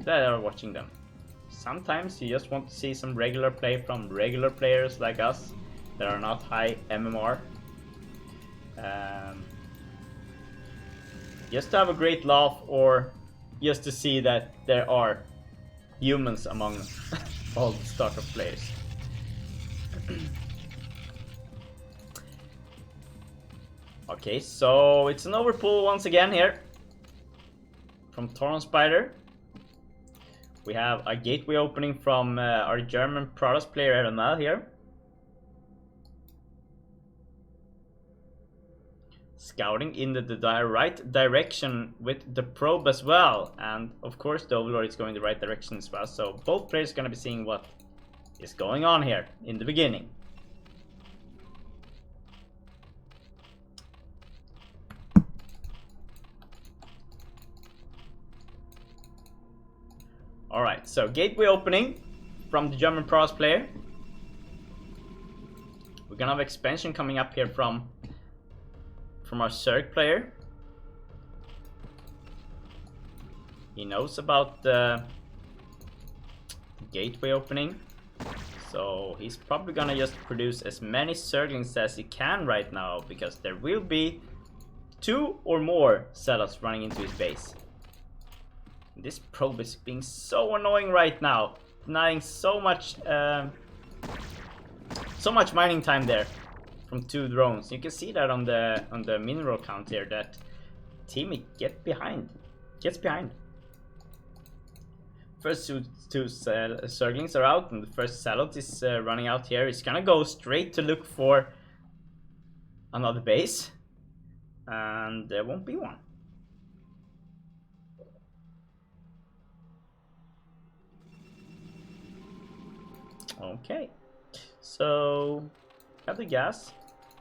are watching them. Sometimes you just want to see some regular play from regular players like us that are not high MMR. Just to have a great laugh, or just to see that there are humans among all the startup players. Okay, so it's an overpull once again here from Tauron Spider. We have a gateway opening from our German Protoss player RML here. Scouting in the right direction with the probe as well. And of course the Overlord is going the right direction as well. So both players are going to be seeing what is going on here in the beginning. Alright, so gateway opening from the German Protoss player. We're gonna have expansion coming up here from our Zerg player. He knows about the gateway opening, so he's probably gonna just produce as many Zerglings as he can right now, because there will be 2 or more Zealots running into his base. This probe is being so annoying right now, denying so much mining time there from 2 drones. You can see that on the mineral count here that Timic gets behind. First two Zerglings are out, and the first Zealot is running out here. He's gonna go straight to look for another base, and there won't be one. Okay, so got the gas,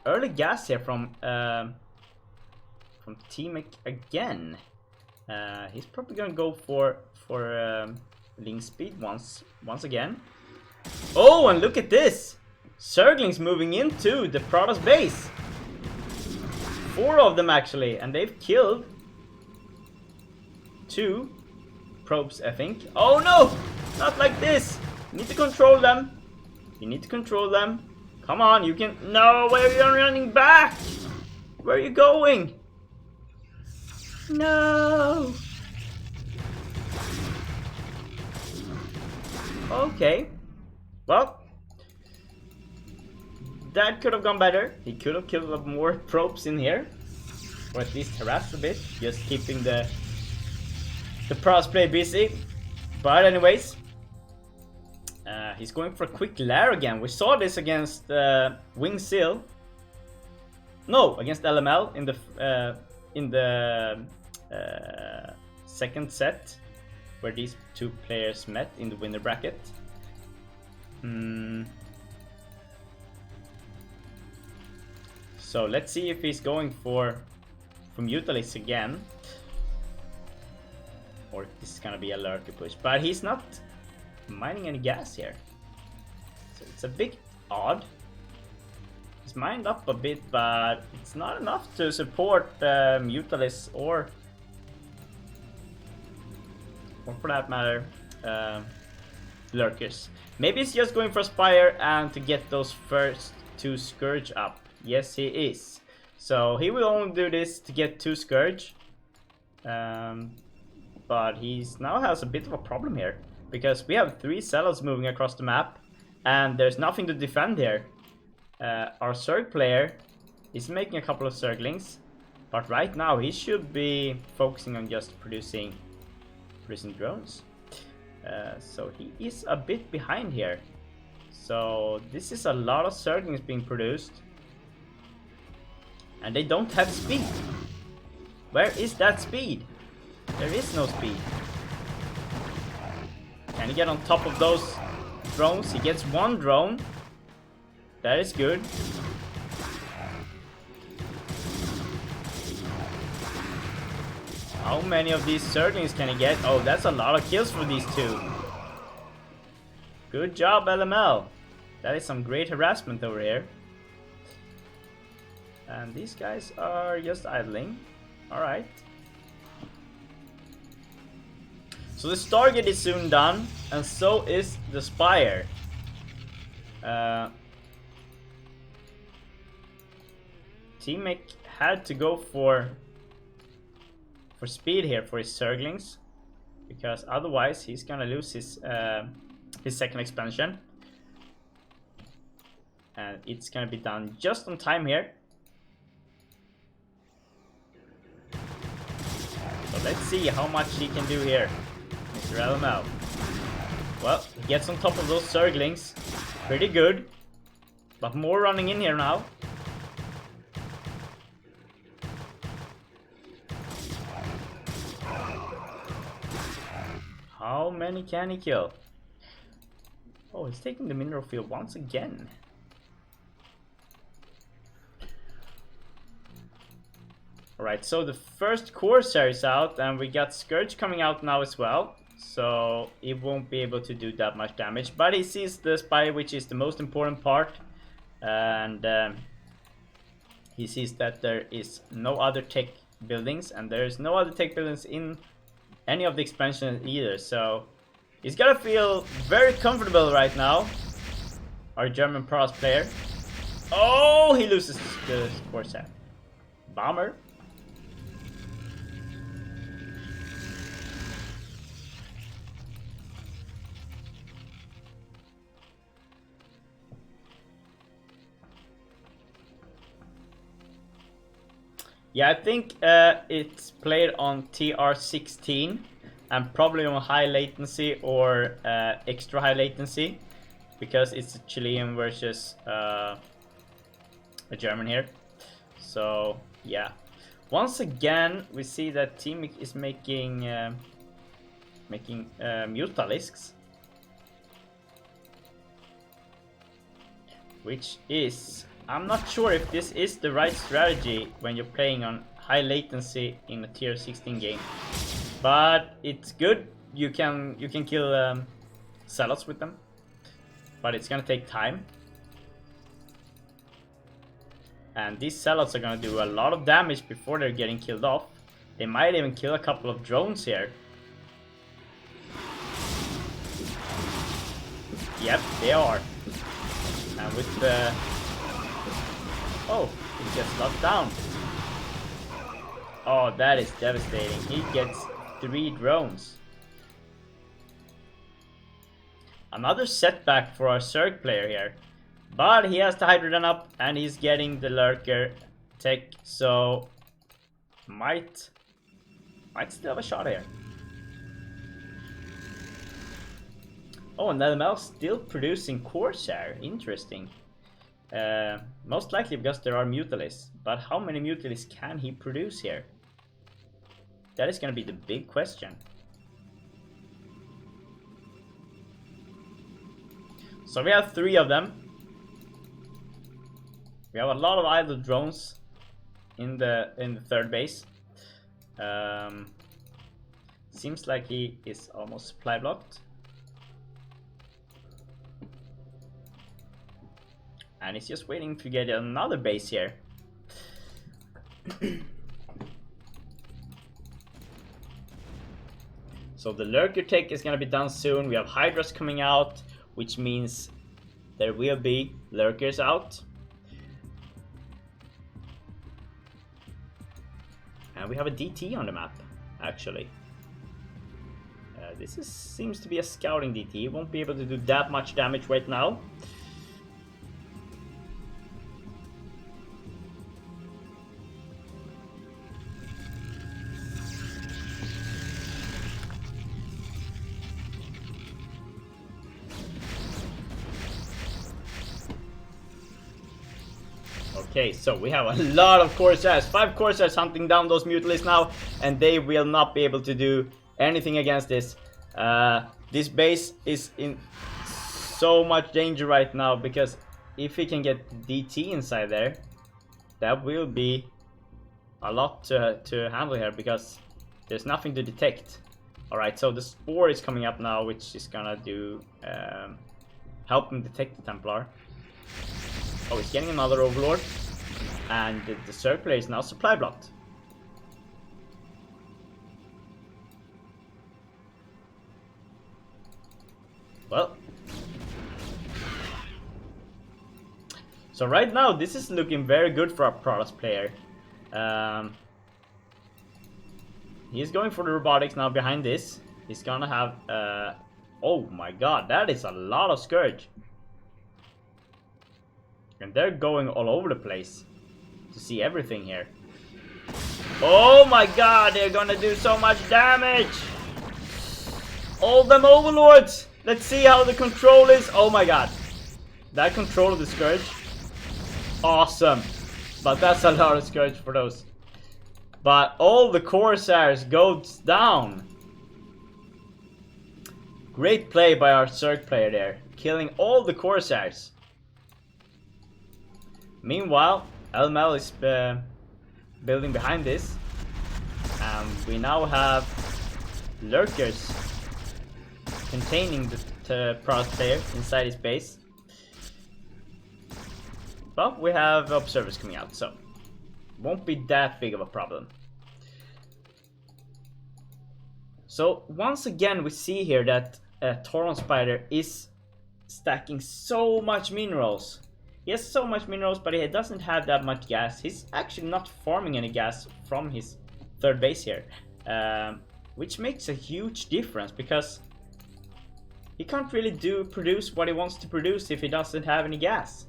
early gas here from Timic again. He's probably gonna go for link speed once again. Oh, and look at this! Zerglings moving into the Protoss base. 4 of them actually, and they've killed 2 probes, I think. Oh no! Not like this! You need to control them. You need to control them. Come on, you can... No, where are you running back? Where are you going? No! Okay. Well, that could have gone better. He could have killed more probes in here, or at least harassed a bit, just keeping the Protoss play busy. But anyways, he's going for a quick lair again. We saw this against Wing Seal. No, against LML in the second set. where these two players met in the winner bracket. So let's see if he's going for Mutalisks again, or if this is gonna be a lurker push. But he's not mining any gas here, so it's a bit odd. He's mined up a bit, but it's not enough to support Mutalisks or for that matter lurkers. Maybe he's just going for Spire and to get those first 2 Scourge up. Yes, he is. So he will only do this to get 2 Scourge. But he now has a bit of a problem here, because we have 3 Zealots moving across the map and there's nothing to defend here. Our Zerg player is making a couple of Zerglings, but right now he should be focusing on just producing drones. So he is a bit behind here. So this is a lot of Zerglings being produced, and they don't have speed. Where is that speed? There is no speed. Can he get on top of those drones? He gets 1 drone. That is good. How many of these Zerglings can he get? Oh, that's a lot of kills for these 2. Good job, LML. That is some great harassment over here. And these guys are just idling. Alright. So the Stargate is soon done, and so is the Spire. Teammate had to go for speed here for his Zerglings, because otherwise he's gonna lose his second expansion. And it's gonna be done just on time here. So let's see how much he can do here, Mr. LML. Well, he gets on top of those Zerglings. Pretty good. But more running in here now. How many can he kill? Oh, he's taking the mineral field once again. Alright, so the first Corsair is out, and we got Scourge coming out now as well. So he won't be able to do that much damage, but he sees the Spire, which is the most important part. And he sees that there is no other tech buildings, and there is no other tech buildings in any of the expansions either. So he's gotta feel very comfortable right now, our German Pros player. Oh, he loses the Corsair. Bomber. Yeah, I think it's played on TR16 and probably on high latency or extra high latency, because it's a Chilean versus a German here. So yeah, once again we see that Team is making Mutalisks, which is, I'm not sure if this is the right strategy when you're playing on high latency in a tier 16 game, but it's good. You can kill Zealots with them, but it's gonna take time. And these Zealots are gonna do a lot of damage before they're getting killed off. They might even kill a couple of drones here. Yep, they are. And with the... Oh, he gets locked down. Oh, that is devastating. He gets 3 drones. Another setback for our Zerg player here. But he has the Hydrogen up and he's getting the Lurker tech, so might still have a shot here. Oh, and LML still producing Corsair. Interesting. Most likely because there are Mutalisks. But how many Mutalisks can he produce here? That is going to be the big question. So we have 3 of them. We have a lot of idle drones in the third base. Seems like he is almost supply blocked. And he's just waiting to get another base here. So the lurker tech is gonna be done soon. We have Hydras coming out, which means there will be lurkers out. And we have a DT on the map, actually. This seems to be a scouting DT. He won't be able to do that much damage right now. Okay, so we have a lot of Corsairs. 5 Corsairs hunting down those Mutalies now, and they will not be able to do anything against this. This base is in so much danger right now, because if we can get DT inside there, that will be a lot to handle here, because there's nothing to detect. Alright, so the Spore is coming up now, which is gonna do help him detect the Templar. Oh, he's getting another Overlord. And the Zerg player is now supply blocked. Well. So right now, this is looking very good for our Protoss player. He's going for the robotics now behind this. He's gonna have... oh my god, that is a lot of Scourge. And they're going all over the place to see everything here. Oh my god, they're gonna do so much damage! All them Overlords! Let's see how the control is. Oh my god. That control of the Scourge. Awesome. But that's a lot of Scourge for those. But all the Corsairs goes down. Great play by our Zerg player there. Killing all the Corsairs. Meanwhile, LML is building behind this. And we now have lurkers containing the Protoss player inside his base. But we have observers coming out, so won't be that big of a problem. So once again we see here that Tauron Spider is stacking so much minerals. He has so much minerals, but he doesn't have that much gas. He's actually not farming any gas from his third base here. Which makes a huge difference, because he can't really produce what he wants to produce if he doesn't have any gas.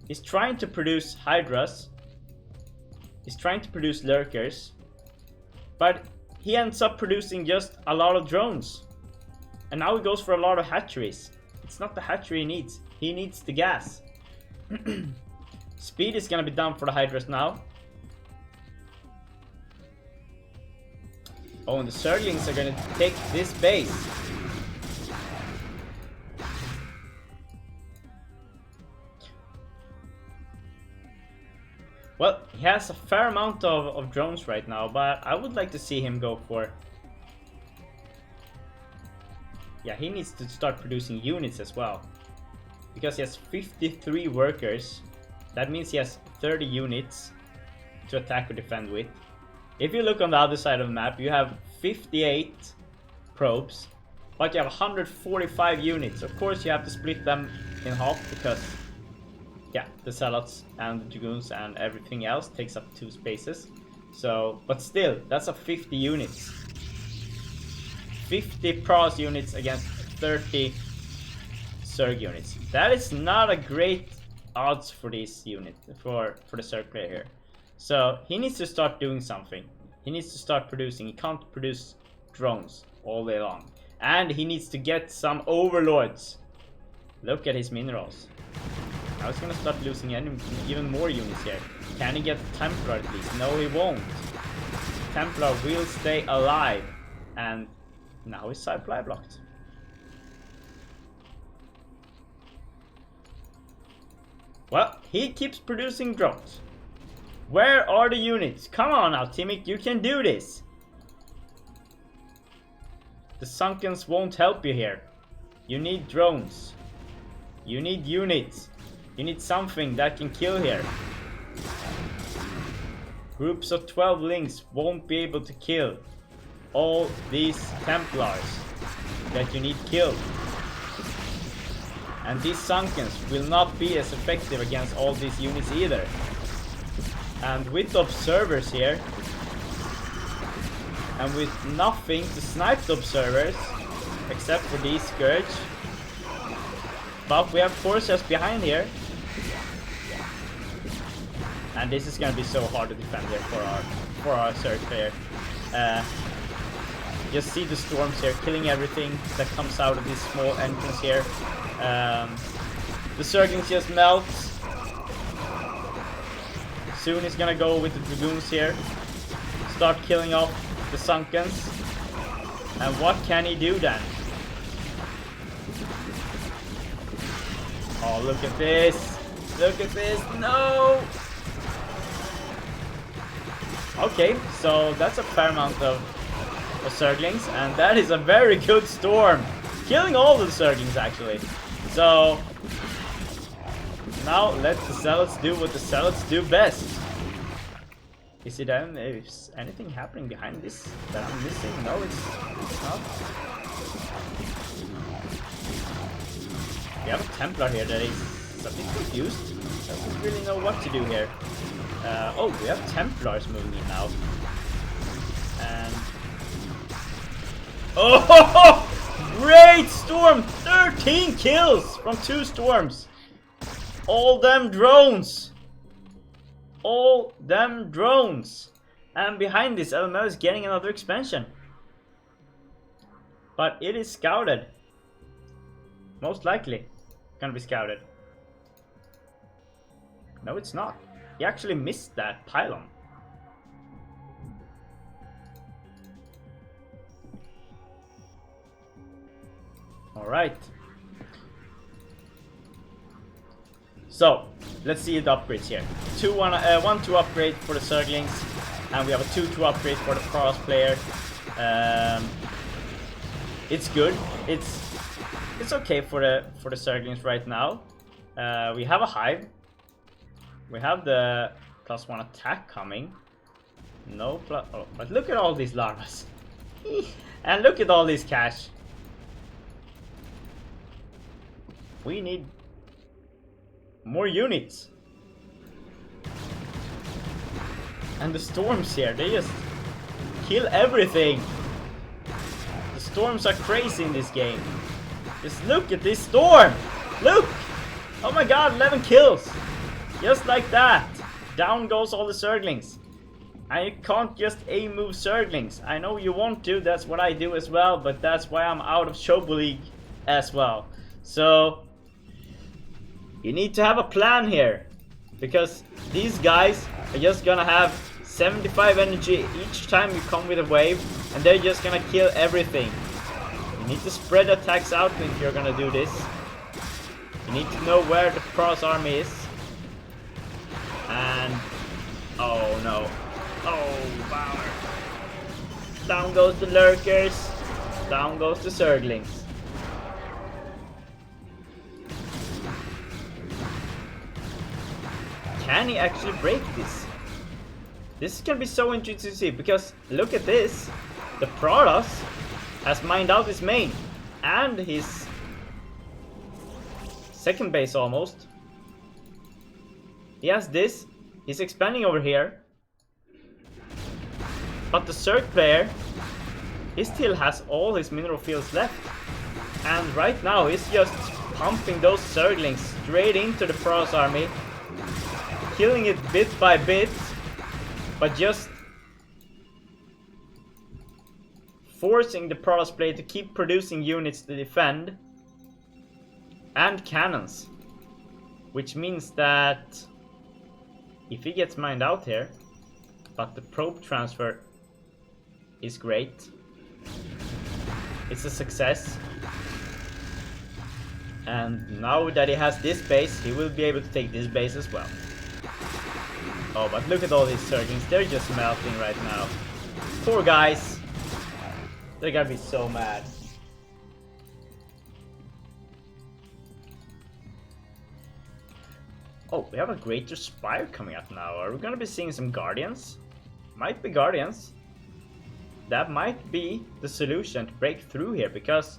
He's trying to produce Hydras. He's trying to produce Lurkers. But he ends up producing just a lot of drones. And now he goes for a lot of hatcheries. It's not the hatchery he needs. He needs the gas. Speed is gonna be done for the Hydras now. Oh, and the Zerglings are gonna take this base. Well, he has a fair amount of drones right now, but I would like to see him go for... Yeah, he needs to start producing units as well. Because he has 53 workers. That means he has 30 units to attack or defend with. If you look on the other side of the map, you have 58 probes, but you have 145 units. Of course, you have to split them in half, because yeah, the Zealots and the Dragoons and everything else takes up 2 spaces. So, but still, that's a 50 units. 50 Protoss units against 30 Zerg units. That is not a great odds for this unit, for the Zerg player here. So he needs to start doing something. He needs to start producing. He can't produce drones all day long. And he needs to get some Overlords. Look at his minerals. Now he's gonna start losing even more units here. Can he get Templar at least? No, he won't. Templar will stay alive. And now he's supply blocked. Well, he keeps producing drones. Where are the units? Come on now, Timmy, you can do this. The Sunkens won't help you here. You need drones. You need units. You need something that can kill here. Groups of 12 links won't be able to kill all these Templars that you need killed. And these Sunkens will not be as effective against all these units either. And with the observers here, and with nothing to snipe the observers, except for these Scourge. But we have forces behind here. And this is gonna be so hard to defend here for our Surge player. Just see the storms here, killing everything that comes out of this small entrance here. The Zerglings just melt. Soon he's gonna go with the Dragoons here. Start killing off the Sunkens. And what can he do then? Oh, look at this. Look at this. No! Okay, so that's a fair amount of Zerglings. And that is a very good storm. Killing all the Zerglings, actually. So now let the Zealots do what the Zealots do best. Is anything happening behind this that I'm missing? No, it's not. We have a Templar here that is a bit confused. Doesn't really know what to do here. Oh, we have Templars moving in now. And oh! Great storm! 13 kills from 2 storms! All them drones! All them drones! And behind this, LML is getting another expansion. But it is scouted. Most likely gonna be scouted. No, it's not. He actually missed that pylon. Alright. So, let's see the upgrades here. 1-2 upgrade for the Zerglings, and we have a 2-2 upgrade for the Protoss player. It's good. It's okay for the Zerglings right now. We have a hive. We have the +1 attack coming. No plus. Oh, but look at all these larvas. And look at all these cash. We need more units. And the storms here, they just kill everything. The storms are crazy in this game. Just look at this storm. Look! Oh my god, 11 kills. Just like that. Down goes all the Zerglings. And you can't just A-move Zerglings. I know you want to, that's what I do as well, but that's why I'm out of Chobo League as well. So you need to have a plan here, because these guys are just gonna have 75 energy each time you come with a wave, and they're just gonna kill everything. You need to spread attacks out if you're gonna do this. You need to know where the Protoss army is. And oh no. Oh, power. Down goes the lurkers. Down goes the Zerglings. Can he actually break this? This is gonna be so interesting to see, because look at this. The Protoss has mined out his main and his second base almost. He has this. He's expanding over here. But the Zerg player, he still has all his mineral fields left. And right now he's just pumping those Zerglings straight into the Protoss army. Killing it bit by bit, but just forcing the Protoss player to keep producing units to defend, and cannons, which means that if he gets mined out here, but the probe transfer is great, it's a success. And now that he has this base, he will be able to take this base as well. Oh, but look at all these Zerglings. They're just melting right now. Poor guys. They're gonna be so mad. Oh, we have a Greater Spire coming up now. Are we gonna be seeing some Guardians? Might be Guardians. That might be the solution to break through here, because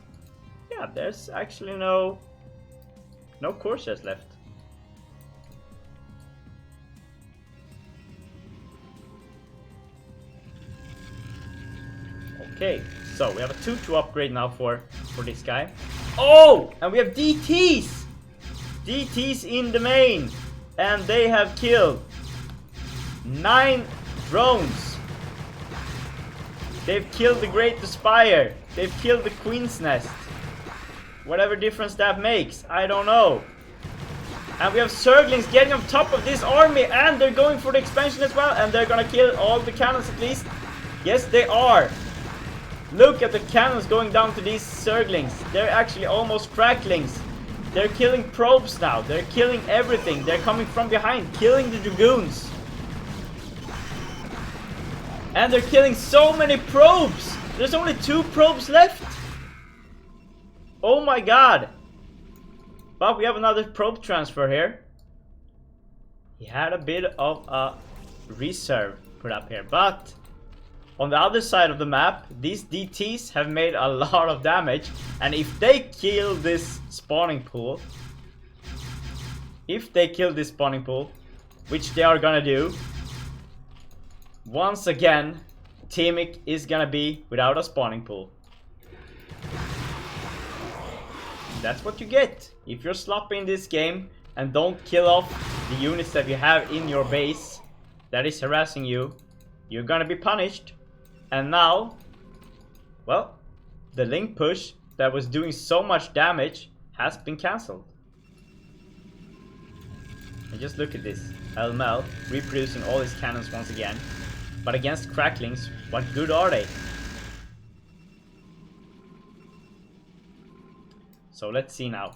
yeah, there's actually no Corsairs left. Okay, so we have a 2-2 upgrade now for this guy. Oh, and we have DTs! DTs in the main, and they have killed 9 drones. They've killed the Great Spire. They've killed the Queen's Nest. Whatever difference that makes, I don't know. And we have Zerglings getting on top of this army, and they're going for the expansion as well, and they're gonna kill all the cannons at least. Yes, they are. Look at the cannons going down to these Zerglings. They're actually almost cracklings. They're killing probes now. They're killing everything. They're coming from behind, killing the Dragoons. And they're killing so many probes. There's only 2 probes left. Oh my god. But we have another probe transfer here. He had a bit of a reserve put up here. But on the other side of the map, these DTs have made a lot of damage. And if they kill this spawning pool, which they are gonna do, once again, Teemic is gonna be without a spawning pool. That's what you get if you're sloppy in this game and don't kill off the units that you have in your base that is harassing you. You're gonna be punished. And now, well, the link push that was doing so much damage has been cancelled. And just look at this. LML reproducing all his cannons once again. But against cracklings, what good are they? So let's see now.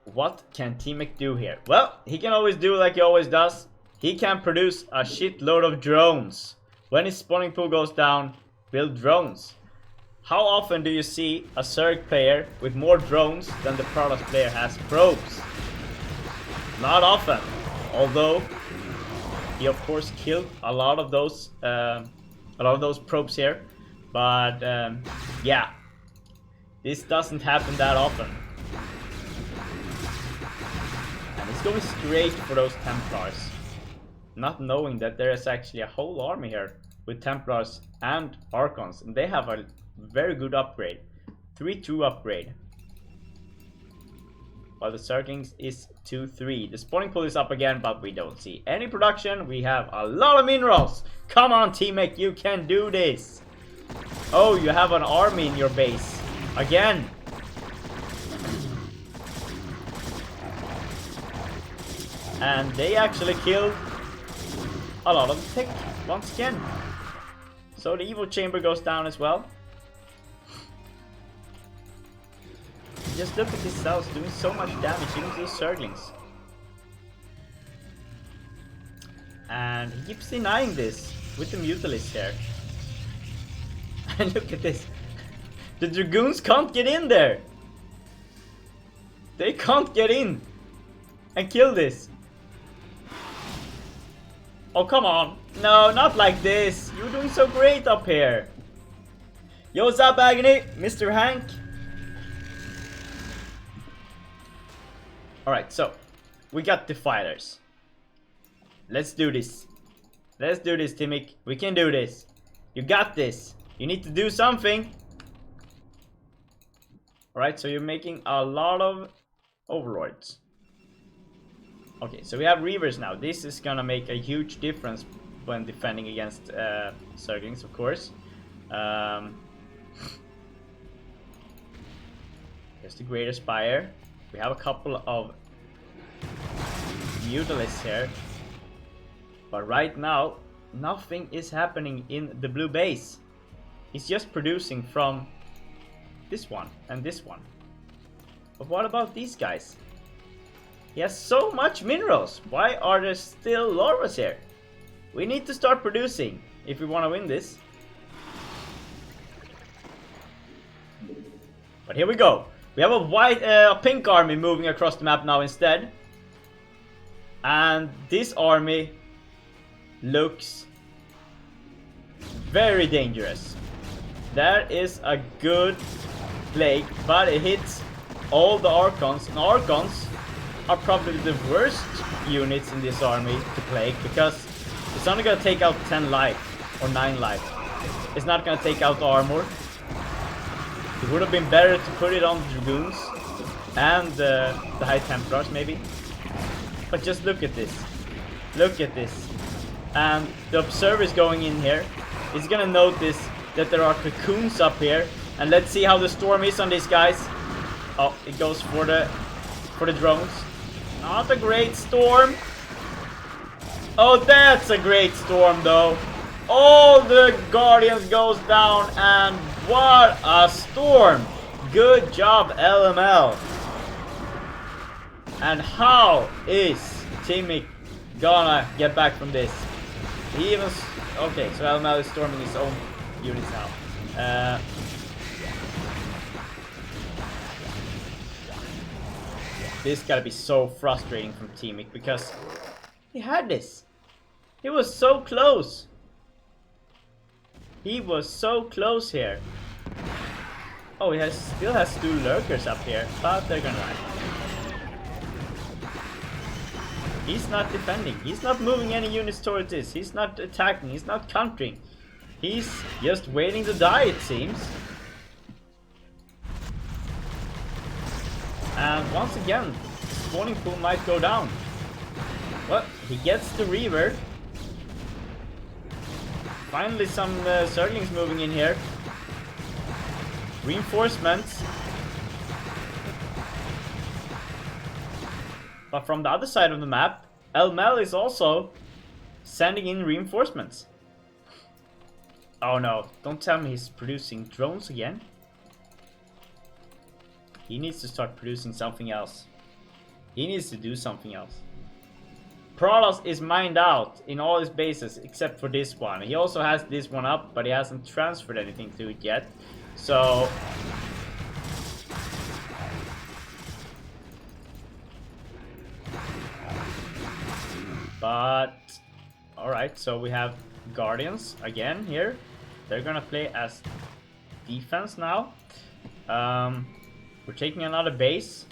What can Teemic do here? Well, he can always do like he always does. He can produce a shitload of drones. When his spawning pool goes down, build drones. How often do you see a Zerg player with more drones than the Protoss player has probes? Not often. Although he of course killed a lot of those probes here. But yeah, this doesn't happen that often. And he's going straight for those Templars, not knowing that there is actually a whole army here with Templars and Archons, and they have a very good upgrade, 3-2 upgrade, while the Zerglings is 2-3. The spawning pool is up again, but we don't see any production. We have a lot of minerals. Come on, Teemic, you can do this. Oh, you have an army in your base again. And they actually killed a lot of the tech once again. So the Evo Chamber goes down as well. Just look at these cells doing so much damage even to these Zerglings. And he keeps denying this with the Mutalisks here. And look at this. The Dragoons can't get in there. They can't get in and kill this. Oh, come on. No, not like this. You're doing so great up here. Yo, what's up, Agony? Mr. Hank. Alright, so we got the fighters. Let's do this. Let's do this, Teemic. We can do this. You got this. You need to do something. Alright, so you're making a lot of Overlords. Okay, so we have Reavers now. This is gonna make a huge difference when defending against Zerglings, of course. Here's the Greater Spire. We have a couple of Mutalisks here. But right now, nothing is happening in the blue base. It's just producing from this one and this one. But what about these guys? He has so much minerals. Why are there still larvas here? We need to start producing if we want to win this. But here we go. We have a pink army moving across the map now instead. And this army looks very dangerous. That is a good plague, but it hits all the Archons. And Archons are probably the worst units in this army to plague, because it's only gonna take out 10 life or 9 life. It's not gonna take out the armor. It would have been better to put it on the Dragoons and the High Templars maybe. But just look at this. Look at this. And the observer is going in here. He's gonna notice that there are cocoons up here. And let's see how the storm is on these guys. Oh, it goes for the drones. Not a great storm. Oh, that's a great storm though. All the Guardians goes down, and what a storm. Good job, LML. And how is Timmy gonna get back from this? He even... Okay, so LML is storming his own units now. This gotta be so frustrating from Teamic, because he had this. He was so close. He was so close here. Oh, he still has 2 lurkers up here, but they're gonna die. He's not defending. He's not moving any units towards this. He's not attacking. He's not countering. He's just waiting to die, it seems. And once again, spawning pool might go down. Well, he gets the Reaver. Finally some Zerglings moving in here. Reinforcements. But from the other side of the map, LML is also sending in reinforcements. Oh no, don't tell me he's producing drones again. He needs to start producing something else. He needs to do something else. Pralos is mined out in all his bases except for this one. He also has this one up, but he hasn't transferred anything to it yet. So... But... Alright, so we have Guardians again here. They're gonna play as defense now. We're taking another base.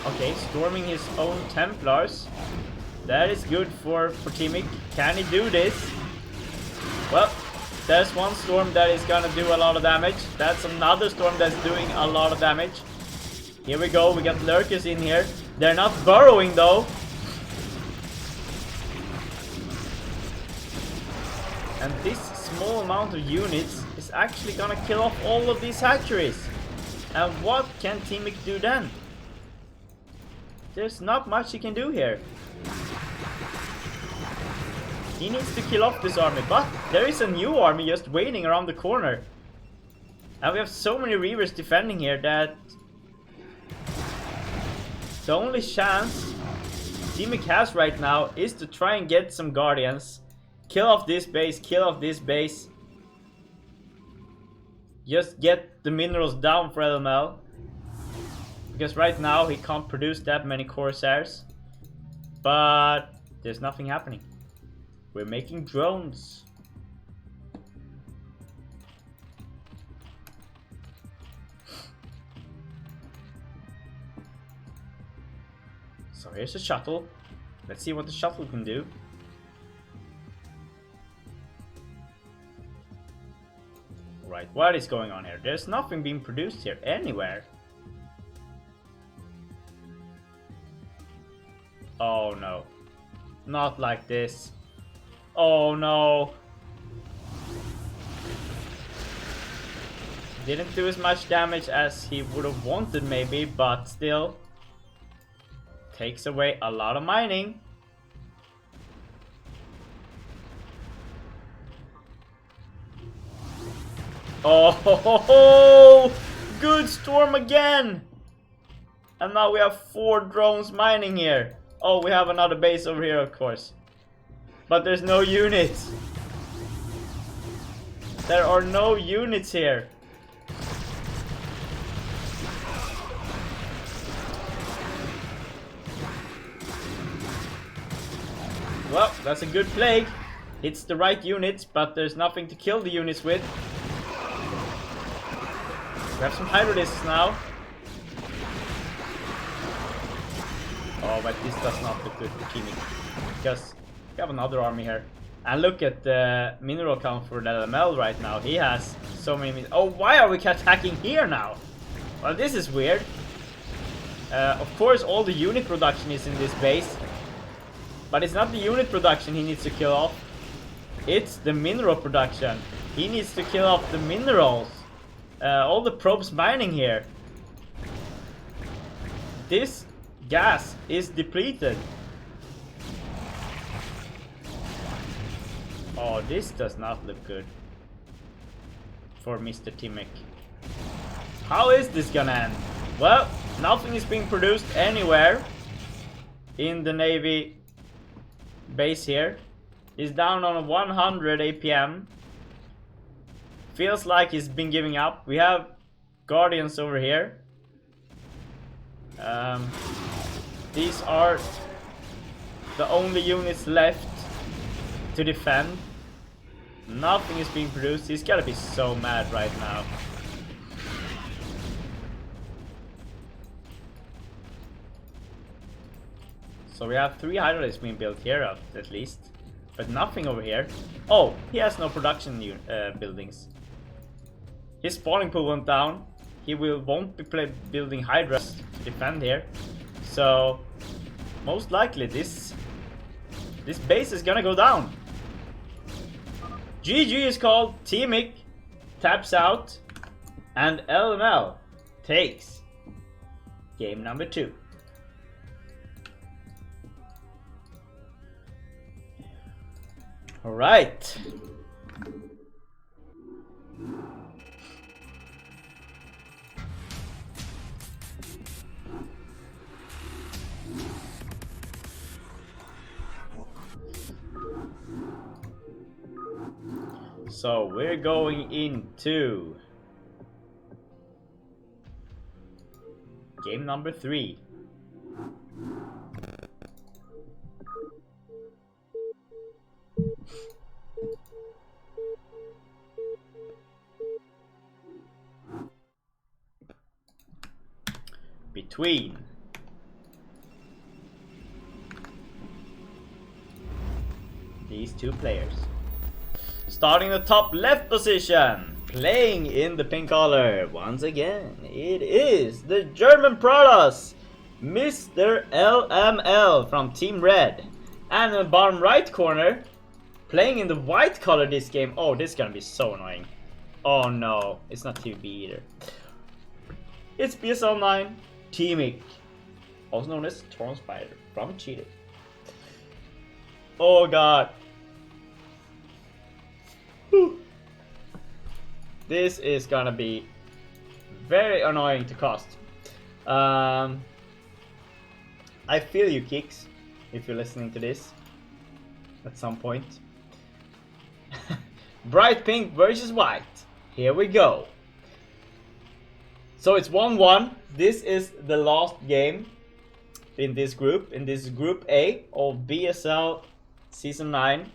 Okay, storming his own Templars. That is good for Teamic. Can he do this? Well, there's one storm that is gonna do a lot of damage. That's another storm that's doing a lot of damage. Here we go, we got lurkers in here. They're not burrowing though. And this small amount of units is actually gonna kill off all of these hatcheries. And what can Teamic do then? There's not much he can do here. He needs to kill off this army, but there is a new army just waiting around the corner. And we have so many Reavers defending here that the only chance Teamic has right now is to try and get some Guardians. Kill off this base, kill off this base. Just get the minerals down for LML. Because right now he can't produce that many Corsairs. But there's nothing happening. We're making drones. So here's a shuttle. Let's see what the shuttle can do. Right, what is going on here? There's nothing being produced here anywhere. Oh no. Not like this. Oh no. Didn't do as much damage as he would have wanted maybe, but still. Takes away a lot of mining. Oh, good storm again! And now we have 4 drones mining here. Oh, we have another base over here, of course. But there's no units. There are no units here. Well, that's a good plague. Hits the right units, but there's nothing to kill the units with. We have some hydrodiscs now. Oh, but this does not look good for teaming. Because we have another army here. And look at the mineral count for the LML right now. He has so many. Oh, why are we attacking here now? Well, this is weird. Of course, all the unit production is in this base. But it's not the unit production he needs to kill off. It's the mineral production. He needs to kill off the minerals. All the probes mining here. This gas is depleted. Oh, this does not look good for Mr. Timic. How is this gonna end? Well, nothing is being produced anywhere in the Navy base here. He's down on 100 APM. Feels like he's been giving up. We have Guardians over here. These are the only units left to defend. Nothing is being produced. He's gotta be so mad right now. So we have 3 hydrodiscs being built here at least. But nothing over here. Oh, he has no production buildings. His spawning pool went down. He won't be building hydras to defend here. So most likely this base is gonna go down. GG is called. Timic taps out, and LML takes game number 2. All right. So we're going into game number 3. Between these 2 players. Starting the top left position, playing in the pink color once again, it is the German Protoss, Mr. LML from Team Red. And in the bottom right corner, playing in the white color this game. Oh, this is gonna be so annoying. Oh no, it's not TB either. It's BSL9 Timic, also known as Torn Spider from Cheated. Oh god. Whew. This is gonna be very annoying to cast. I feel you, Kicks, if you're listening to this at some point. Bright pink versus white. Here we go. So it's 1-1. This is the last game in this group. In this Group A of BSL Season 9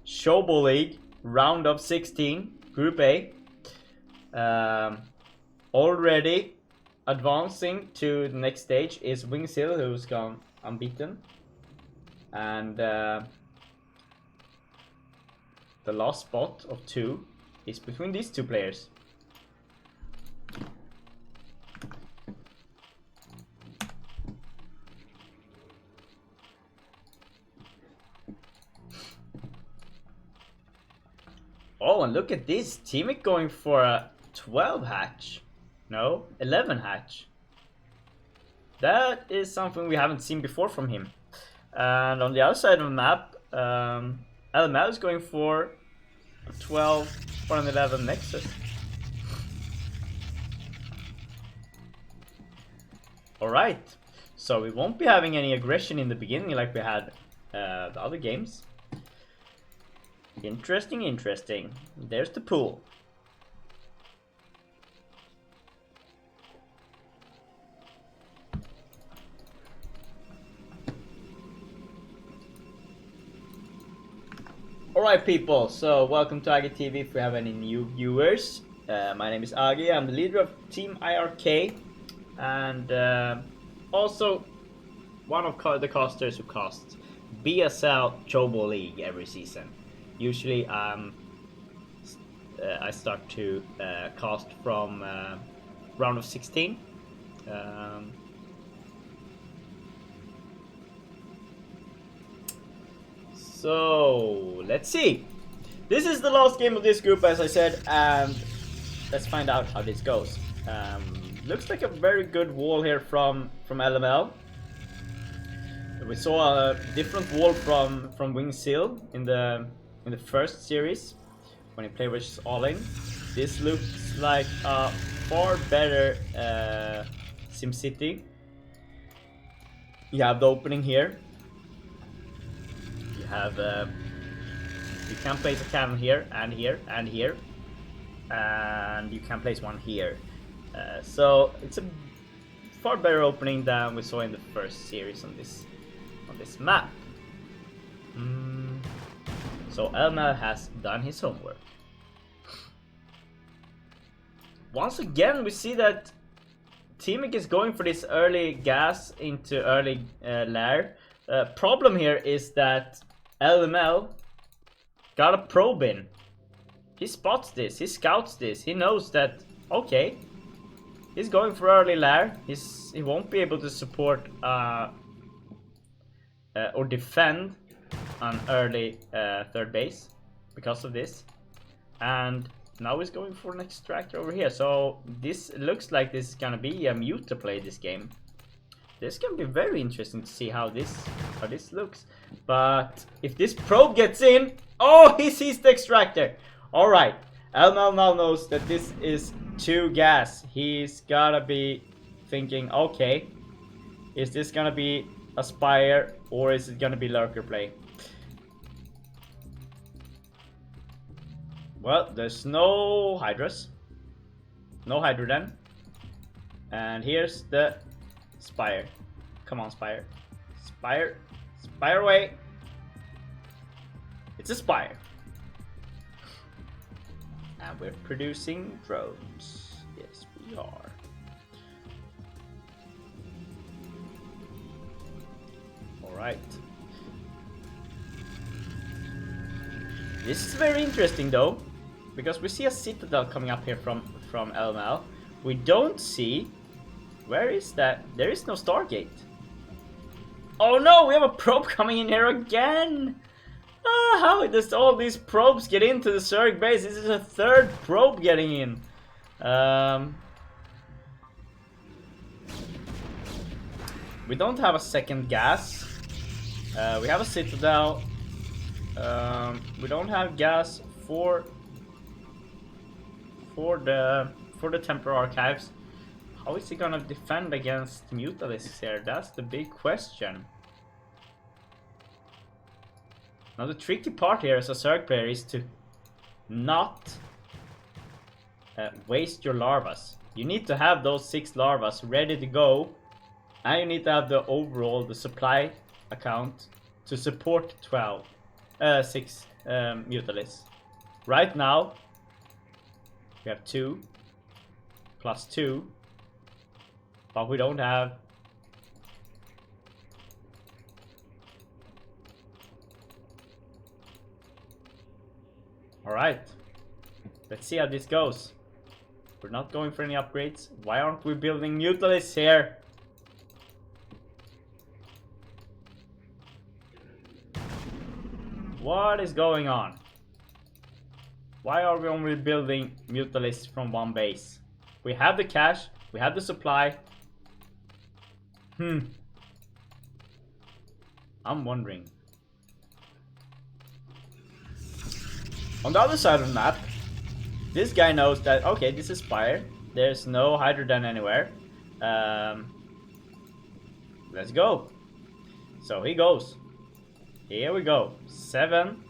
Chobo League Round of 16. Group A. Already advancing to the next stage is Wings Hill, who's gone unbeaten. And the last spot of 2 is between these 2 players. Oh, and look at this. Timic going for a 12 hatch. No, 11 hatch. That is something we haven't seen before from him. And on the other side of the map, LML is going for a 12 or an 11 Nexus. Alright, so we won't be having any aggression in the beginning like we had the other games. Interesting, interesting. There's the pool. Alright people, so welcome to Agi TV if we have any new viewers. My name is Agi, I'm the leader of Team IRK and also one of the casters who casts BSL Chobo League every season. Usually I start to cast from round of 16. So let's see. This is the last game of this group, as I said, and let's find out how this goes. Looks like a very good wall here from LML. We saw a different wall from Wingsil in the first series when he played with Alling. This looks like a far better SimCity. You have the opening here. You have you can place a cannon here and here and here, and you can place one here. So it's a far better opening than we saw in the first series on this map. So Elmer has done his homework. Once again, we see that Teamic is going for this early gas into early lair. Problem here is that LML got a probe in. He spots this, he scouts this, he knows that, okay, he's going for early lair. He won't be able to support or defend an early third base because of this. And now he's going for an extractor over here. So this looks like this is gonna be a mute to play this game. This can be very interesting to see how this looks. But if this probe gets in, oh, he sees the extractor. All right, Elmal now knows that this is 2 gas. He's gotta be thinking, okay, is this gonna be a Spire or is it gonna be lurker play? Well, there's no Hydras. No Hydroden. And here's the Spire. Come on, Spire. Spire. Spire away. It's a Spire. And we're producing drones. Yes, we are. Alright. This is very interesting though, because we see a Citadel coming up here from LML. We don't see... Where is that? There is no Stargate. Oh no, we have a probe coming in here again! How does all these probes get into the Zerg base? This is a 3rd probe getting in. We don't have a 2nd gas. We have a Citadel. We don't have gas for the Temporal Archives. How is he gonna defend against Mutalisks here? That's the big question. Now the tricky part here as a Zerg player is to not waste your larvas. You need to have those 6 larvas ready to go, and you need to have the supply account to support 6 Mutalisks. Right now we have 2 plus 2, but we don't have. Alright, let's see how this goes. We're not going for any upgrades. Why aren't we building Mutalisks here? What is going on? Why are we only building Mutalisks from one base? We have the cash, we have the supply. I'm wondering. On the other side of the map, this guy knows that, okay, this is Spire. There's no Hydroden anywhere. Let's go. So he goes. Here we go. 7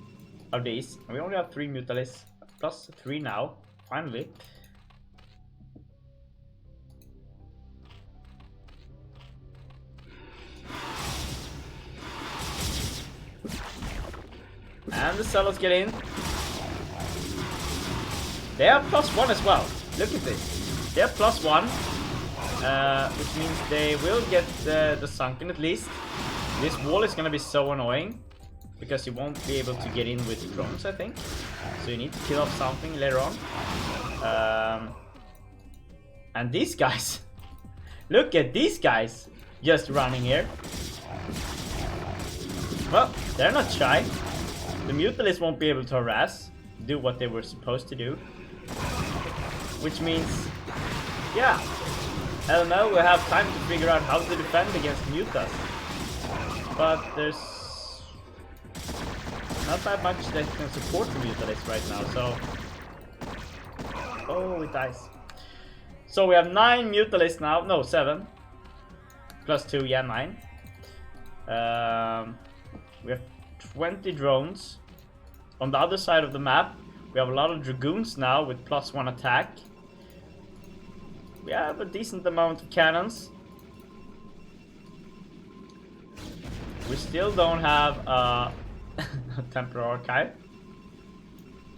of these. We only have 3 Mutalisks. Plus 3 now. Finally. And the Celos get in. They have +1 as well. Look at this. They have +1. Which means they will get the sunken at least. This wall is gonna be so annoying. Because you won't be able to get in with drones, I think. So you need to kill off something later on. And these guys. Look at these guys. Just running here. Well, they're not shy. The Mutalisks won't be able to harass. Do what they were supposed to do. Which means, yeah, LML will have time to figure out how to defend against Mutas. But there's not that much that can support the Mutalisks right now, so... Oh, it dies. So we have 9 Mutalisks now, no, 7. +2, yeah, 9. We have 20 drones. On the other side of the map, we have a lot of Dragoons now with +1 attack. We have a decent amount of cannons. We still don't have a Templar Archive.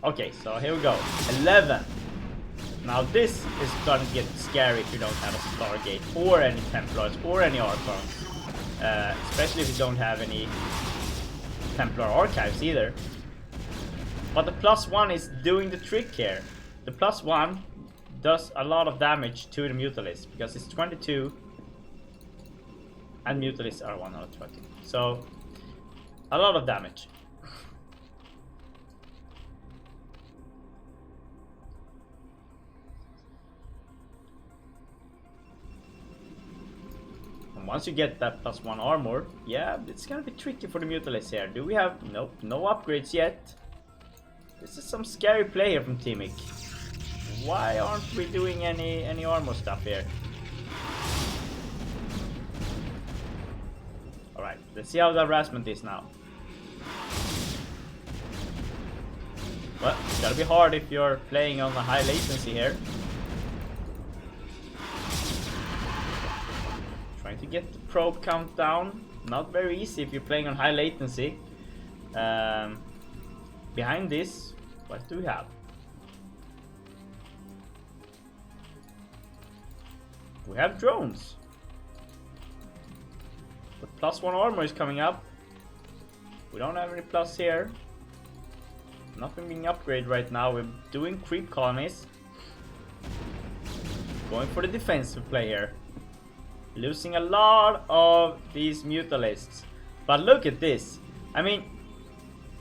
Okay, so here we go. 11. Now this is starting to get scary if you don't have a Stargate or any Templars or any Archons. Especially if you don't have any Templar Archives either. But the +1 is doing the trick here. The +1 does a lot of damage to the Mutalisks because it's 22 and Mutalisks are 1 out of 20. So a lot of damage. And once you get that +1 armor, yeah, it's gonna be tricky for the Mutalisks here. Do we have... Nope, no upgrades yet. This is some scary play here from Teamic. Why aren't we doing any armor stuff here? Alright, let's see how the harassment is now. Well, it's gotta be hard if you're playing on a high latency here. Trying to get the probe count down. Not very easy if you're playing on high latency. Behind this, what do we have? We have drones. The +1 armor is coming up. We don't have any plus here. Nothing being upgraded right now. We're doing creep colonies. Going for the defensive play here. Losing a lot of these Mutalisks. But look at this. I mean,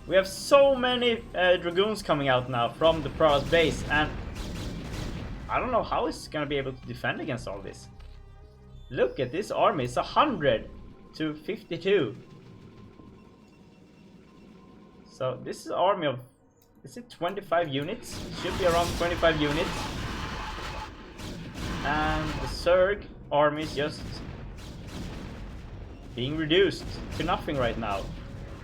we have so many Dragoons coming out now from the Protoss base, and I don't know how it's gonna be able to defend against all this. Look at this army, it's 100 to 52. So this is an army of, is it 25 units? It should be around 25 units. And the Zerg army is just being reduced to nothing right now.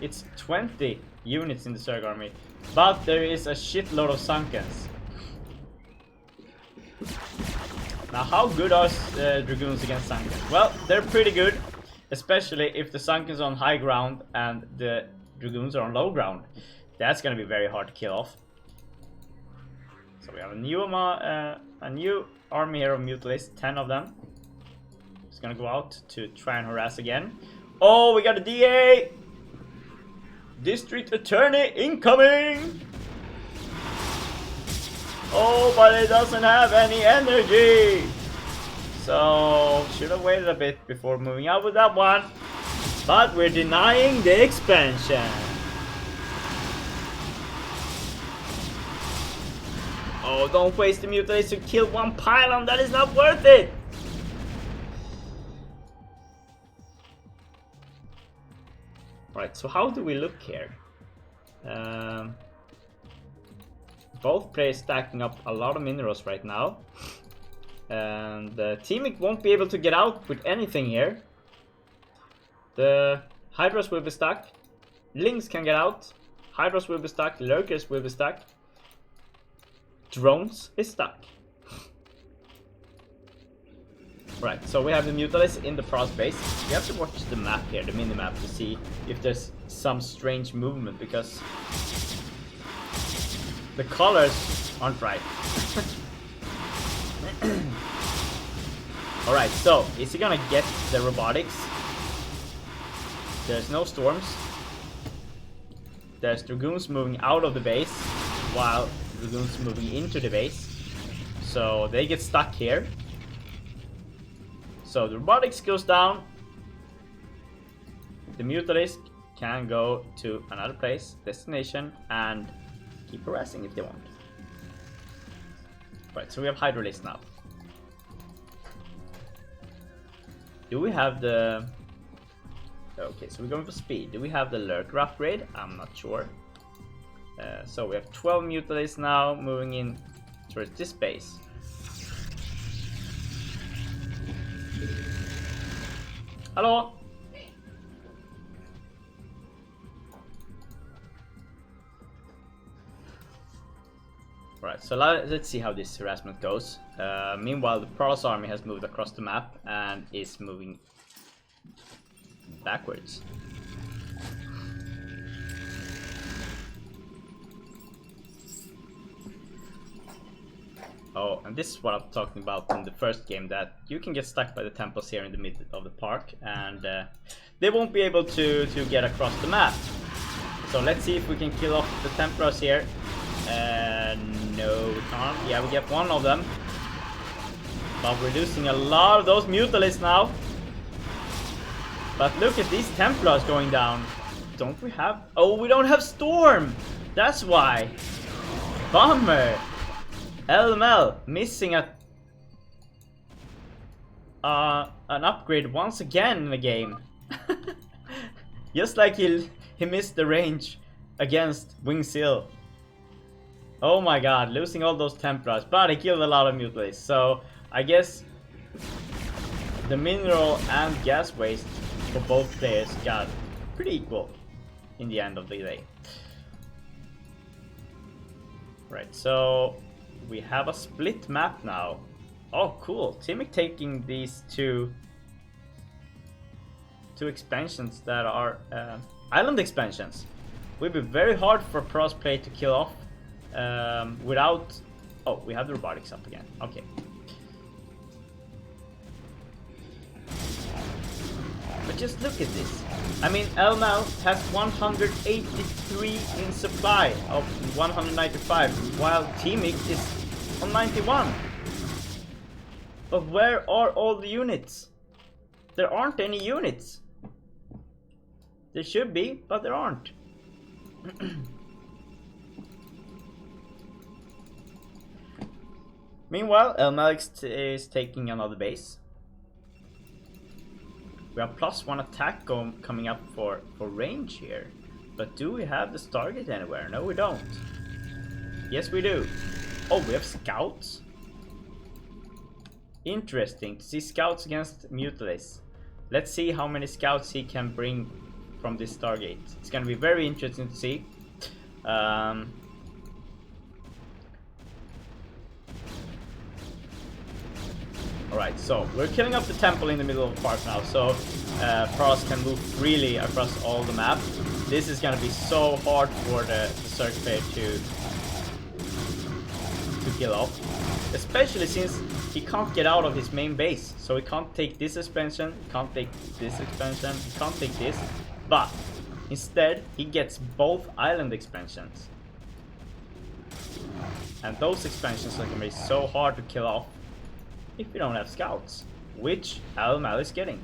It's 20 units in the Zerg army, but there is a shitload of Sunkens. Now, how good are Dragoons against Sunkens? Well, they're pretty good, especially if the Sunkens are on high ground and the Dragoons are on low ground. That's gonna be very hard to kill off. So we have a new army here of Mutalisks, 10 of them. It's gonna go out to try and harass again. Oh, we got a DA! District Attorney incoming! Oh, but it doesn't have any energy! So, should have waited a bit before moving out with that one. But we're denying the expansion. Oh, don't waste the Mutalisks to kill one pylon, that is not worth it! Right, so how do we look here? Both players stacking up a lot of minerals right now. And Teamic won't be able to get out with anything here. The Hydras will be stuck. Lynx can get out. Hydras will be stuck. Lurkers will be stuck. Drones is stuck. Right, so we have the Mutalisk in the Pros base. We have to watch the map here, the mini-map, to see if there's some strange movement, because the colors aren't right. Alright, so is he gonna get the robotics? There's no storms. There's Dragoons moving out of the base, while Dragoons moving into the base. So they get stuck here. So the robotics goes down. The Mutalisk can go to another place, destination, and keep harassing if they want. Right, so we have Hydralisk now. Do we have the... Okay, so we're going for speed. Do we have the Lurker upgrade? I'm not sure. So we have 12 Mutalisks now moving in towards this base. Hello! Right, so let's see how this harassment goes. Meanwhile, the Protoss army has moved across the map and is moving backwards. Oh, and this is what I'm talking about in the first game, that you can get stuck by the Templars here in the middle of the park, and they won't be able to get across the map. So let's see if we can kill off the Templars here. No, we can't. Yeah, we get one of them. But we're losing a lot of those Mutalisks now. But look at these Templars going down. Don't we have... Oh, we don't have Storm! That's why. Bummer. LML missing an upgrade once again in the game. Just like he missed the range against Wingseal. Oh my god, losing all those Templars, but he killed a lot of Mutalisks. So I guess the mineral and gas waste for both players got pretty equal in the end of the day. Right, so we have a split map now. Oh, cool. Timic taking these two expansions that are island expansions. Will be very hard for Pros play to kill off without... Oh, we have the robotics up again. Okay. But just look at this. I mean, LML has 183 in supply of 195, while Timic is on 91. But where are all the units? There aren't any units. There should be, but there aren't. Meanwhile, LML is taking another base. We have +1 attack coming up for range here. But do we have the Stargate anywhere? No, we don't. Yes, we do. Oh, we have scouts? Interesting to see scouts against Mutalisks. Let's see how many scouts he can bring from this Stargate. It's gonna be very interesting to see. Alright, so we're killing up the temple in the middle of the park now, so Pros can move freely across all the map. This is gonna be so hard for the Zerg player to kill off, especially since he can't get out of his main base. So he can't take this expansion, he can't take this expansion, he can't take this, but instead he gets both island expansions. And those expansions are gonna be so hard to kill off if you don't have scouts, which LML is getting.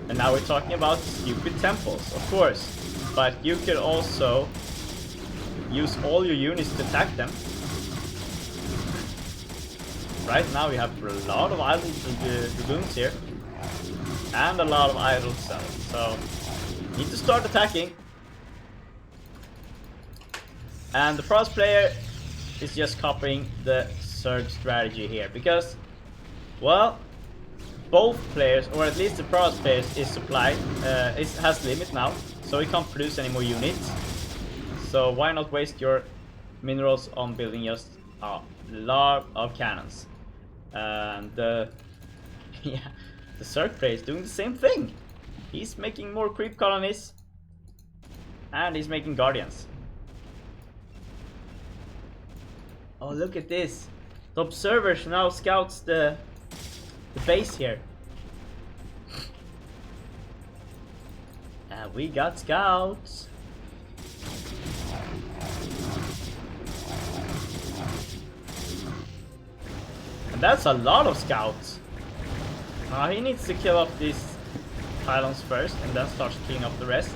And now we're talking about stupid temples, of course, but you could also use all your units to attack them. Right now we have a lot of idle dragoons here, and a lot of idle cells, so need to start attacking. And the Pros player is just copying the Zerg strategy here, because Well, both players, or at least the Paras players, is supplied, has limit now, so we can't produce any more units. So why not waste your minerals on building just a lot of cannons? And yeah, the Zerg player is doing the same thing. He's making more creep colonies, and he's making guardians. Oh, look at this! The observers now scouts the base here. And we got scouts. And that's a lot of scouts. He needs to kill off these pylons first and then starts killing off the rest.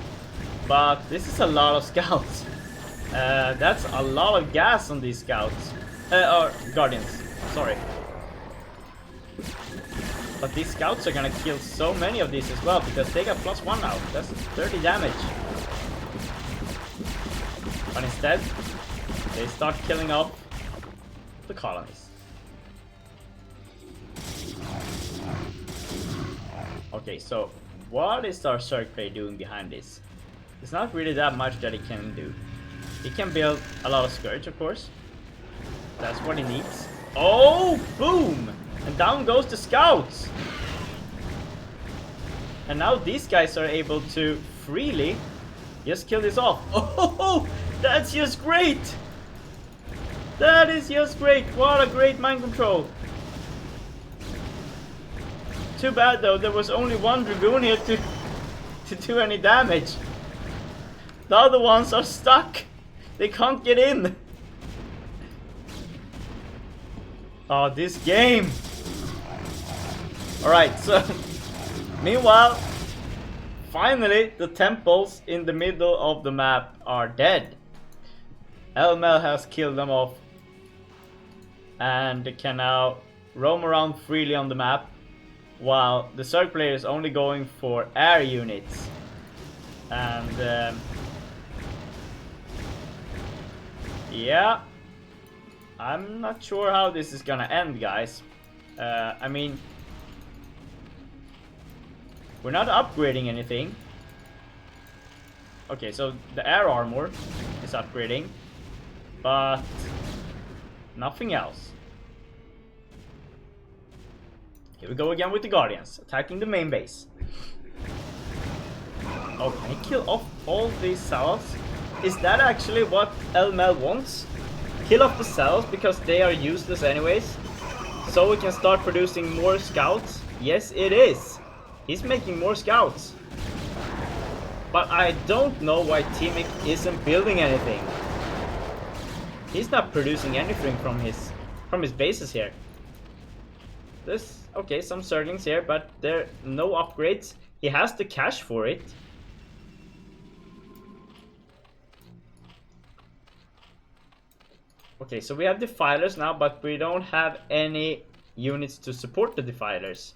But this is a lot of scouts. That's a lot of gas on these scouts. Or guardians, sorry. But these scouts are gonna kill so many of these as well, because they got +1 now. That's 30 damage. But instead, they start killing off the colonies. Okay, so what is our Zerg player doing behind this? It's not really that much that he can do. He can build a lot of Scourge, of course. That's what he needs. Oh, boom! And down goes the scouts! And now these guys are able to freely just kill this off. Oh, that's just great! That is just great! What a great mind control! Too bad though, there was only one Dragoon here to do any damage. The other ones are stuck! They can't get in! Oh, this game! Alright, so meanwhile, finally the temples in the middle of the map are dead. Elmel has killed them off and can now roam around freely on the map, while the Zerg player is only going for air units. And yeah, I'm not sure how this is gonna end, guys. I mean, we're not upgrading anything. Okay, so the air armor is upgrading, but nothing else. Here we go again with the Guardians, attacking the main base. Oh, can he kill off all these cells? Is that actually what Elmel wants? Kill off the cells because they are useless anyways, so we can start producing more scouts? Yes, it is. He's making more scouts. But I don't know why Teamic isn't building anything. He's not producing anything from his bases here. There's okay, some Zerglings here, but there are no upgrades. He has the cash for it. Okay, so we have Defilers now, but we don't have any units to support the Defilers.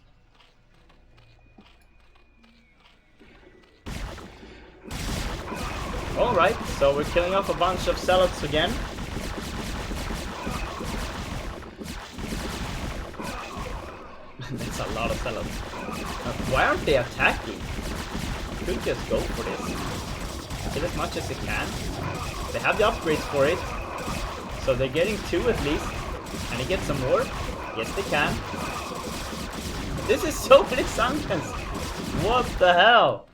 Alright, so we're killing off a bunch of Zealots again. That's a lot of Zealots. Why aren't they attacking? I could just go for this. Kill as much as they can. They have the upgrades for it. So they're getting 2 at least. Can they get some more? Yes, they can. This is so many Sankans. What the hell?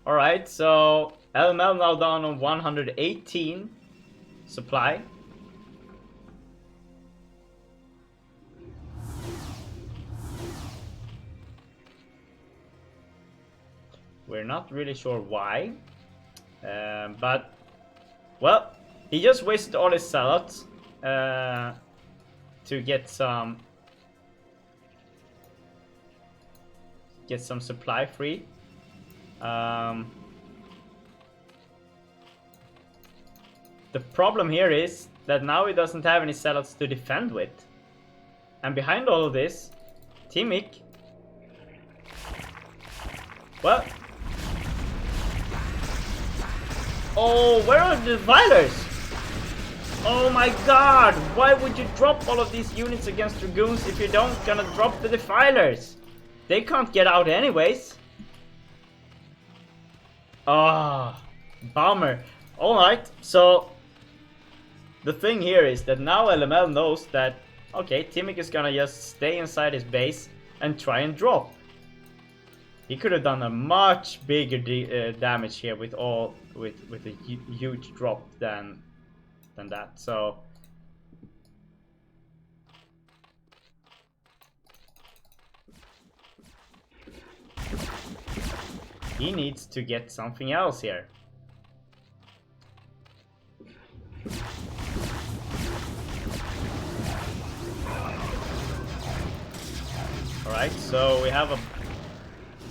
Alright, so Elmel now down on 118 supply. We're not really sure why. But, well, he just wasted all his Zealots to get some supply free. The problem here is that now he doesn't have any Zealots to defend with. And behind all of this, Teamic, well, oh, where are the Defilers? Oh my god! Why would you drop all of these units against Dragoons if you don't gonna drop the Defilers? They can't get out anyways. Ah, bummer. Alright, so the thing here is that now LML knows that, okay, Timic is gonna just stay inside his base and try and drop. He could have done a much bigger damage here with a huge drop than that. So he needs to get something else here. Alright, so we have a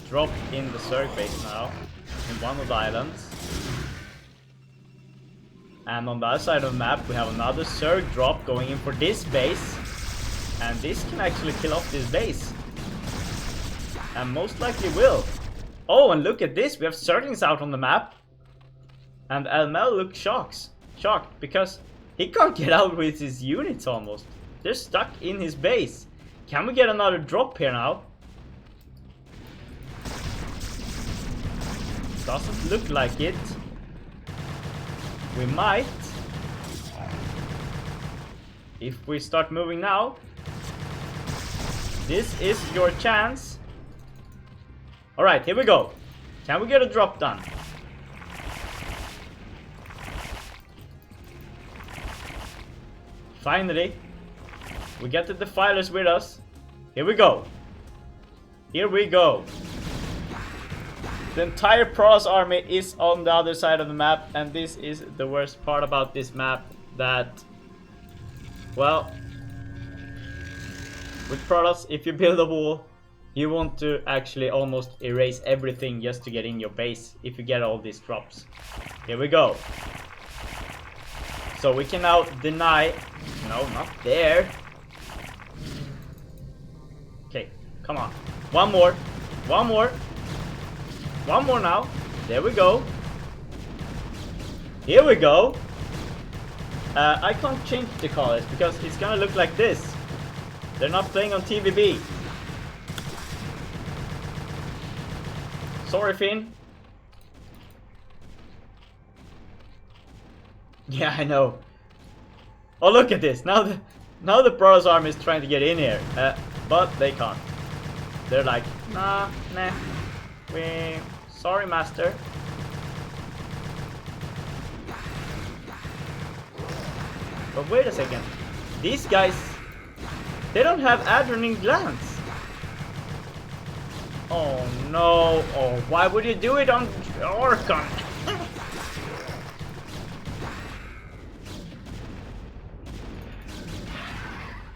drop in the Zerg base now, in one of the islands. And on the other side of the map we have another Zerg drop going in for this base. And this can actually kill off this base. And most likely will. Oh, and look at this, we have Zerglings out on the map. And LML looks shocked because he can't get out with his units almost. They're stuck in his base. Can we get another drop here now? Doesn't look like it. We might. If we start moving now. This is your chance. Alright, here we go. Can we get a drop done? Finally. We get the Defilers with us. Here we go. Here we go. The entire Protoss army is on the other side of the map, and this is the worst part about this map, that, well, with Protoss, if you build a wall, you want to actually almost erase everything just to get in your base if you get all these drops. Here we go. So we can now deny... No, not there. Okay, come on. One more. One more. One more now. There we go. Here we go. I can't change the colors because it's gonna look like this. They're not playing on TVB. Sorry, Finn. Yeah, I know. Oh, look at this. Now the Protoss army is trying to get in here, but they can't. They're like, nah. Sorry, master. But wait a second. These guys, they don't have adrenaline glands. Oh no. Oh, why would you do it on Orcon?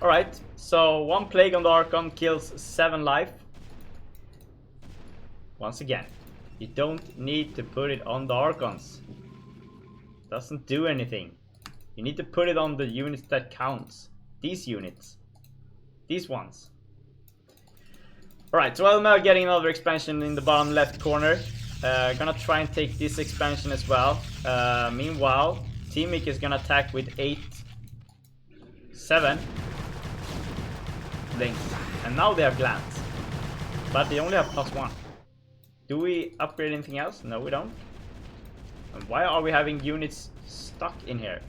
Alright, so one plague on the Archon kills 7 life. Once again, you don't need to put it on the Archons. Doesn't do anything. You need to put it on the units that counts. These units. These ones. Alright, so LML getting another expansion in the bottom left corner. Gonna try and take this expansion as well. Meanwhile, Timic is gonna attack with 7 links. And now they have glands. But they only have +1. Do we upgrade anything else? No, we don't. And why are we having units stuck in here?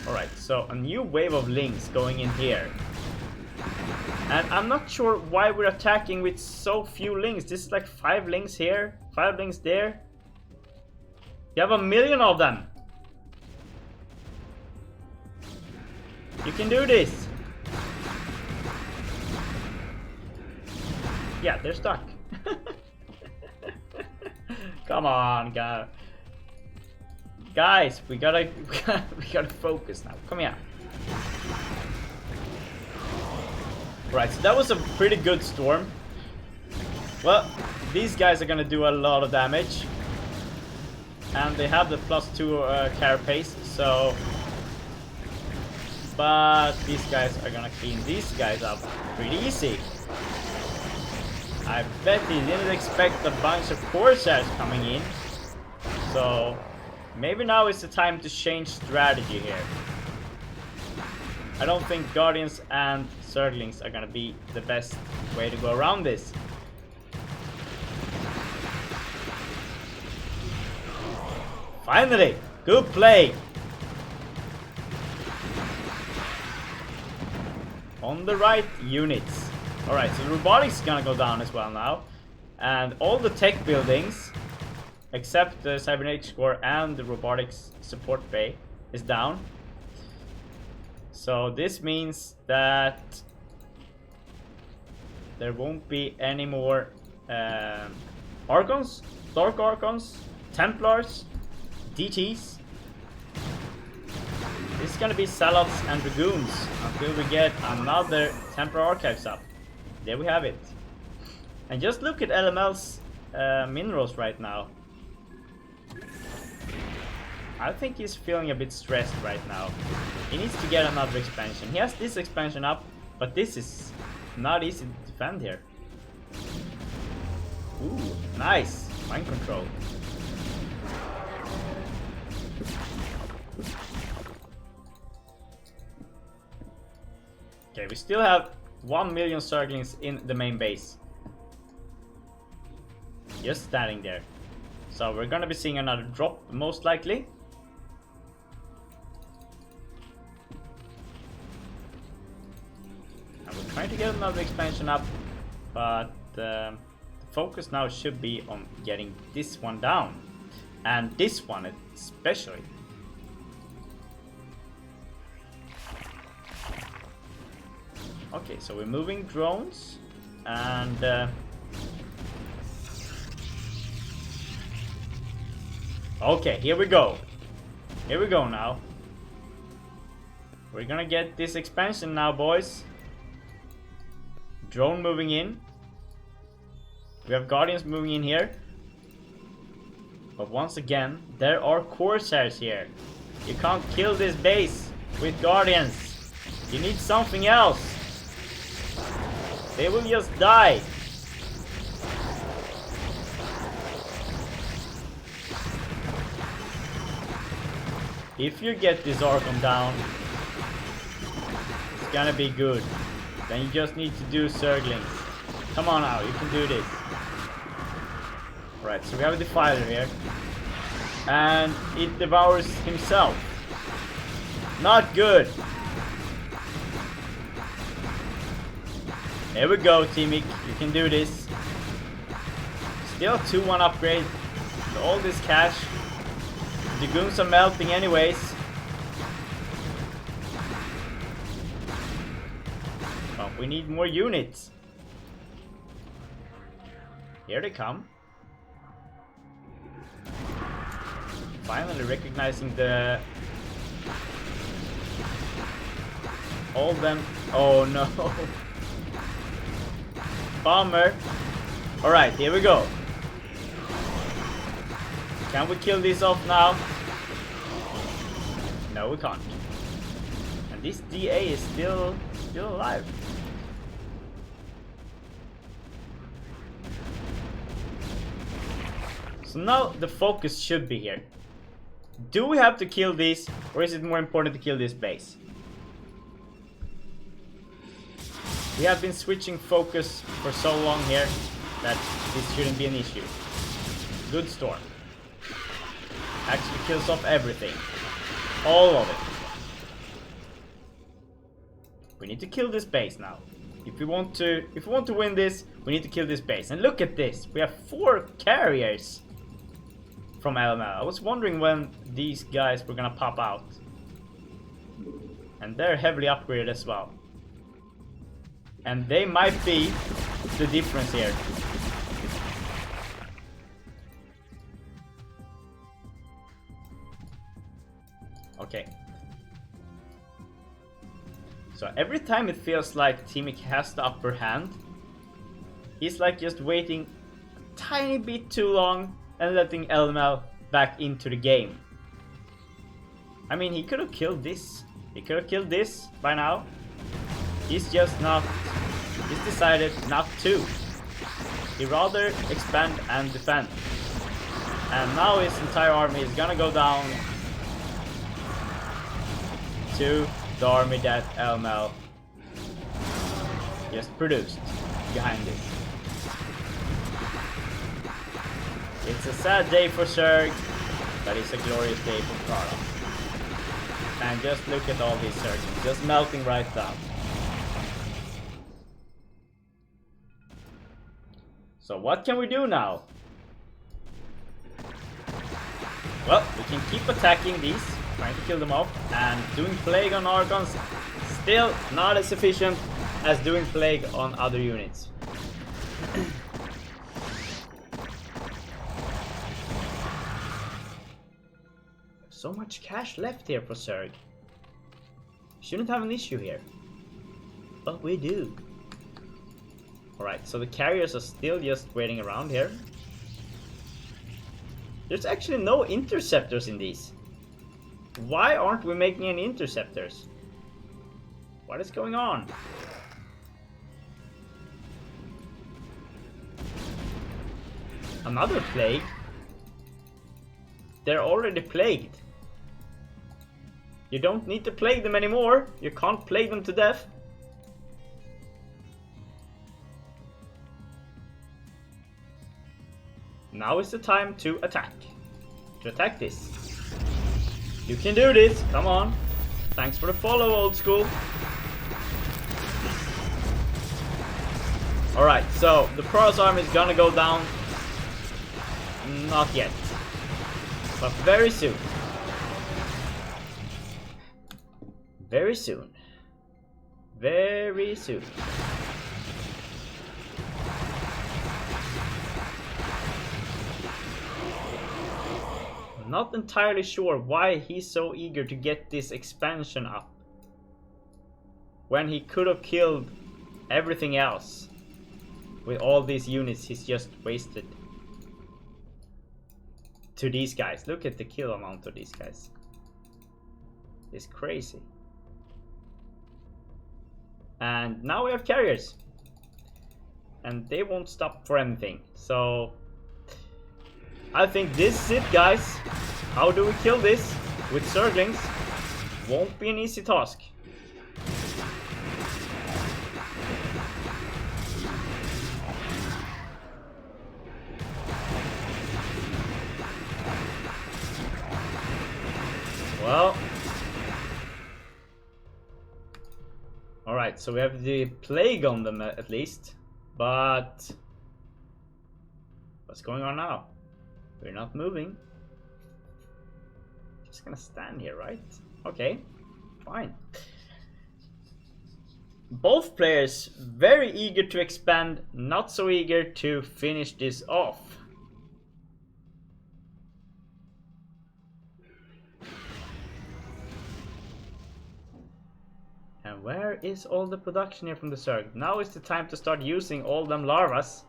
Alright, so a new wave of links going in here. And I'm not sure why we're attacking with so few links. This is like 5 links here, 5 links there. You have 1 million of them. You can do this. Yeah, they're stuck. Come on, guys, we gotta focus now. Come here. Right, so that was a pretty good storm. Well, these guys are gonna do a lot of damage, and they have the +2 carapace, so. But these guys are gonna clean these guys up pretty easy. I bet he didn't expect a bunch of Corsairs coming in. So maybe now is the time to change strategy here. I don't think Guardians and Zerglings are gonna be the best way to go around this. Finally! Good play! On the right units. Alright, so the robotics is gonna go down as well now. And all the tech buildings, except the cybernetics core and the robotics support bay, is down. So this means that there won't be any more Archons, Dark Archons, Templars, DTs. This is gonna be Zealots and Dragoons until we get another Templar Archives up. There we have it. And just look at LML's minerals right now. I think he's feeling a bit stressed right now. He needs to get another expansion. He has this expansion up, but this is not easy to defend here. Ooh, nice! Mind control. Okay, we still have 1 million Zerglings in the main base. Just standing there. So we're gonna be seeing another drop, most likely. And we're trying to get another expansion up, but the focus now should be on getting this one down. And this one especially. Okay, so we're moving drones, and okay, here we go. Here we go now. We're gonna get this expansion now, boys. Drone moving in. We have Guardians moving in here. But once again, there are Corsairs here. You can't kill this base with Guardians. You need something else. They will just die. If you get this Archon down, it's gonna be good. Then you just need to do Zerglings. Come on now, you can do this. Right, so we have a Defiler here. And it devours himself. Not good. Here we go, Teamic. You can do this. Still 2-1 upgrade. So all this cash. The goons are melting anyways. But we need more units. Here they come. Finally recognizing the... all of them. Oh no. Bomber. Alright, here we go. Can we kill this off now? No, we can't. And this DA is still alive. So now the focus should be here. Do we have to kill this, or is it more important to kill this base? We have been switching focus for so long here that this shouldn't be an issue. Good storm. Actually kills off everything. All of it. We need to kill this base now. If we want to win this, we need to kill this base. And look at this. We have 4 carriers from LML. I was wondering when these guys were gonna pop out. And they're heavily upgraded as well. And they might be the difference here. Okay. So every time it feels like Teamic has the upper hand, he's like just waiting a tiny bit too long and letting LML back into the game. I mean, he could have killed this. He could have killed this by now. He's just not... he's decided not to. He rather expand and defend. And now his entire army is gonna go down to the army that LML just produced behind it. It's a sad day for Zerg, but it's a glorious day for Prada. And just look at all these Zergs, just melting right down. So what can we do now? Well, we can keep attacking these, trying to kill them off, and doing Plague on Archons, still not as efficient as doing Plague on other units. So much cash left here for Zerg. Shouldn't have an issue here. But we do. Alright, so the carriers are still just waiting around here. There's actually no interceptors in these. Why aren't we making any interceptors? What is going on? Another plague? They're already plagued. You don't need to plague them anymore. You can't plague them to death. Now is the time to attack. To attack this. You can do this. Come on. Thanks for the follow, old school. Alright, so the Protoss army is gonna go down. Not yet. But very soon. Very soon. Very soon. I'm not entirely sure why he's so eager to get this expansion up, when he could have killed everything else. With all these units he's just wasted. To these guys. Look at the kill amount of these guys. It's crazy. And now we have carriers. And they won't stop for anything. So I think this is it, guys. How do we kill this with Zerglings? Won't be an easy task. Well, alright, so we have the plague on them at least, but what's going on now? We're not moving. Just gonna stand here, right? Okay, fine. Both players very eager to expand, not so eager to finish this off. And where is all the production here from the Zerg? Now is the time to start using all them larvas.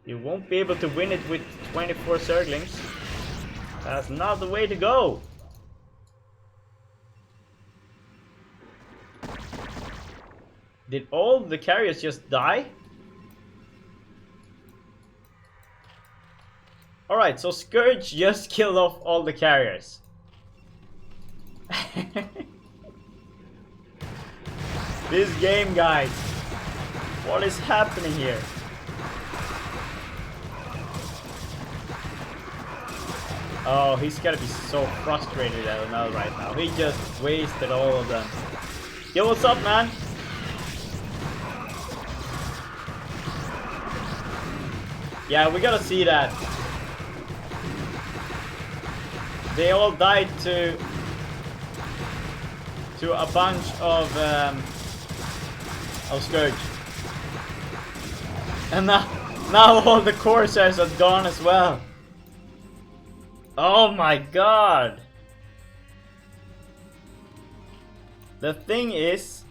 You won't be able to win it with 24 Zerglings. That's not the way to go. Did all the carriers just die? Alright, so Scourge just killed off all the carriers. This game, guys. What is happening here? Oh, he's gotta be so frustrated at ML right now. He just wasted all of them. Yo, what's up, man? Yeah, we gotta see that. They all died to a bunch of Scourge. And now all the Corsairs are gone as well. Oh my god. The thing is,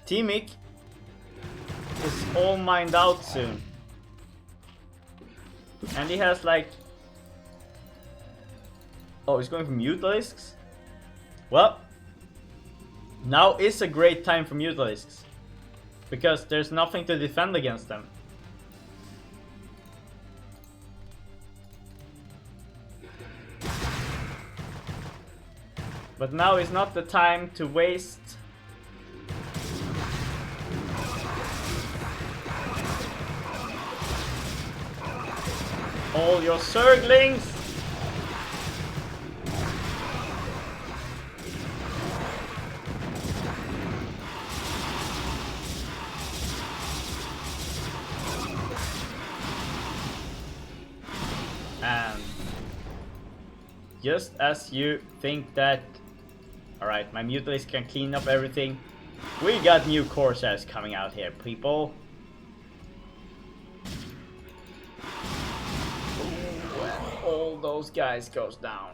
Teemic is all mined out soon. And he has like... Oh, he's going for Mutalisks? Well, now is a great time for Mutalisks. Because there's nothing to defend against them. But now is not the time to waste. All your Zerglings. And just as you think that, alright, my Mutalisk can clean up everything, we got new Corsairs coming out here, people. All those guys goes down.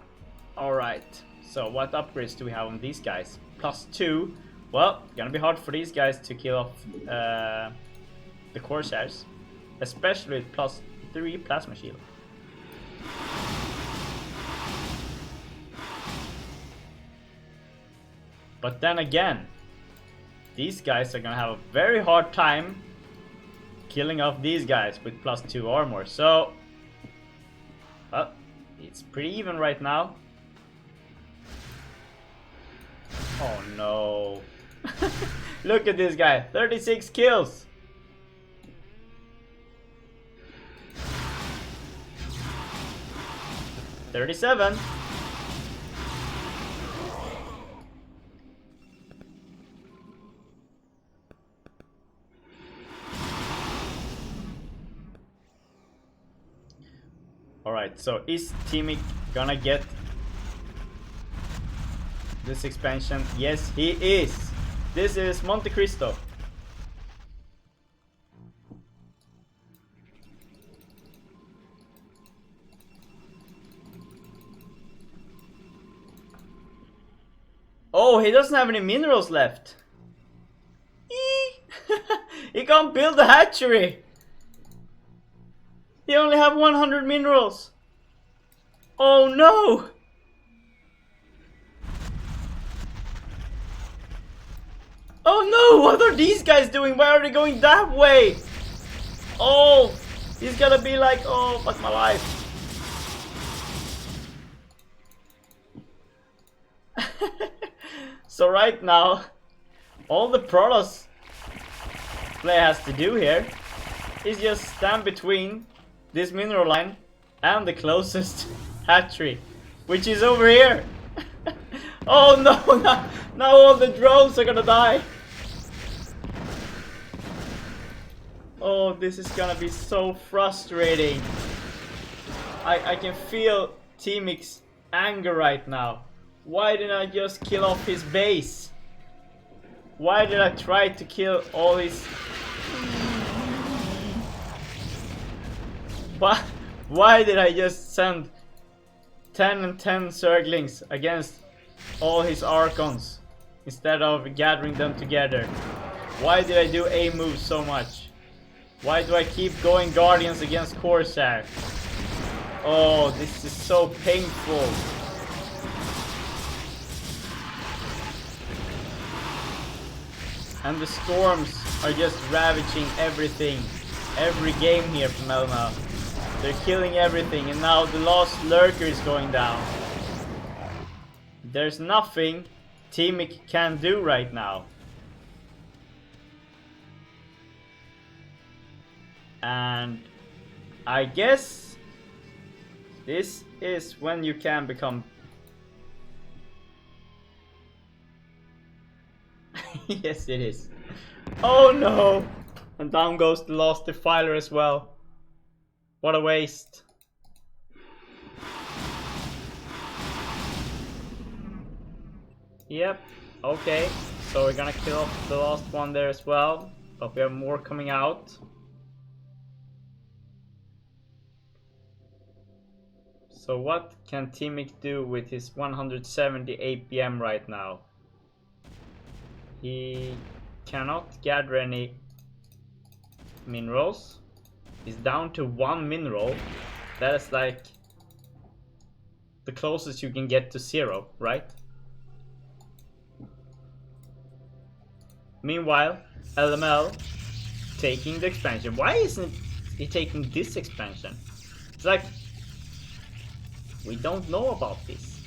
Alright, so what upgrades do we have on these guys? +2. Well, gonna be hard for these guys to kill off the Corsairs, especially with +3 plasma shield. But then again, these guys are gonna have a very hard time killing off these guys with +2 armor. So, well, it's pretty even right now. Oh no. Look at this guy, 36 kills. $37. Alright, so is Teamic gonna get this expansion? Yes, he is. This is Monte Cristo. Oh, he doesn't have any minerals left. He can't build a hatchery. He only have 100 minerals. Oh no! Oh no! What are these guys doing? Why are they going that way? Oh, he's gonna be like, oh, fuck my life. So right now, all the Protoss player has to do here is just stand between this mineral line and the closest hatchery, which is over here. Oh no, now all the drones are gonna die. Oh, this is gonna be so frustrating. I can feel Teamic's anger right now. Why didn't I just kill off his base? Why did I try to kill all his... Why did I just send 10 and 10 Zerglings against all his Archons instead of gathering them together? Why did I do A moves so much? Why do I keep going Guardians against Corsair? Oh, this is so painful. And the storms are just ravaging everything. Every game here from Elma. They're killing everything, and now the last lurker is going down. There's nothing Teamic can do right now. And I guess this is when you can become... Yes, it is. Oh no! And down goes the last Defiler as well. What a waste. Yep, okay. So we're gonna kill off the last one there as well. But we have more coming out. So what can Teamic do with his 170 APM right now? He cannot gather any minerals. He's down to 1 mineral. That is like the closest you can get to 0, right? Meanwhile, LML taking the expansion. Why isn't he taking this expansion? It's like, we don't know about this.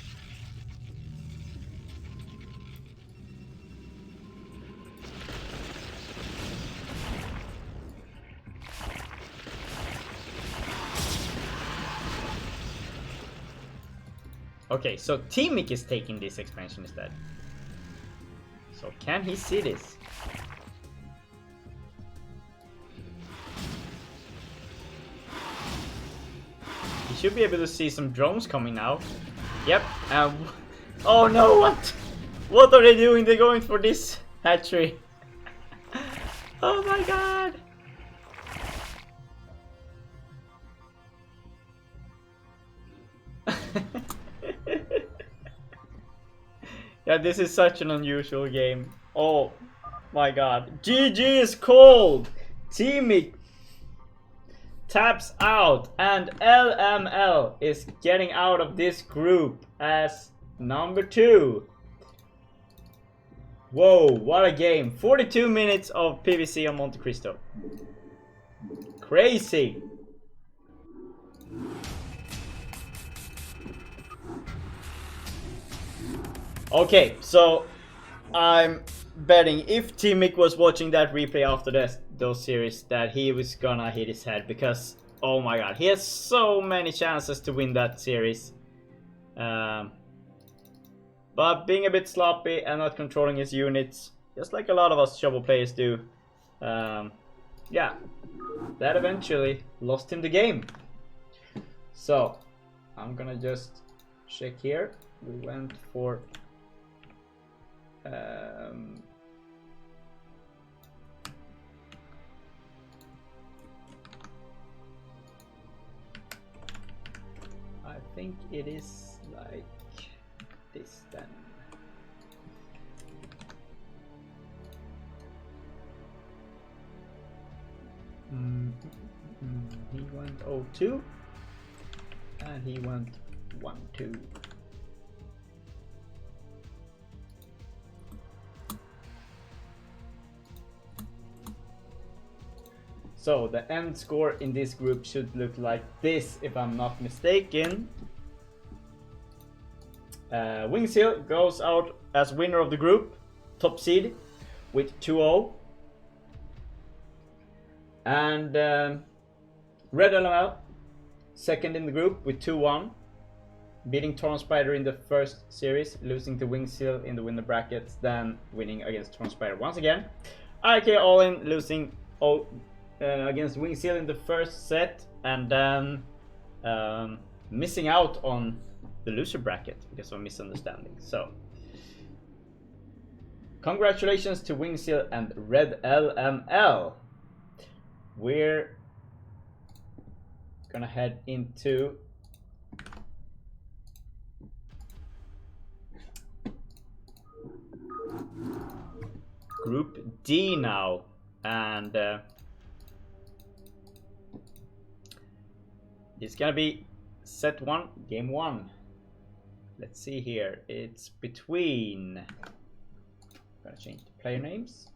Okay, so Teamic is taking this expansion instead. So can he see this? He should be able to see some drones coming now. Yep. Oh no! What? What are they doing? They're going for this hatchery. Oh my god! Yeah, this is such an unusual game. Oh my god. GG is called! Teamic taps out, and LML is getting out of this group as number 2. Whoa, what a game. 42 minutes of PvC on Monte Cristo. Crazy. Okay, so I'm betting if Teamic was watching that replay after those series that he was gonna hit his head, because oh my god, he has so many chances to win that series. But being a bit sloppy and not controlling his units, just like a lot of us Chobo players do, yeah, that eventually lost him the game. So I'm gonna just check here. We went for I think it is like this then. He went 0-2 and he went 1-2. So the end score in this group should look like this, if I'm not mistaken. Wingseal goes out as winner of the group, top seed, with 2-0. And Red LML, second in the group with 2-1, beating Torn Spider in the first series, losing to Wingseal in the winner brackets, then winning against Torn Spider once again. IK All In losing against Wingseal in the first set, and then missing out on the loser bracket because of a misunderstanding. So congratulations to Wingseal and Red LML. We're gonna head into Group D now, and it's gonna be set 1, game 1. Let's see here. It's between. I'm gonna change the player names.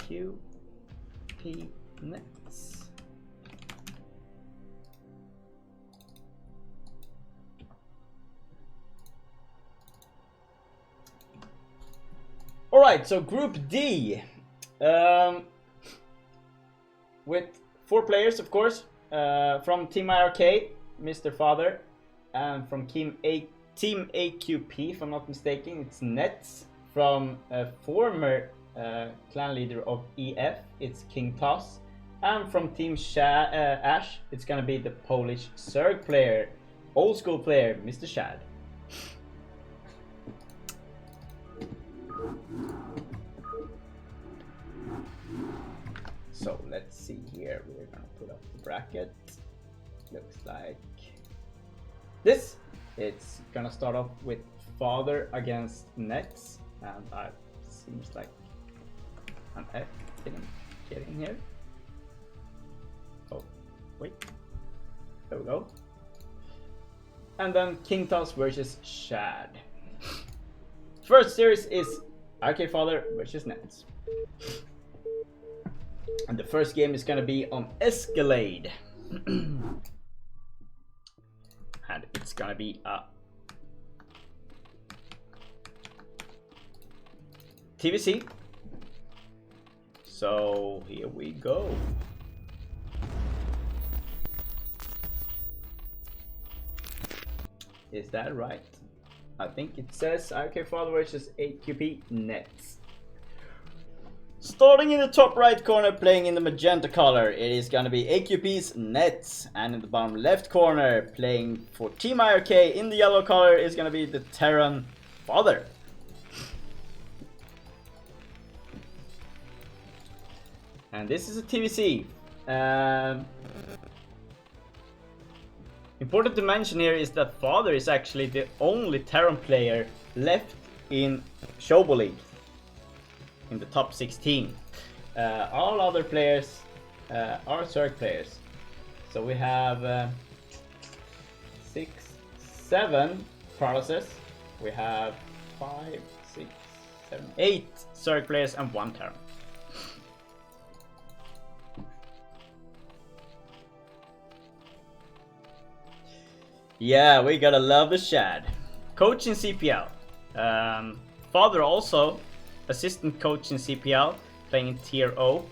QP Nets. All right, so Group D, with 4 players, of course, from Team IRK, Mr. Father, and from Team AQP, if I'm not mistaken, it's Nets. From a former clan leader of EF, it's King Toss, and from Team Ash, it's gonna be the Polish Zerg player, old school player, Mr. Shad. So let's see here. We're gonna put up the bracket. Looks like this. It's gonna start off with Father against Nets, and seems like an F didn't get in here. Oh, wait. There we go. And then King Toss versus Shad. First series is RK Father versus Nets. And the first game is gonna be on Escalade. And it's gonna be a TVC. So here we go. Is that right? I think it says IK Father versus AQP Nets. Starting in the top right corner, playing in the magenta color, it is gonna be AQP's Nets. And in the bottom left corner, playing for Team IRK in the yellow color, is gonna be the Terran Father. And this is a TVC. Important to mention here is that Father is actually the only Terran player left in Chobo League, in the top 16. All other players are Zerg players. So we have 6, 7 Prowesses. We have 5, 6, 7, 8 Zerg players and 1 Terran. Yeah, we gotta love the Shad. Coach in CPL. Father also assistant coach in CPL, playing in Tier O.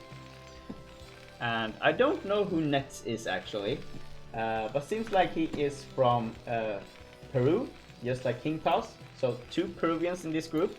And I don't know who Nets is actually, but seems like he is from Peru, just like King Paus. So 2 Peruvians in this group.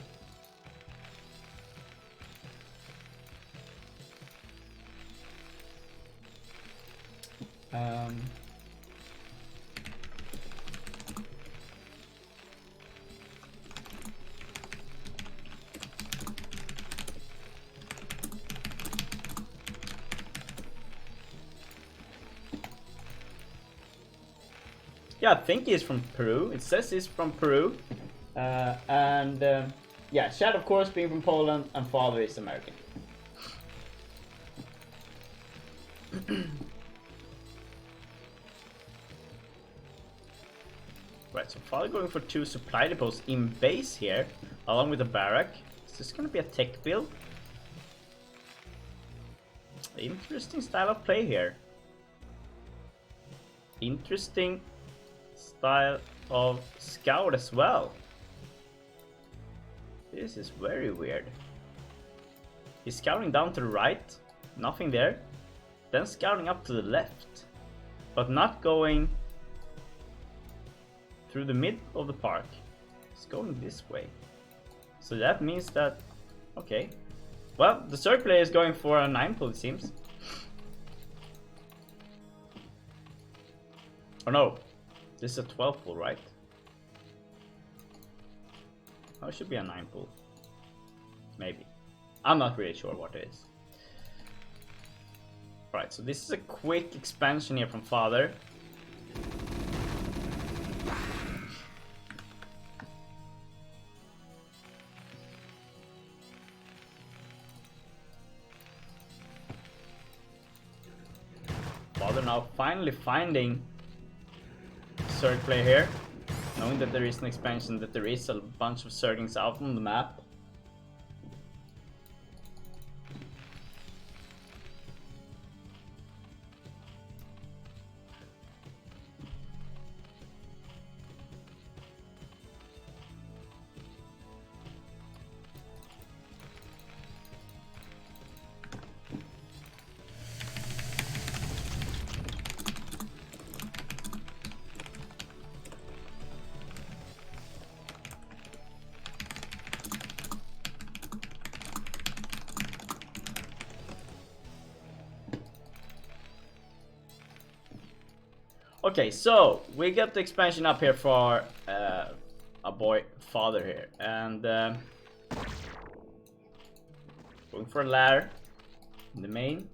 Yeah, I think he's from Peru. It says he's from Peru. Yeah, Shad of course being from Poland, and Father is American. Right, so Father going for 2 supply depots in base here, along with the barrack. Is this gonna be a tech build? Interesting style of play here. Interesting style of scout as well. This is very weird. He's scouting down to the right, nothing there. Then scouting up to the left, but not going through the mid of the park. It's going this way. So that means that, okay. Well, the Zerg player is going for a 9 pull, it seems. Oh no, this is a 12 pull, right? Oh, it should be a 9 pull. Maybe. I'm not really sure what it is. Right, so this is a quick expansion here from Father. Father now finally finding Zerg play here, knowing that there is an expansion, that there is a bunch of Zerglings out on the map. Okay, so we got the expansion up here for a boy Father here, and going for a ladder in the main.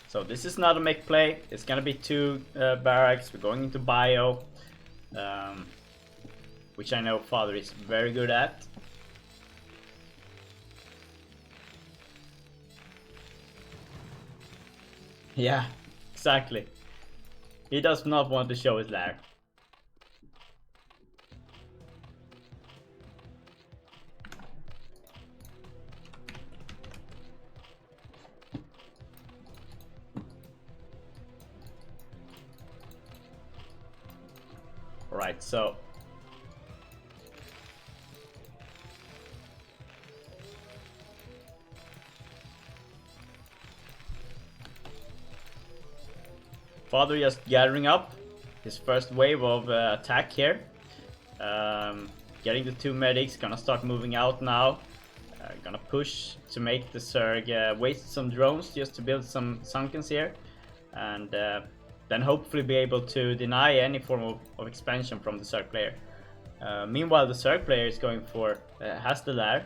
So this is not a mech play. It's gonna be 2 barracks. We're going into bio. Which I know Father is very good at. Yeah, exactly. He does not want to show his lair. Alright, so... Father just gathering up his first wave of attack here. Getting the 2 medics, gonna start moving out now. Gonna push to make the Zerg waste some drones just to build some sunkens here. And then hopefully be able to deny any form of expansion from the Zerg player. Meanwhile, the Zerg player is going for, has the lair.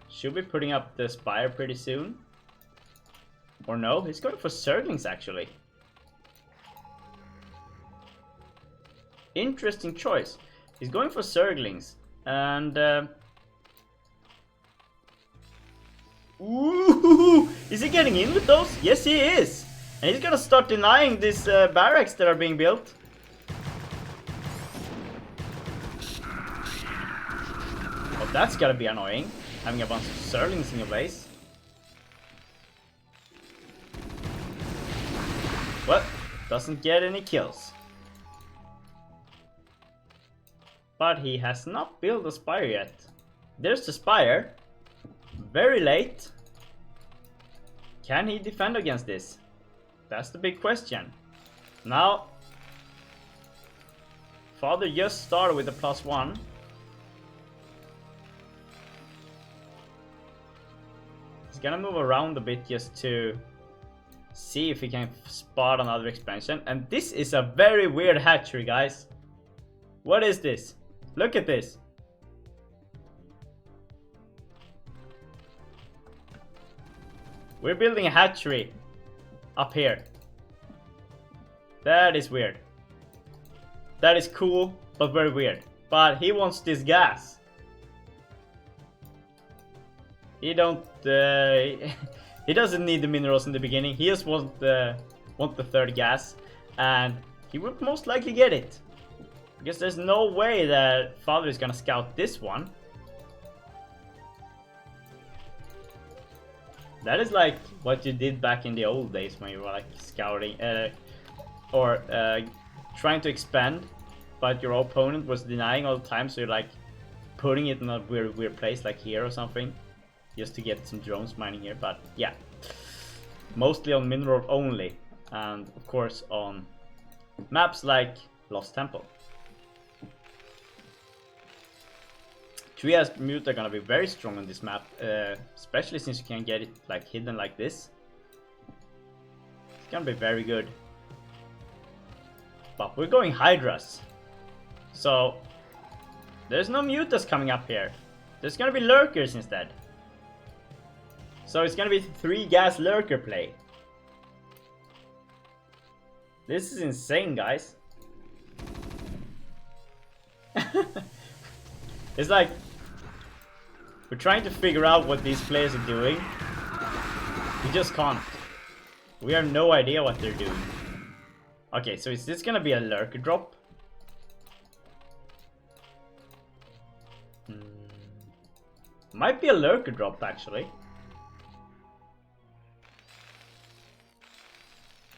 Should be putting up the Spire pretty soon. Or no, he's going for Zerglings actually. Interesting choice. He's going for Zerglings. And... ooh, is he getting in with those? Yes, he is. And he's gonna start denying these barracks that are being built. Oh, that's gotta be annoying. Having a bunch of Zerglings in your base. Well, doesn't get any kills. But he has not built a Spire yet. There's the Spire. Very late. Can he defend against this? That's the big question. Now, Father just started with a +1. He's gonna move around a bit just to see if he can spot another expansion. And this is a very weird hatchery, guys. What is this? Look at this. We're building a hatchery up here. That is weird. That is cool, but very weird. But he wants this gas. He don't. He doesn't need the minerals in the beginning. He just want the 3rd gas, and he would most likely get it. Because there's no way that Father is gonna scout this one. That is like what you did back in the old days when you were like scouting or trying to expand, but your opponent was denying all the time, so you're like putting it in a weird place like here or something, just to get some drones mining here. But yeah, mostly on mineral only, and of course on maps like Lost Temple. Trias Mute are gonna be very strong on this map, especially since you can get it like hidden like this. It's gonna be very good. But we're going Hydras, so there's no Mutas coming up here. There's gonna be Lurkers instead. So it's gonna be 3 gas Lurker play. This is insane, guys. It's like we're trying to figure out what these players are doing. We just can't. We have no idea what they're doing. Okay, so is this gonna be a Lurker drop? Might be a Lurker drop actually.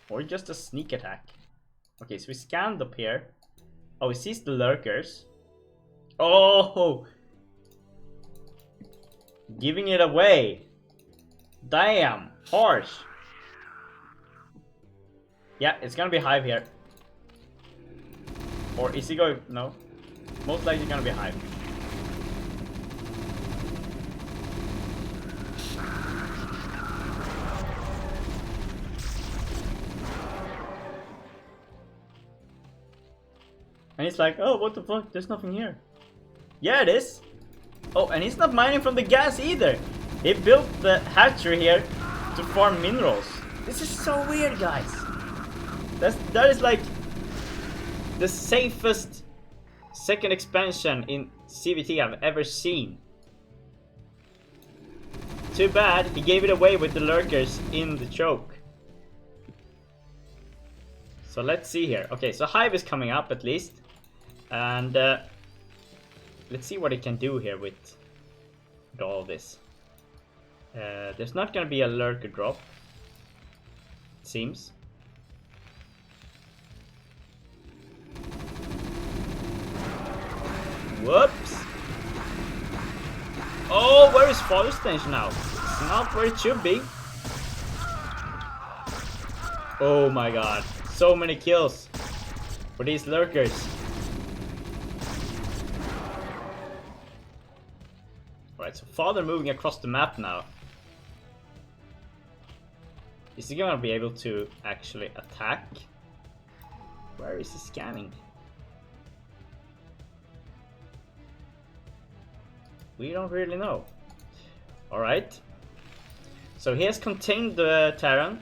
Or just a sneak attack. Okay, so we scanned up here. Oh, he sees the Lurkers. Oh! Giving it away. Damn, harsh. Yeah, it's gonna be Hive here. Or is he going? No. Most likely gonna be Hive. And he's like, oh, what the fuck? There's nothing here. Yeah, it is. Oh, and he's not mining from the gas either. He built the hatchery here to farm minerals. This is so weird, guys. That is like the safest second expansion in CVT I've ever seen. Too bad he gave it away with the Lurkers in the choke. So let's see here. Okay, so Hive is coming up at least. And let's see what he can do here with all this. There's not gonna be a Lurker drop, it seems. Whoops. Oh, where is Father Station now? It's not where it should be. Oh my god. So many kills for these lurkers. Alright, so Father moving across the map now. Is he gonna be able to actually attack? Where is he scanning? We don't really know. Alright. So he has contained the Terran.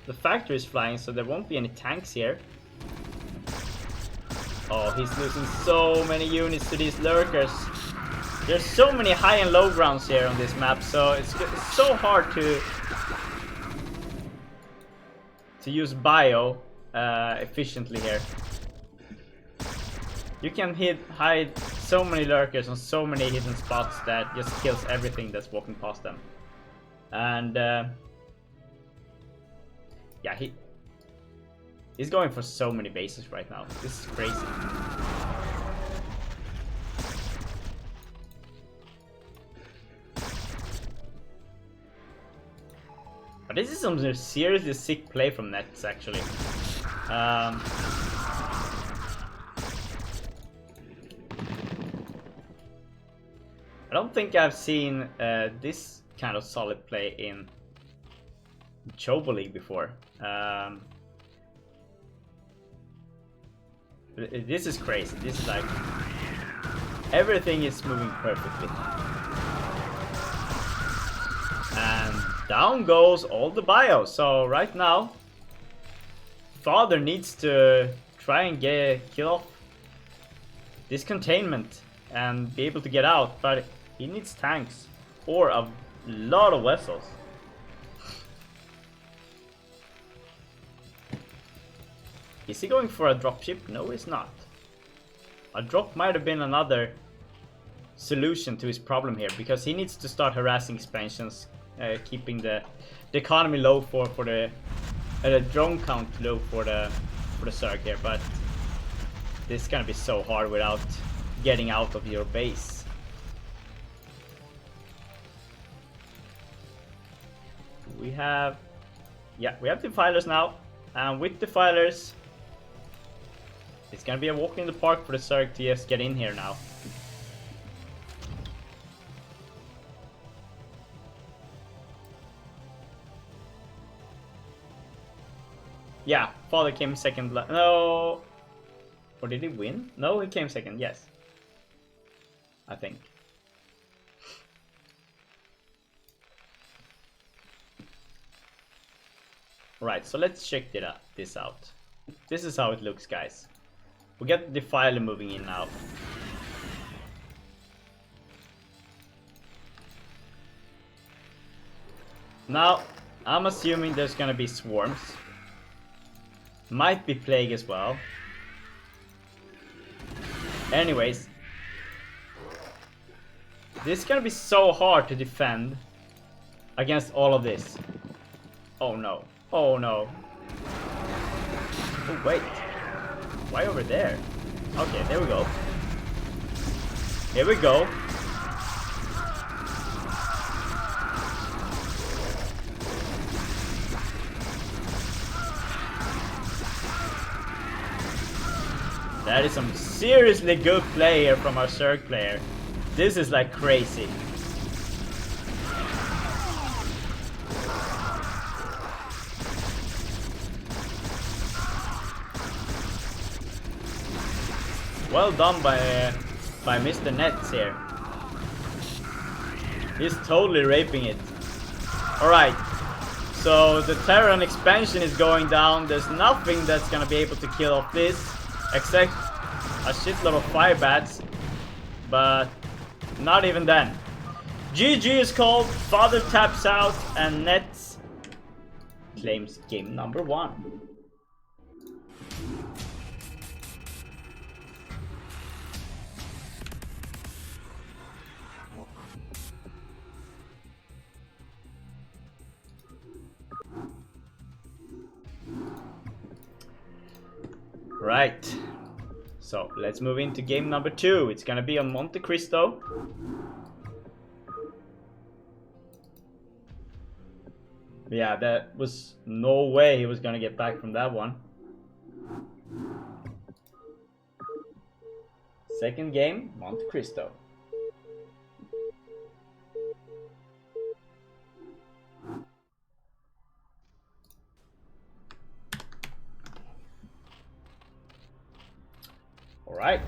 The factory is flying, so there won't be any tanks here. Oh, he's losing so many units to these lurkers. There's so many high and low grounds here on this map, so it's so hard to use bio efficiently here. You can hide so many lurkers on so many hidden spots that just kills everything that's walking past them. And yeah, he's going for so many bases right now. This is crazy. But this is some seriously sick play from Nets, actually. I don't think I've seen this kind of solid play in Chobo League before. This is crazy. This is like everything is moving perfectly. And down goes all the bio. So right now, Father needs to try and kill off this containment and be able to get out, but he needs tanks or a lot of vessels. Is he going for a dropship? No, he's not. A drop might have been another solution to his problem here, because he needs to start harassing expansions, keeping the economy low for the drone count low for the Zerg here. But this is gonna be so hard without getting out of your base. We have defilers now, and with defilers, it's gonna be a walk in the park for the Zerg to just get in here now. Yeah, Father came second. No, or did he win? No, he came second. Yes, I think. Right, so let's check this out. This is how it looks, guys. We get the Defiler moving in now. Now, I'm assuming there's gonna be swarms. Might be plague as well. Anyways, this is gonna be so hard to defend against all of this. Oh no. Oh no. Oh wait. Why over there? Okay, there we go. Here we go. That is some seriously good play here from our Zerg player. This is like crazy. Well done by Mr. Nets here. He's totally raping it. Alright, so the Terran expansion is going down. There's nothing that's gonna be able to kill off this, except a shitload of fire bats. But not even then. GG is called, Father taps out, and Nets claims game number 1. Right, So let's move into game number 2. It's gonna be on Monte Cristo. Yeah, that was no way he was gonna get back from that one. Second game, Monte Cristo. Alright,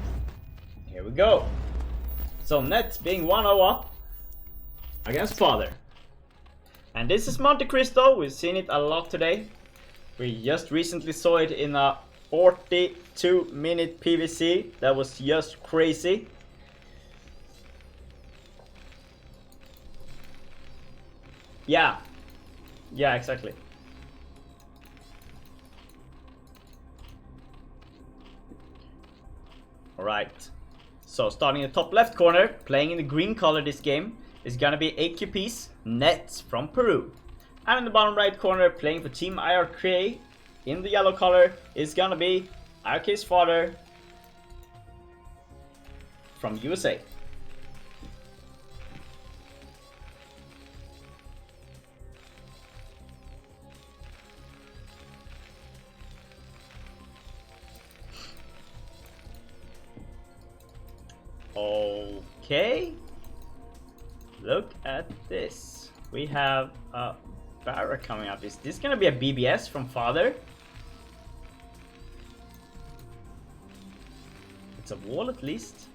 here we go. So Nets being 1-0 up against Father. And this is Monte Cristo. We've seen it a lot today. We just recently saw it in a 42-minute PVC. That was just crazy. Yeah, exactly. Alright, so starting in the top left corner, playing in the green color this game, is gonna be AQP's Nets from Peru. And in the bottom right corner, playing for Team IRK, in the yellow color, is gonna be IRK's father from USA. Okay, look at this. We have a Barra coming up. Is this gonna be a BBS from Father? It's a wall at least.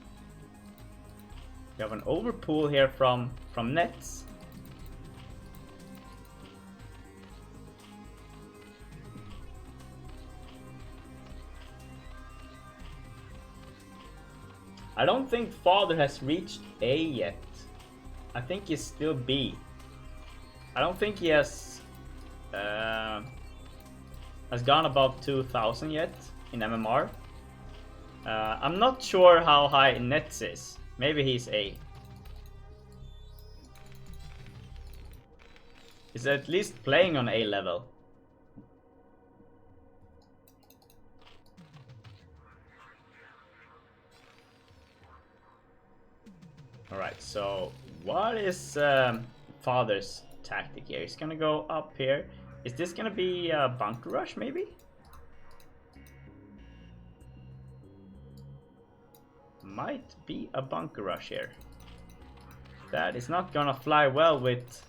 We have an overpool here from Nets. I don't think Father has reached A yet. I think he's still B. I don't think he has gone above 2000 yet in MMR. I'm not sure how high Nets is. Maybe he's A. He's at least playing on A level. Alright, so what is Father's tactic here? He's gonna go up here. Is this gonna be a bunker rush maybe? Might be a bunker rush here. That is not gonna fly well with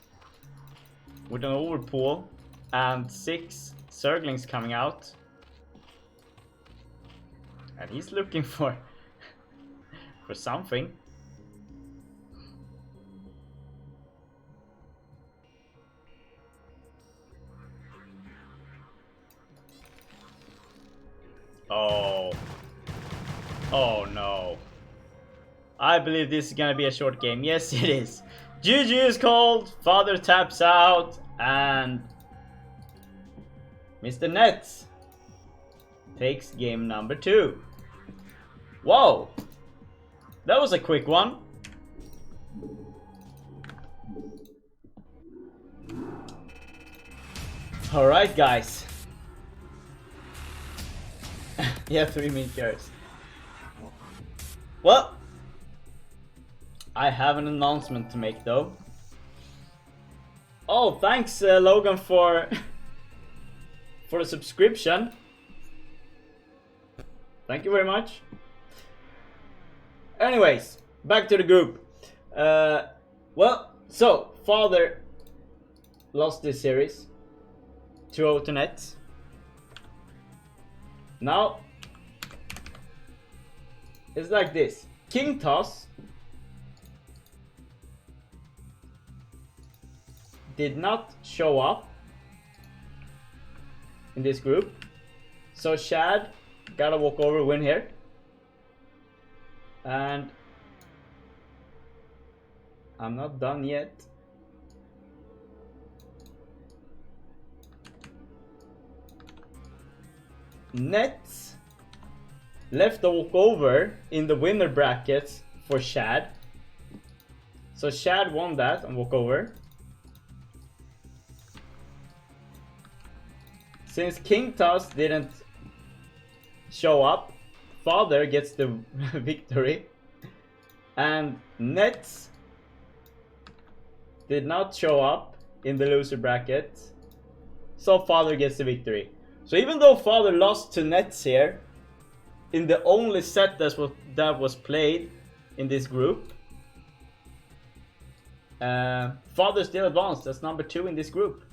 an overpool and 6 Zerglings coming out. And he's looking for something. Oh no. I believe this is gonna be a short game. Yes, it is. GG is called. Father taps out. And Mr. Nets takes game number 2. Whoa. That was a quick one. Alright, guys. Yeah, 3 minute carries. Well, I have an announcement to make though. Oh, thanks Logan for the subscription. Thank you very much. Anyways, back to the group. Well, so Father lost this series 2-0 to Nets. Now it's like this. King Toss did not show up in this group, so Shad got a walkover win here, and I'm not done yet. Nets left a walkover in the winner brackets for Shad, so Shad won that on walkover. Since King Toss didn't show up, Father gets the victory, and Nets did not show up in the loser bracket, so Father gets the victory. So even though Father lost to Nets here, in the only set that was played in this group, Father still advanced as number 2 in this group.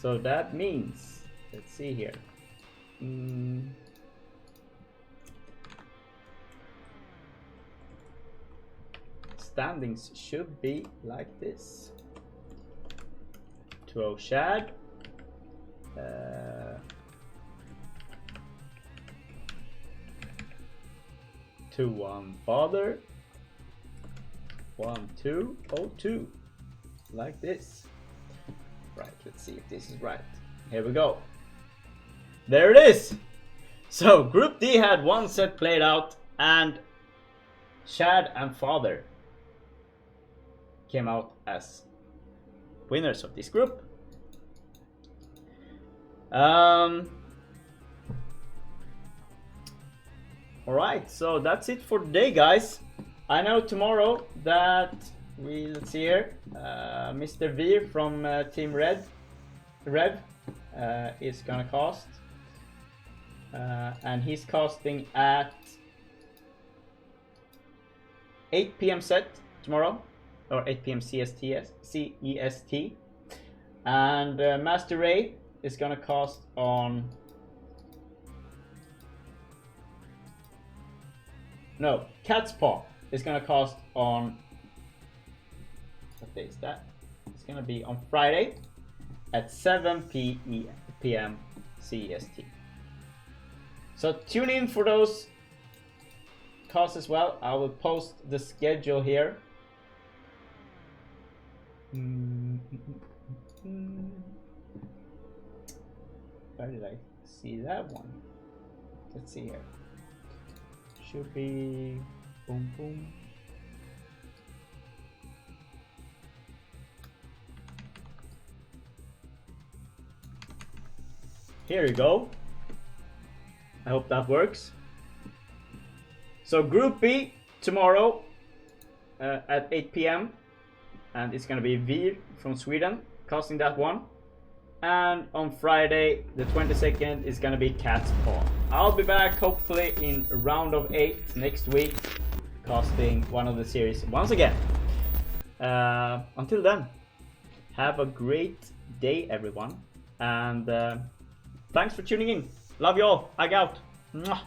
So that means, let's see here. Standings should be like this. 2-0 Shad. 2-1 Father. 1-2 0-2. Like this. Right, let's see if this is right. Here we go. There it is! So, Group D had one set played out, and Shad and Father came out as winners of this group. Alright, so that's it for today, guys. I know tomorrow that let's see here, Mr. Veer from Team Rev is gonna cast, and he's casting at 8 PM set tomorrow, or 8 PM CEST, and Master Ray is gonna cast on Cat's Paw is gonna cast on, what day is that? It's gonna be on Friday at 7 PM CEST. So tune in for those casts as well. I will post the schedule here. Where did I see that one? Let's see here. Should be boom boom. Here you go. I hope that works. So Group B tomorrow at 8 PM, and it's gonna be Veer from Sweden casting that one. And on Friday, the 22nd, is gonna be Cat's Paw. I'll be back hopefully in round of 8 next week, casting one of the series once again. Until then, have a great day, everyone, and thanks for tuning in. Love you all. I out. Mwah.